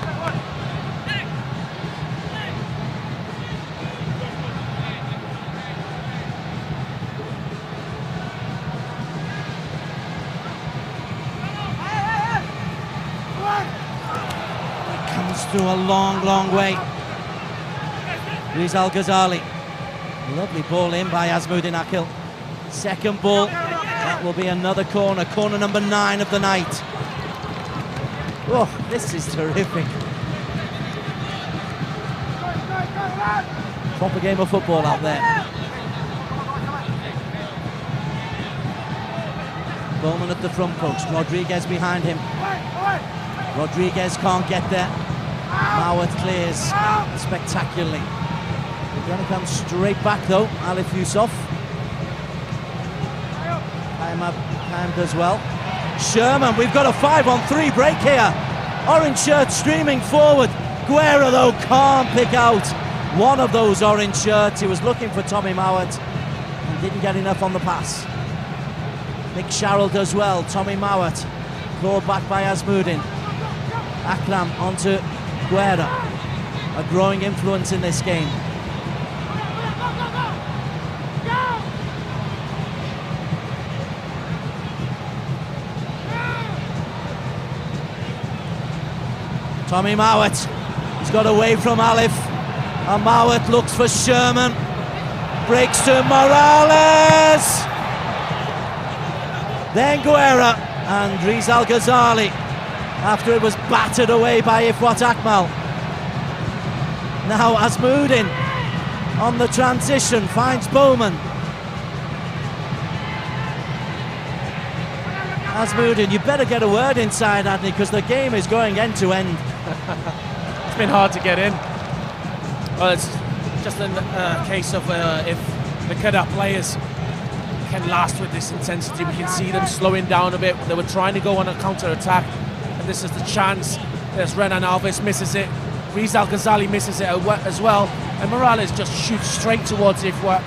[SPEAKER 4] Through a long, long way. Rizal Ghazali. Lovely ball in by Azmuddin Akil. Second ball. That will be another corner. Corner number 9 of the night. Oh, this is terrific. Proper game of football out there. Bowman at the front post. Rodriguez behind him. Rodriguez can't get there. Mawat clears spectacularly. We're going to come straight back though. Alif Yusuf. Time does well. Sherman, we've got a 5-on-3 break here. Orange shirt streaming forward. Guerra though can't pick out one of those orange shirts. He was looking for Tommy Mawat and didn't get enough on the pass. Nick Sharrell does well. Tommy Mawat clawed back by Azmuddin. Akram onto Guerra, a growing influence in this game. Tommy Mawat, he's got away from Alif, and Mawat looks for Sherman, breaks to Morales, then Guerra and Rizal Ghazali. After it was battered away by Ifwat Akmal. Now Azmuddin on the transition finds Bowman. Azmuddin, you better get a word inside, Adney, because the game is going end to end.
[SPEAKER 5] It's been hard to get in. Well, it's just a case of if the Kedah players can last with this intensity. We can see them slowing down a bit. They were trying to go on a counter-attack. This is the chance. There's Renan Alves misses it. Rizal Ghazali misses it as well. And Morales just shoots straight towards Ifwat.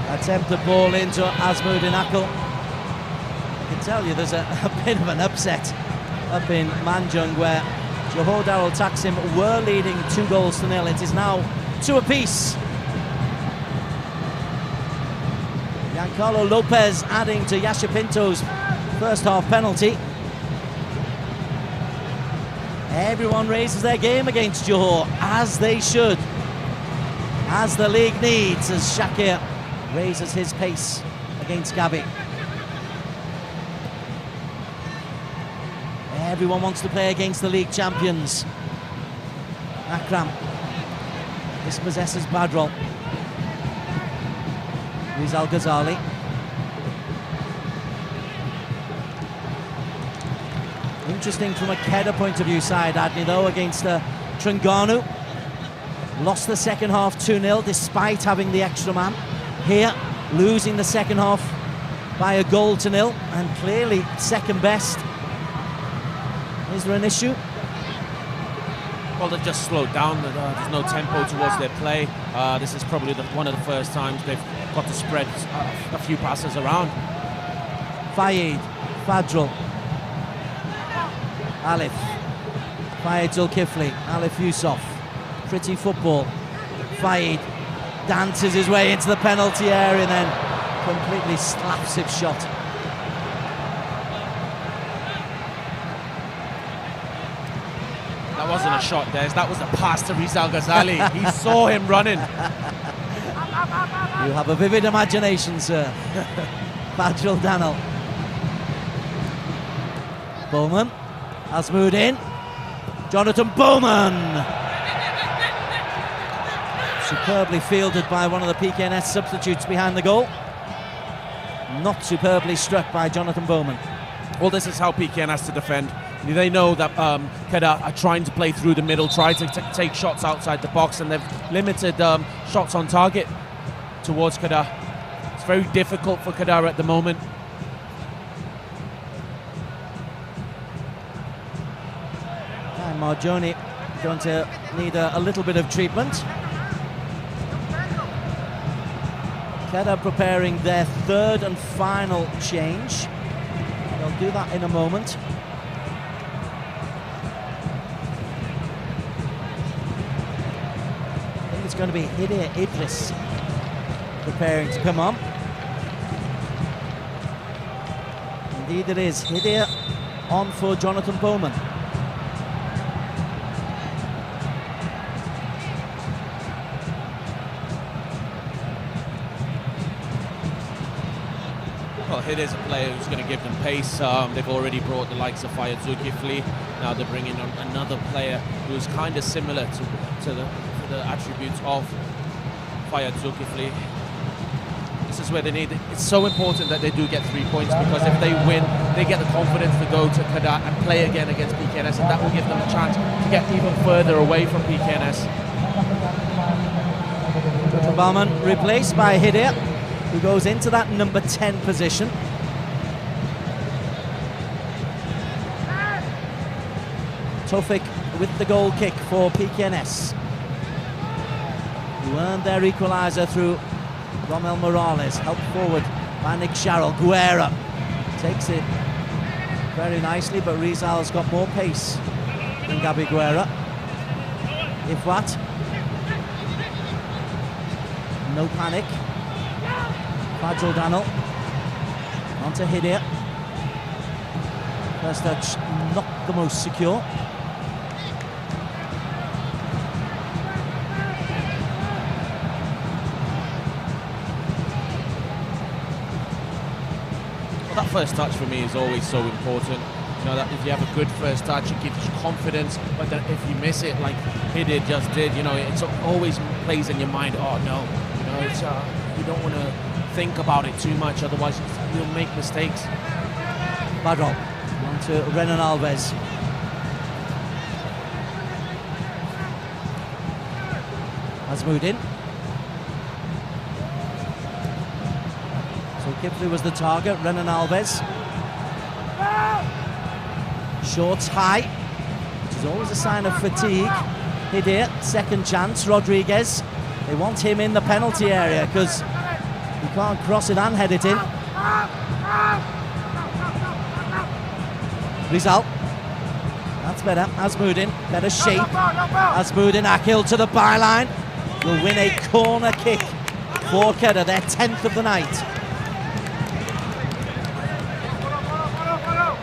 [SPEAKER 4] Attempted ball into Azmuddin Akil. I can tell you there's a bit of an upset up in Manjung where Johor Darul Taksim were leading 2-0. It is now 2 apiece. Giancarlo Lopez adding to Yasha Pinto's first half penalty. Everyone raises their game against Johor, as they should. as the league needs, as Shakir raises his pace against Gabi. Everyone wants to play against the league champions. Akram dispossesses Badrol. Rizal Ghazali. Interesting from a Kedah point of view side, Adney, though, against Terengganu. Lost the second half 2-0 despite having the extra man. Here, losing the second half by a goal to nil, and clearly second best. Is there an issue?
[SPEAKER 5] Well, they've just slowed down. There's no tempo towards their play. This is probably one of the first times they've got to spread a few passes around.
[SPEAKER 4] Fayed, Fadril, Alif, Fayed Zulkifli, Alif Yusuf. Pretty football. Fayed dances his way into the penalty area and then completely slaps his shot.
[SPEAKER 5] That wasn't a shot, Des. That was a pass to Rizal Ghazali. He saw him running.
[SPEAKER 4] You have a vivid imagination, sir. Fadril Danel. Bowman has moved in. Jonathan Bowman. Superbly fielded by one of the PKNS substitutes behind the goal. Not superbly struck by Jonathan Bowman.
[SPEAKER 5] Well, this is how PKN has to defend. They know that Kedah are trying to play through the middle, try to take shots outside the box, and they've limited shots on target towards Kedah. It's very difficult for Kedah at the moment.
[SPEAKER 4] And Marjoni going to need a little bit of treatment. Kedah preparing their third and final change. They'll do that in a moment. I think it's going to be Hidir Idris preparing to come on. Indeed it is. Hidir on for Jonathan Bowman.
[SPEAKER 5] Well, Hidir's a player who's going to give them pace. They've already brought the likes of Fayed Zulkifli. Now they're bringing on another player who's kind of similar to the attributes of Fayed Zulkifli. This is where they need it. It's so important that they do get 3 points, because if they win, they get the confidence to go to Kedah and play again against PKNS, and that will give them a chance to get even further away from PKNS.
[SPEAKER 4] Bowman replaced by Hidir, who goes into that number 10 position. Tofik with the goal kick for PKNS, who earned their equaliser through Romel Morales, helped forward by Nick Sharrell. Guerra takes it very nicely, but Rizal's got more pace than Gabi Guerra. Ifwat, no panic. Fadril Danel onto Hidir. First touch not the most secure.
[SPEAKER 5] Well, that first touch for me is always so important. You know, that if you have a good first touch, it gives you confidence, but then if you miss it like Hidir just did, you know, it always plays in your mind, oh no, you know, it's you don't want to think about it too much, otherwise you'll make mistakes.
[SPEAKER 4] Badrol on to Renan Alves. Has moved in. So Kifli was the target, Renan Alves. Shorts high, which is always a sign of fatigue. Hidir, second chance, Rodriguez. They want him in the penalty area because he can't cross it and head it in. Rizal. That's better. Azmudin, better shape. Azmudin, Akil to the byline. Will win a corner kick for Kedah, their 10th of the night.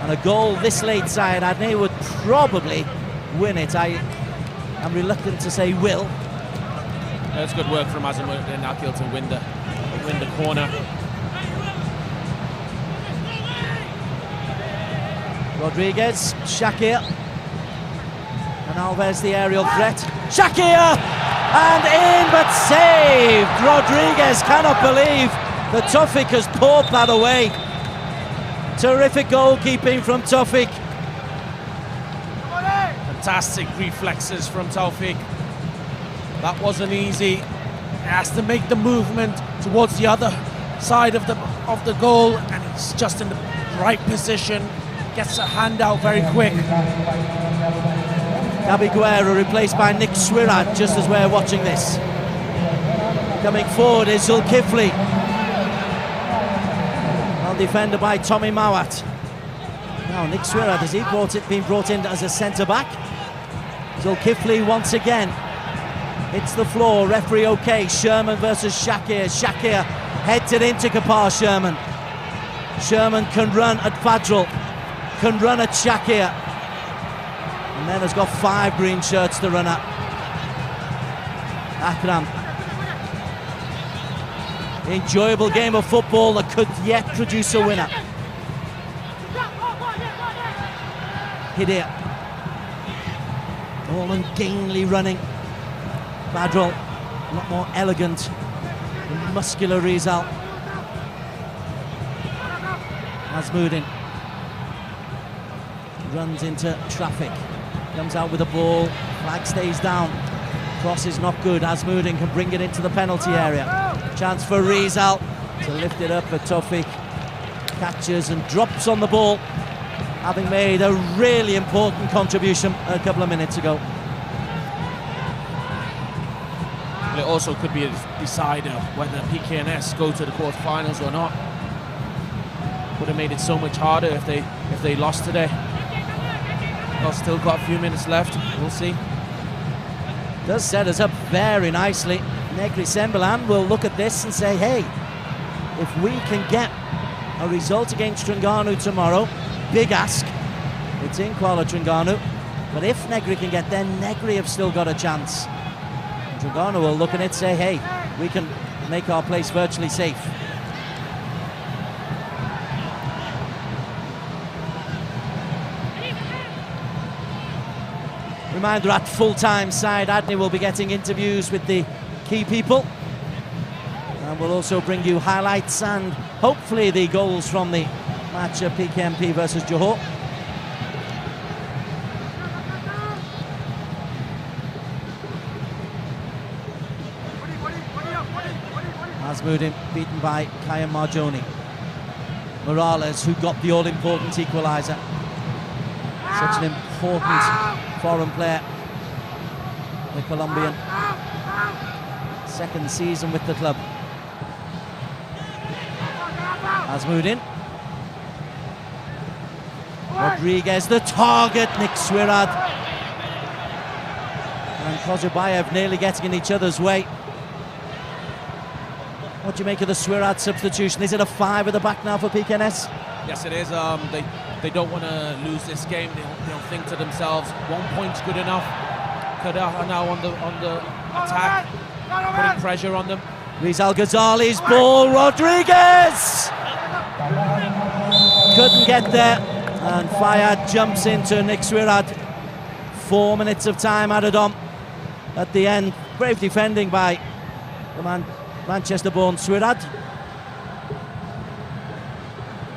[SPEAKER 4] And a goal this late side, Adney, would probably win it. I am reluctant to say will.
[SPEAKER 5] That's good work from Azimuddin Akil to win the corner.
[SPEAKER 4] Rodriguez, Shakir. And Alves the aerial threat. Shakir! And in, but saved! Rodriguez cannot believe that Tawfik has poured that away. Terrific goalkeeping from Tawfik.
[SPEAKER 5] Fantastic reflexes from Tawfik. That wasn't easy. He has to make the movement towards the other side of the goal, and he's just in the right position. Gets a hand out very quick.
[SPEAKER 4] Gabi Guerra replaced by Nick Swirad just as we're watching this. Coming forward is Zulkifli. Well defended by Tommy Mawat. Now Nick Swirad, has he been brought in as a centre-back? Zulkifli once again hits the floor, referee okay. Sherman versus Shakir. Shakir heads it into Kapar Sherman. Sherman can run at Fadril, can run at Shakir, and then has got 5 green shirts to run at. Akram. Enjoyable game of football that could yet produce a winner. Hidir. All ungainly running. Fadril, a lot more elegant and muscular Rizal. Azmuddin runs into traffic, comes out with the ball, flag stays down, cross is not good. Azmuddin can bring it into the penalty area. Chance for Rizal to lift it up, but Tawfik catches and drops on the ball, having made a really important contribution a couple of minutes ago.
[SPEAKER 5] It also could be a decider whether PKNS go to the quarterfinals or not. Would have made it so much harder if they lost today. Well, still got a few minutes left. We'll see.
[SPEAKER 4] Does set us up very nicely. Negri Sembilan will look at this and say, hey, if we can get a result against Terengganu tomorrow, big ask. It's in Kuala Terengganu. But if Negri can get there, Negri have still got a chance. Terengganu will look at it and say, hey, we can make our place virtually safe. Reminder, at full-time, Syed Adney will be getting interviews with the key people. And we'll also bring you highlights and hopefully the goals from the match of PKMP versus Johor. Azmuddin beaten by Kaya Marjoni. Morales, who got the all-important equaliser. Such an important foreign player, the Colombian. Second season with the club. Azmuddin. Rodriguez, the target, Nick Swirad. And Kozubayev nearly getting in each other's way. What do you make of the Swirad substitution? Is it a 5 at the back now for PKNS?
[SPEAKER 5] Yes, it is. They don't want to lose this game. They'll think to themselves, 1 point's good enough. Kedah are now on the attack, putting pressure on them.
[SPEAKER 4] Rizal Ghazali's ball, Rodriguez! Couldn't get there, and Fayad jumps into Nick Swirad. 4 minutes of time added on at the end. Brave defending by the Manchester-born Swirad.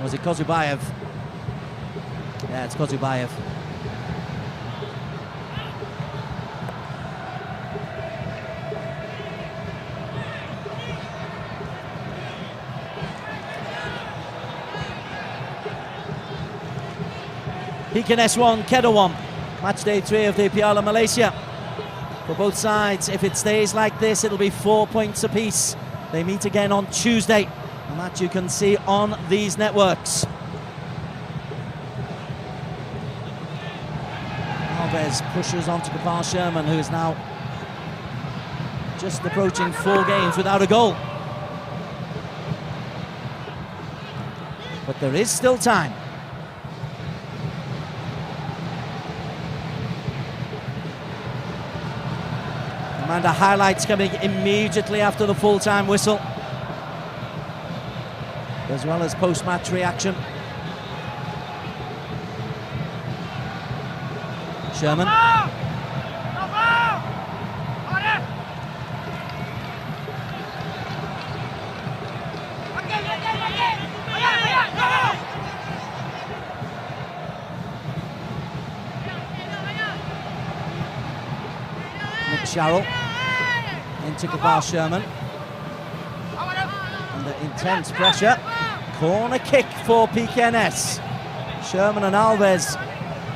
[SPEAKER 4] Was it Kozubayev? Yeah, it's Kozubayev. PKNS 1, Kedah 1. Match day 3 of the Piala Malaysia. For both sides, if it stays like this, it'll be 4 points apiece. They meet again on Tuesday, and that you can see on these networks. Alves pushes on to Kapar Sherman, who is now just approaching 4 games without a goal. But there is still time. And the highlights coming immediately after the full-time whistle, as well as post-match reaction. Sherman. Sharrell into Kapar Sherman. Under intense pressure. Corner kick for PKNS. Sherman and Alves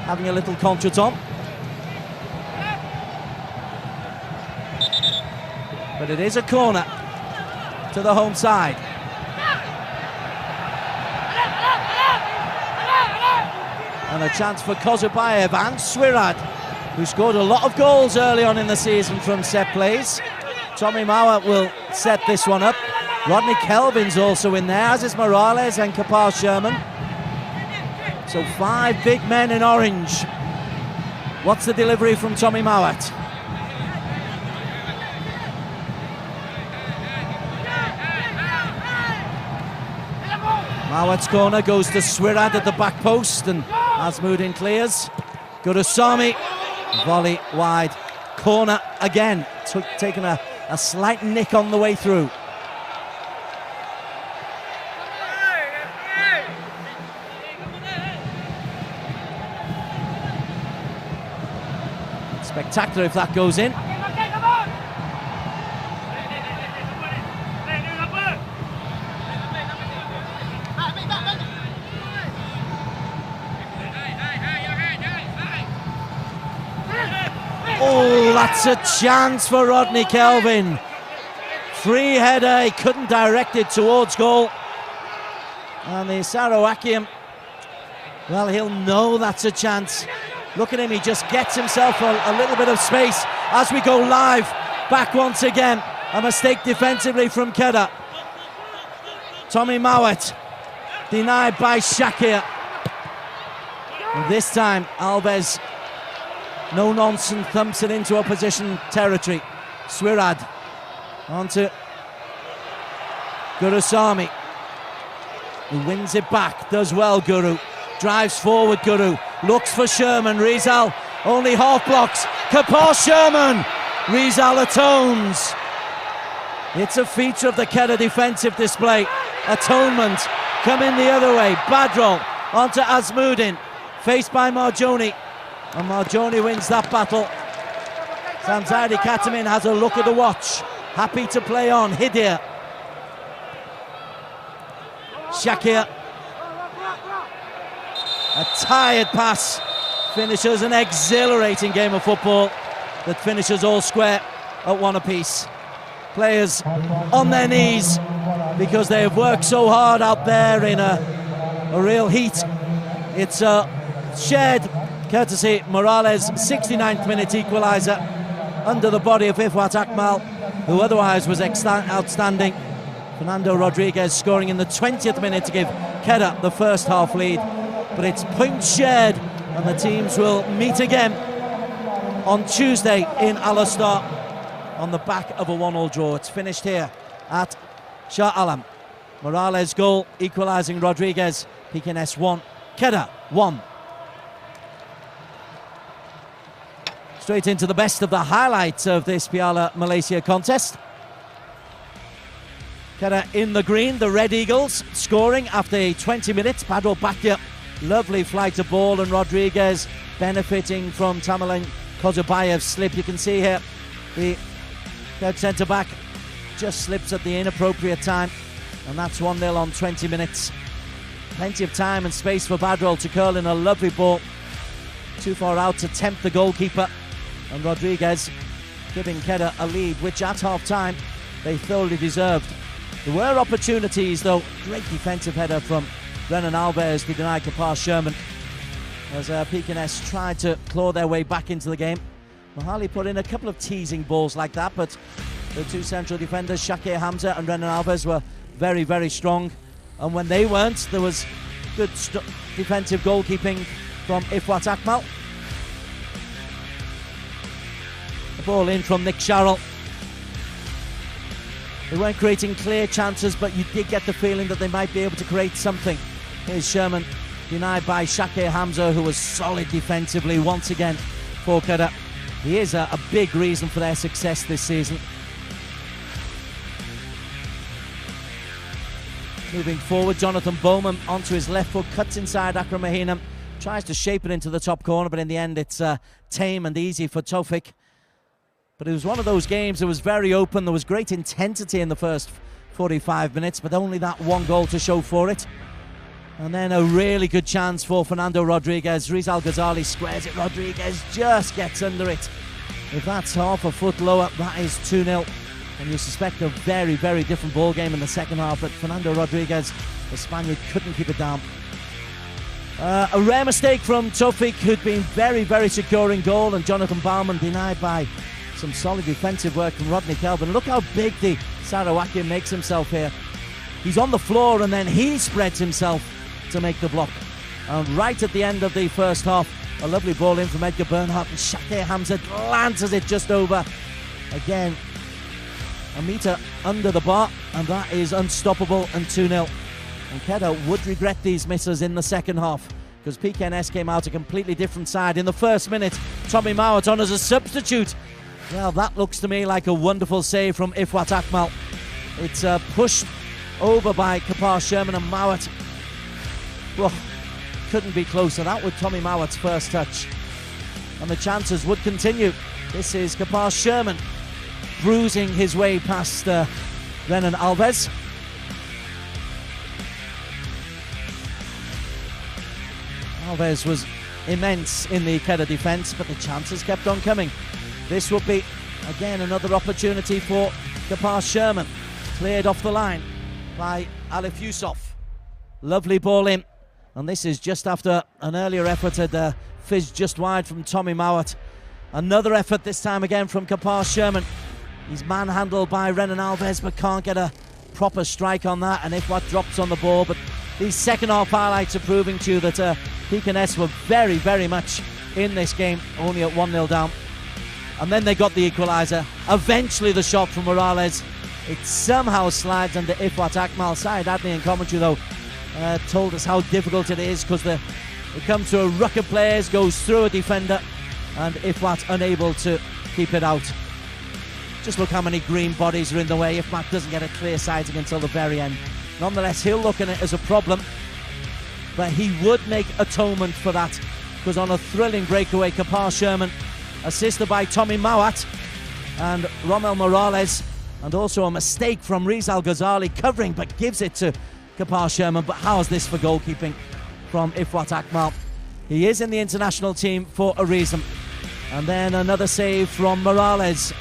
[SPEAKER 4] having a little contretemps. But it is a corner to the home side. And a chance for Kozubayev and Swirad, who scored a lot of goals early on in the season from set plays. Tommy Mauer will set this one up. Rodney Kelvin's also in there, as is Morales and Kapar Sherman. So 5 big men in orange. What's the delivery from Tommy Mauert? Mauert's corner goes to Swirad at the back post, and Azmuddin clears. Gurusamy. Volley wide, corner again, taking a slight nick on the way through. Spectacular if that goes in. Oh, that's a chance for Rodney Kelvin. Free header, he couldn't direct it towards goal. And the Sarawakian, well, he'll know that's a chance. Look at him, he just gets himself a little bit of space as we go live. Back once again, a mistake defensively from Kedah. Tommy Mauert, denied by Shakir. And this time, Alves, no nonsense, thumps it into opposition territory. Swirad onto Gurusamy, who wins it back, does well. Guru drives forward. Guru looks for Sherman. Rizal only half blocks. Kapar Sherman. Rizal atones. It's a feature of the Kedah defensive display. Atonement coming the other way. Badrol onto Azmuddin, faced by Marjoni. And Marjoni wins that battle. Samzadi Katamin has a look at the watch. Happy to play on. Hidir. Shakir. A tired pass finishes an exhilarating game of football that finishes all square at one apiece. Players on their knees because they have worked so hard out there in a real heat. It's shared courtesy Morales, 69th minute equaliser under the body of Ifwat Akmal, who otherwise was outstanding. Fernando Rodriguez scoring in the 20th minute to give Kedah the first half lead. But it's points shared, and the teams will meet again on Tuesday in Al-Astar on the back of a 1-1 draw. It's finished here at Shah Alam. Morales goal equalising Rodriguez. PKNS 1, Kedah 1. Straight into the best of the highlights of this Piala Malaysia contest. Kedah in the green, the Red Eagles scoring after 20 minutes. Padro Bakya, lovely flight of ball, and Rodriguez benefiting from Tamalan Kozubayev's slip. You can see here the third centre-back just slips at the inappropriate time, and that's 1-0 on 20 minutes. Plenty of time and space for Badrol to curl in a lovely ball. Too far out to tempt the goalkeeper, and Rodriguez giving Kedah a lead, which at half-time they thoroughly deserved. There were opportunities, though. Great defensive header from Renan Alves to deny Kapar Sherman as PKNS tried to claw their way back into the game. Mahali put in a couple of teasing balls like that, but the two central defenders, Shakir Hamza and Renan Alves, were very, very strong. And when they weren't, there was good defensive goalkeeping from Ifwat Akmal. Ball in from Nick Sharrell. They weren't creating clear chances, but you did get the feeling that they might be able to create something. Here's Sherman, denied by Shakir Hamza, who was solid defensively once again for Kedah. He is a big reason for their success this season. Moving forward, Jonathan Bowman onto his left foot, cuts inside Akram Mahina, tries to shape it into the top corner, but in the end it's tame and easy for Tawfiq. But it was one of those games that was very open. There was great intensity in the first 45 minutes, but only that one goal to show for it. And then a really good chance for Fernando Rodriguez. Rizal Ghazali squares it. Rodriguez just gets under it. If that's half a foot lower, that is 2-0. And you suspect a very, very different ball game in the second half. But Fernando Rodriguez, the Spaniard, couldn't keep it down. A rare mistake from Tawfiq, who'd been very, very secure in goal. And Jonathan Baumann denied by some solid defensive work from Rodney Kelvin. Look how big the Sarawaki makes himself here. He's on the floor and then he spreads himself to make the block. And right at the end of the first half, a lovely ball in from Edgar Bernhardt, and Shakir Hamza glances it just over. Again, a metre under the bar, and that is unstoppable, and 2-0. And Kedah would regret these misses in the second half, because PKNS came out a completely different side. In the first minute, Tommy Mowat on as a substitute. Well, that looks to me like a wonderful save from Ifwat Akmal. It's pushed over by Kapar Sherman, and Mowat, well, couldn't be closer. That was Tommy Mowat's first touch. And the chances would continue. This is Kapar Sherman bruising his way past Renan Alves. Alves was immense in the Kedah defence, but the chances kept on coming. This would be, again, another opportunity for Kapar Sherman. Cleared off the line by Alif Yusuf. Lovely ball in. And this is just after an earlier effort at fizzed just wide from Tommy Mowat. Another effort, this time again from Kapar Sherman. He's manhandled by Renan Alves, but can't get a proper strike on that. And Ifwat drops on the ball. But these second half highlights are proving to you that PKNS were very, very much in this game, only at 1-0 down. And then they got the equaliser. Eventually the shot from Morales. It somehow slides under Ifwat Akmal. Syed Adney in commentary, though, told us how difficult it is, because it comes to a ruck of players, goes through a defender, and Ifwat unable to keep it out. Just look how many green bodies are in the way. Ifwat doesn't get a clear sighting until the very end. Nonetheless, he'll look at it as a problem, but he would make atonement for that, because on a thrilling breakaway, Kapar Sherman, assisted by Tommy Mowat and Romel Morales, and also a mistake from Rizal Ghazali covering, but gives it to Kapar Sherman. But how's this for goalkeeping from Ifwat Akmal? He is in the international team for a reason. And then another save from Morales.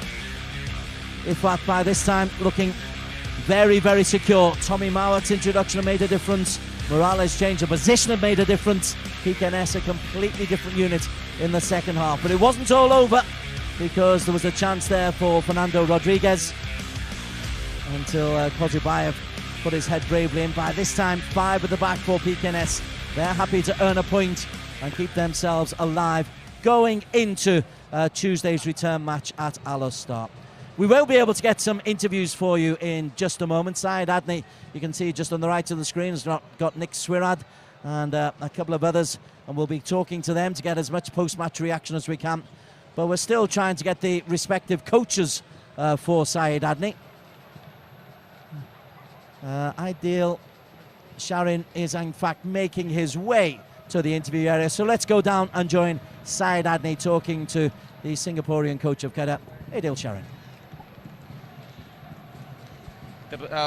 [SPEAKER 4] Ifwat by this time looking very, very secure. Tommy Mowat's introduction made a difference. Morales' change of position had made a difference. PKNS a completely different unit in the second half. But it wasn't all over, because there was a chance there for Fernando Rodriguez until Kozubayev put his head bravely in. By this time, 5 at the back for PKNS. They're happy to earn a point and keep themselves alive going into Tuesday's return match at Al Star. We will be able to get some interviews for you in just a moment. Syed Adney, you can see just on the right of the screen, has got Nick Swirad and a couple of others, and we'll be talking to them to get as much post-match reaction as we can. But we're still trying to get the respective coaches for Syed Adney. Ideal Sharin is in fact making his way to the interview area, so let's go down and join Syed Adney talking to the Singaporean coach of Kedah, Aidil Sharin.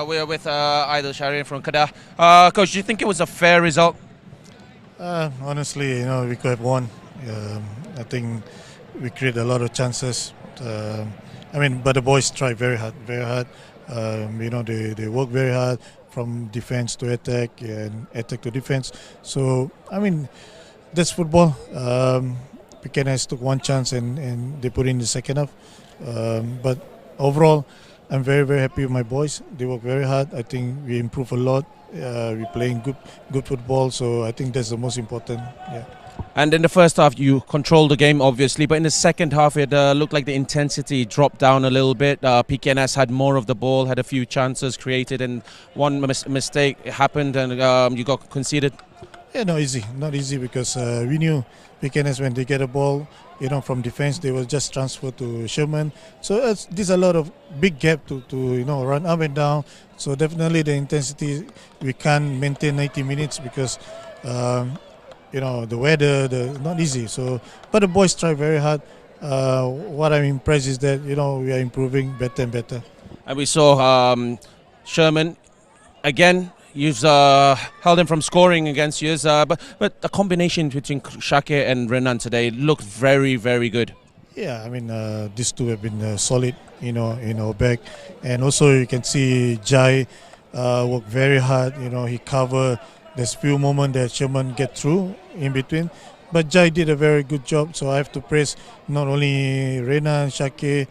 [SPEAKER 2] We're with Aidil Sharin from Kedah. Coach, do you think it was a fair result?
[SPEAKER 6] Honestly, we could have won. I think we created a lot of chances. But the boys tried very hard, very hard. They work very hard from defense to attack and attack to defense. So, that's football. PKNS took one chance and they put in the second half. But overall, I'm very, very happy with my boys. They work very hard. I think we improve a lot. We're playing good football. So I think that's the most important. Yeah.
[SPEAKER 5] And in the first half, you controlled the game, obviously, but in the second half, it looked like the intensity dropped down a little bit. PKNS had more of the ball, had a few chances created, and one mistake happened, and you got conceded.
[SPEAKER 6] Yeah, not easy because we knew PKNS when they get a ball, from defense, they will just transfer to Sherman. So there's a lot of big gap to run up and down. So definitely the intensity, we can't maintain 90 minutes because the weather, not easy. So, but the boys try very hard. What I'm impressed is that we are improving better and better.
[SPEAKER 5] And we saw Sherman again. You've held him from scoring against you, but the combination between Shakir and Renan today looked very, very good.
[SPEAKER 6] Yeah, I mean these two have been solid, in our back, and also you can see Jai work very hard. He covered. There's few moments that Sherman get through in between, but Jai did a very good job. So I have to praise not only Renan, Shakir.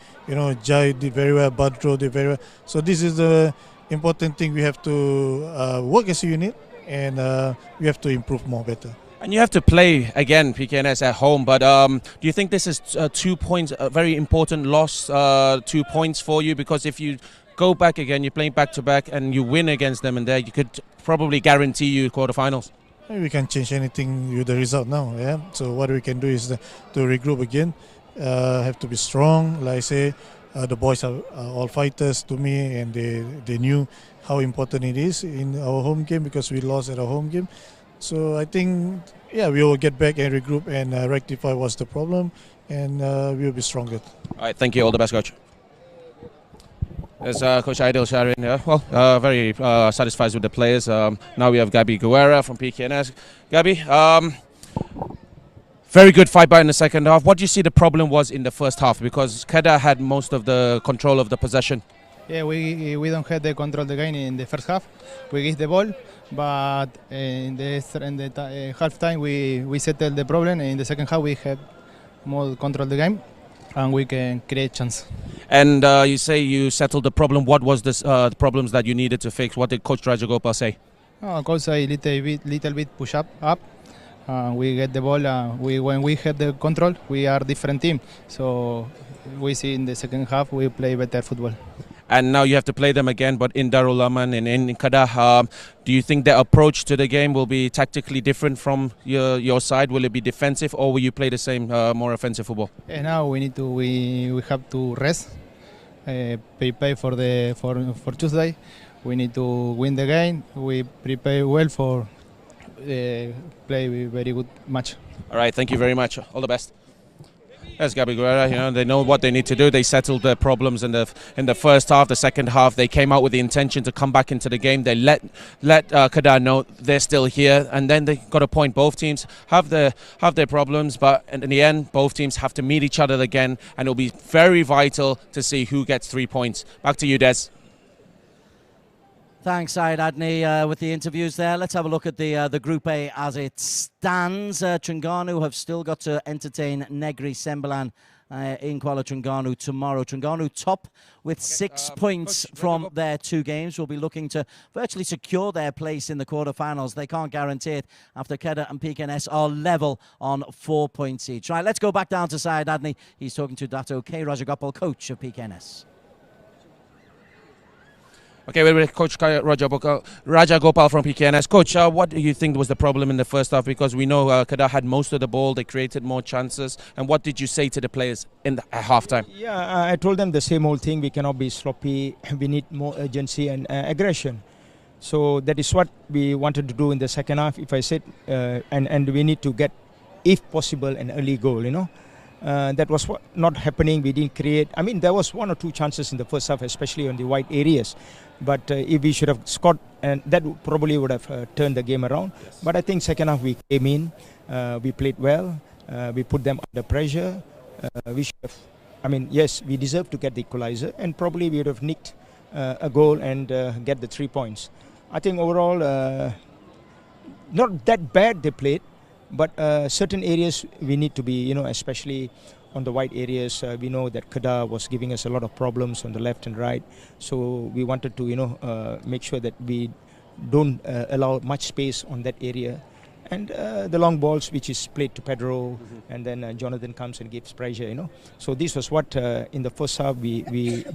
[SPEAKER 6] Jai did very well. Badro did very well. So this is the important thing. We have to work as a unit, and we have to improve better.
[SPEAKER 5] And you have to play again PKNS at home, but do you think this is 2 points, a very important loss, 2 points for you? Because if you go back again, you're playing back to back, and you win against them, and there you could probably guarantee you quarterfinals.
[SPEAKER 6] We can change anything with the result now. Yeah. So what we can do is to regroup again. Have to be strong. Like I say, the boys are all fighters to me, and they knew how important it is in our home game because we lost at our home game. So I think, we will get back and regroup and rectify what's the problem, and we will be stronger.
[SPEAKER 5] All right, thank you. All the best, Coach. There's Coach Aidil Sharin here. Well, very satisfied with the players. Now we have Gabi Guerra from PKNS. Gabi, very good fight back in the second half. What do you see the problem was in the first half? Because Kedah had most of the control of the possession.
[SPEAKER 13] Yeah, we don't have the control of the game in the first half. We get the ball, but in the half time we settled the problem. In the second half we have more control of the game, and we can create chance.
[SPEAKER 5] And you say you settled the problem. What was the problems that you needed to fix? What did Coach Rajagopal say?
[SPEAKER 13] Coach say little bit push up. We get the ball. When we have the control, we are different team. So we see in the second half we play better football.
[SPEAKER 5] And now you have to play them again, but in Darul Aman and in Kedah. Do you think their approach to the game will be tactically different from your side? Will it be defensive, or will you play the same, more offensive football?
[SPEAKER 13] Now we have to rest, prepare for Tuesday. We need to win the game. We prepare well for play a very good match.
[SPEAKER 5] All right, thank you very much. All the best. There's Gabi Guerra. They know what they need to do. They settled their problems in the first half. The second half, they came out with the intention to come back into the game. They let Kedah know they're still here, and then they got a point. Both teams have their problems, but in the end, both teams have to meet each other again, and it'll be very vital to see who gets 3 points. Back to you, Des.
[SPEAKER 4] Thanks, Syed Adney, with the interviews there. Let's have a look at the Group A as it stands. Terengganu have still got to entertain Negri Sembilan in Kuala Terengganu tomorrow. Terengganu top with 6 points from their 2 games. Will be looking to virtually secure their place in the quarterfinals. They can't guarantee it after Kedah and PKNS are level on 4 points each. Right, let's go back down to Syed Adney. He's talking to Dato K. Rajagopal, coach of PKNS.
[SPEAKER 5] Okay, we're with Coach Rajagopal from PKNS. Coach, what do you think was the problem in the first half? Because we know Kedah had most of the ball, they created more chances. And what did you say to the players at halftime?
[SPEAKER 1] Yeah, I told them the same old thing. We cannot be sloppy. We need more urgency and aggression. So that is what we wanted to do in the second half. If I said, and we need to get, if possible, an early goal. That was not happening. We didn't create. I mean, there was 1 or 2 chances in the first half, especially on the wide areas. But if we should have scored, and that probably would have turned the game around. Yes. But I think second half we came in, we played well, we put them under pressure. We should have. I mean, yes, we deserve to get the equalizer, and probably we would have nicked a goal and get the 3 points. I think overall, not that bad they played. But certain areas we need to be, especially on the wide areas. We know that Kedah was giving us a lot of problems on the left and right. So we wanted to, make sure that we don't allow much space on that area. and the long balls which is played to Pedro, and then Jonathan comes and gives pressure, So this was what in the first half we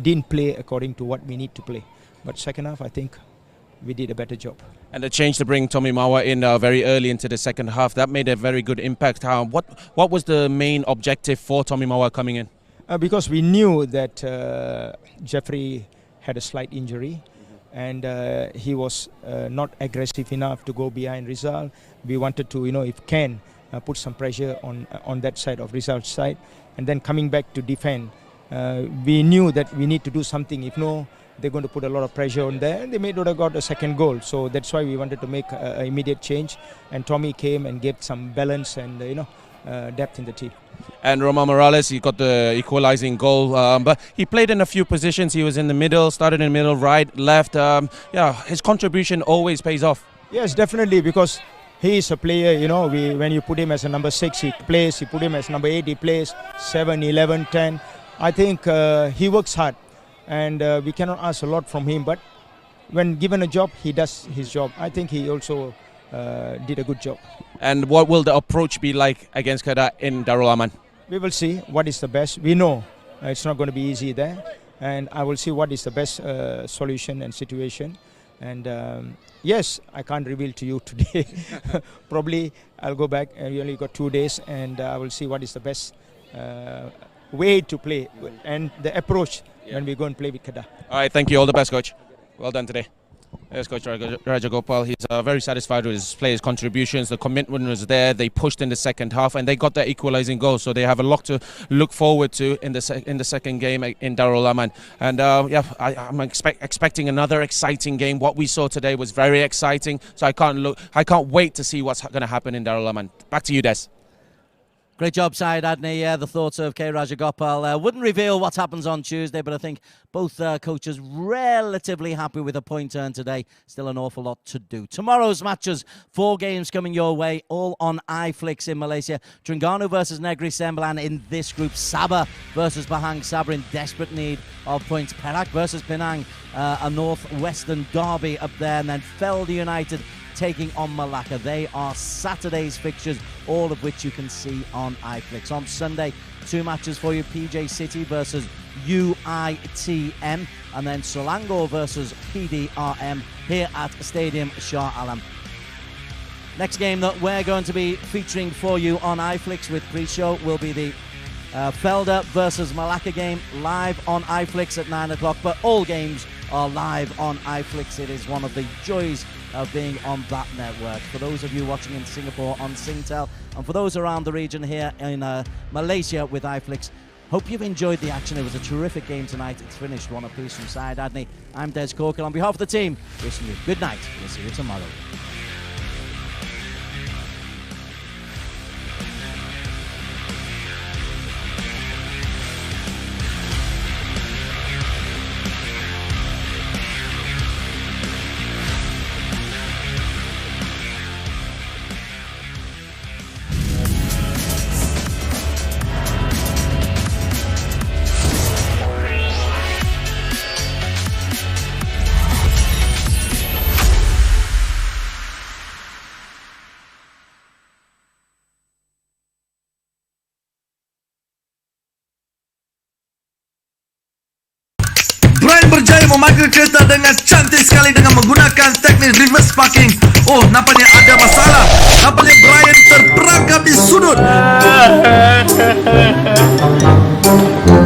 [SPEAKER 1] didn't play according to what we need to play, but second half I think we did a better job.
[SPEAKER 2] And the change to bring Tommy Mawa in very early into the second half, that made a very good impact. What was the main objective for Tommy Mawa coming in?
[SPEAKER 1] Because we knew that Jeffrey had a slight injury, and he was not aggressive enough to go behind Rizal. We wanted to, if can, put some pressure on that side of Rizal's side, and then coming back to defend. We knew that we need to do something. If no, they're going to put a lot of pressure on there, and they may not have got a second goal. So that's why we wanted to make an immediate change, and Tommy came and gave some balance and depth in the team.
[SPEAKER 2] And Roman Morales, he got the equalizing goal, but he played in a few positions. He was in the middle, started in the middle, right, left. His contribution always pays off.
[SPEAKER 1] Yes, definitely, because he is a player, when you put him as a number 6, he plays. You put him as number 8, he plays. 7, 11, 10. I think he works hard, and we cannot ask a lot from him, but when given a job, he does his job. I think he also did a good job.
[SPEAKER 2] And what will the approach be like against Kedah in Darul Aman?
[SPEAKER 1] We will see what is the best. We know it's not going to be easy there, and I will see what is the best solution and situation. And yes, I can't reveal to you today. Probably I'll go back, and we only got 2 days, and I will see what is the best way to play and the approach when we go and play with Kedah.
[SPEAKER 2] All right, thank you. All the best, Coach. Well done today. Yes, Coach Rajagopal, he's very satisfied with his players' contributions. The commitment was there. They pushed in the second half, and they got the equalising goal. So they have a lot to look forward to in the second game in Darul Aman. And I'm expecting another exciting game. What we saw today was very exciting. So I can't wait to see what's going to happen in Darul Aman. Back to you, Des.
[SPEAKER 4] Great job, Syed Adney. The thoughts of K. Rajagopal. Wouldn't reveal what happens on Tuesday, but I think both coaches relatively happy with a point earned today. Still an awful lot to do. Tomorrow's matches, 4 games coming your way, all on iFlix in Malaysia. Terengganu versus Negeri Sembilan in this group. Sabah versus Pahang. Sabah in desperate need of points. Perak versus Penang, a northwestern derby up there. And then Felde United taking on Malacca. They are Saturday's fixtures, all of which you can see on iFlix. On Sunday, 2 matches for you. PJ City versus UITM, and then Selangor versus PDRM here at Stadium Shah Alam. Next game that we're going to be featuring for you on iFlix with pre-show will be the Felda versus Malacca game, live on iFlix at 9 o'clock, but all games are live on iFlix. It is one of the joys of being on that network. For those of you watching in Singapore on Singtel, and for those around the region here in Malaysia with iFlix, hope you've enjoyed the action. It was a terrific game tonight. It's finished 1 apiece from Syed Adney. I'm Des Corkhill. On behalf of the team, wishing you good night. We'll see you tomorrow.
[SPEAKER 8] Berjaya memakai kereta dengan cantik sekali dengan menggunakan teknik reverse parking. Oh, nampaknya ada masalah. Nampaknya Brian terperangkap di sudut.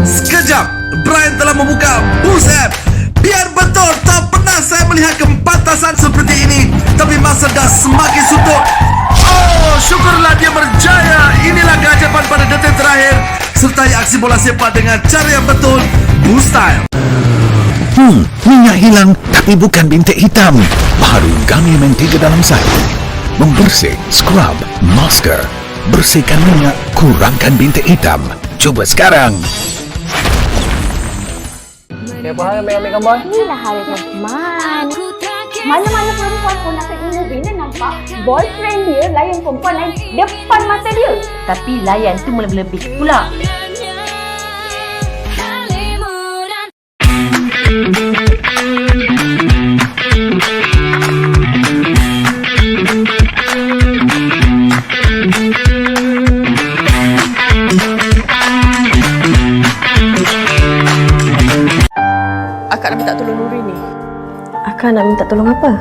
[SPEAKER 8] Sekejap, Brian telah membuka Boost app. Biar betul, tak pernah saya melihat kepantasan seperti ini. Tapi masa dah semakin suntuk. Oh, syukurlah dia berjaya. Inilah keajaiban pada detik terakhir. Sertai aksi bola sepak dengan cara yang betul. Boost style.
[SPEAKER 9] Minyak hilang tapi bukan bintik hitam. Baru Gami Mentega dalam satu. Membersih, scrub, masker. Bersihkan minyak, kurangkan bintik hitam. Cuba sekarang.
[SPEAKER 14] Siapa hal yang ambil gambar?
[SPEAKER 15] Inilah hari Rahman. Mana-mana perempuan pun nak tengok movie ni nampak boyfriend dia layan perempuan lain depan mata dia. Tapi layan tu melebih pula.
[SPEAKER 10] minta tolong apa?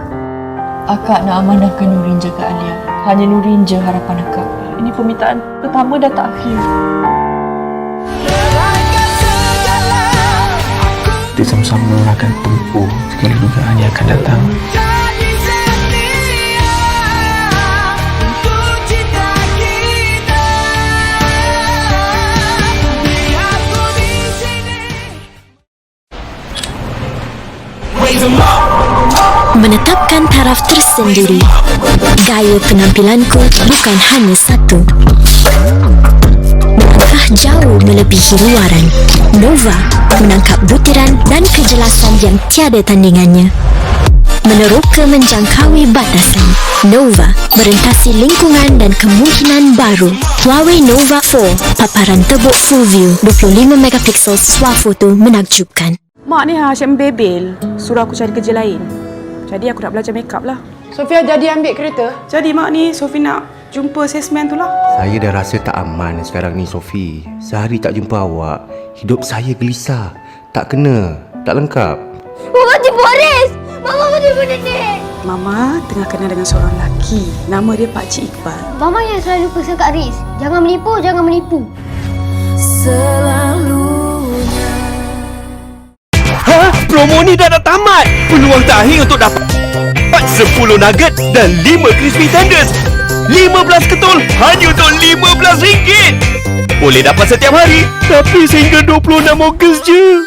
[SPEAKER 10] Akak nak amanahkan Nurin jaga Alia. Hanya Nurin je harapan akak. Ini permintaan pertama dan terakhir.
[SPEAKER 11] Kita sama-sama akan tempuh segala dugaan yang akan datang.
[SPEAKER 12] Menetapkan taraf tersendiri. Gaya penampilanku bukan hanya satu. Melangkah jauh melebihi luaran. Nova menangkap butiran dan kejelasan yang tiada tandingannya. Meneroka menjangkaui batasan. Nova merentasi lingkungan dan kemungkinan baru. Huawei Nova 4, paparan tebuk full view, 25 megapiksel swafoto menakjubkan.
[SPEAKER 16] Mak ni asyik membebel, suruh aku cari kerja lain. Jadi aku nak belajar make up lah.
[SPEAKER 17] Sofia jadi ambil kereta?
[SPEAKER 16] Jadi mak ni, Sofi nak jumpa salesman tu lah.
[SPEAKER 18] Saya dah rasa tak aman sekarang ni, Sofi. Sehari tak jumpa awak, hidup saya gelisah. Tak kena, tak lengkap.
[SPEAKER 15] Mama tipu Haris! Mama tipu nenek!
[SPEAKER 16] Mama tengah kenal dengan seorang lelaki. Nama dia Pakcik Iqbal.
[SPEAKER 15] Mama yang selalu pesan Kak Haris. Jangan menipu, jangan menipu.
[SPEAKER 19] Selalunya. Promo ni dah nak tamat. Peluang terakhir untuk dapat 10 nugget dan 5 crispy tenders. 15 ketul hanya untuk RM15. Boleh dapat setiap hari, tapi sehingga 26 Ogos je.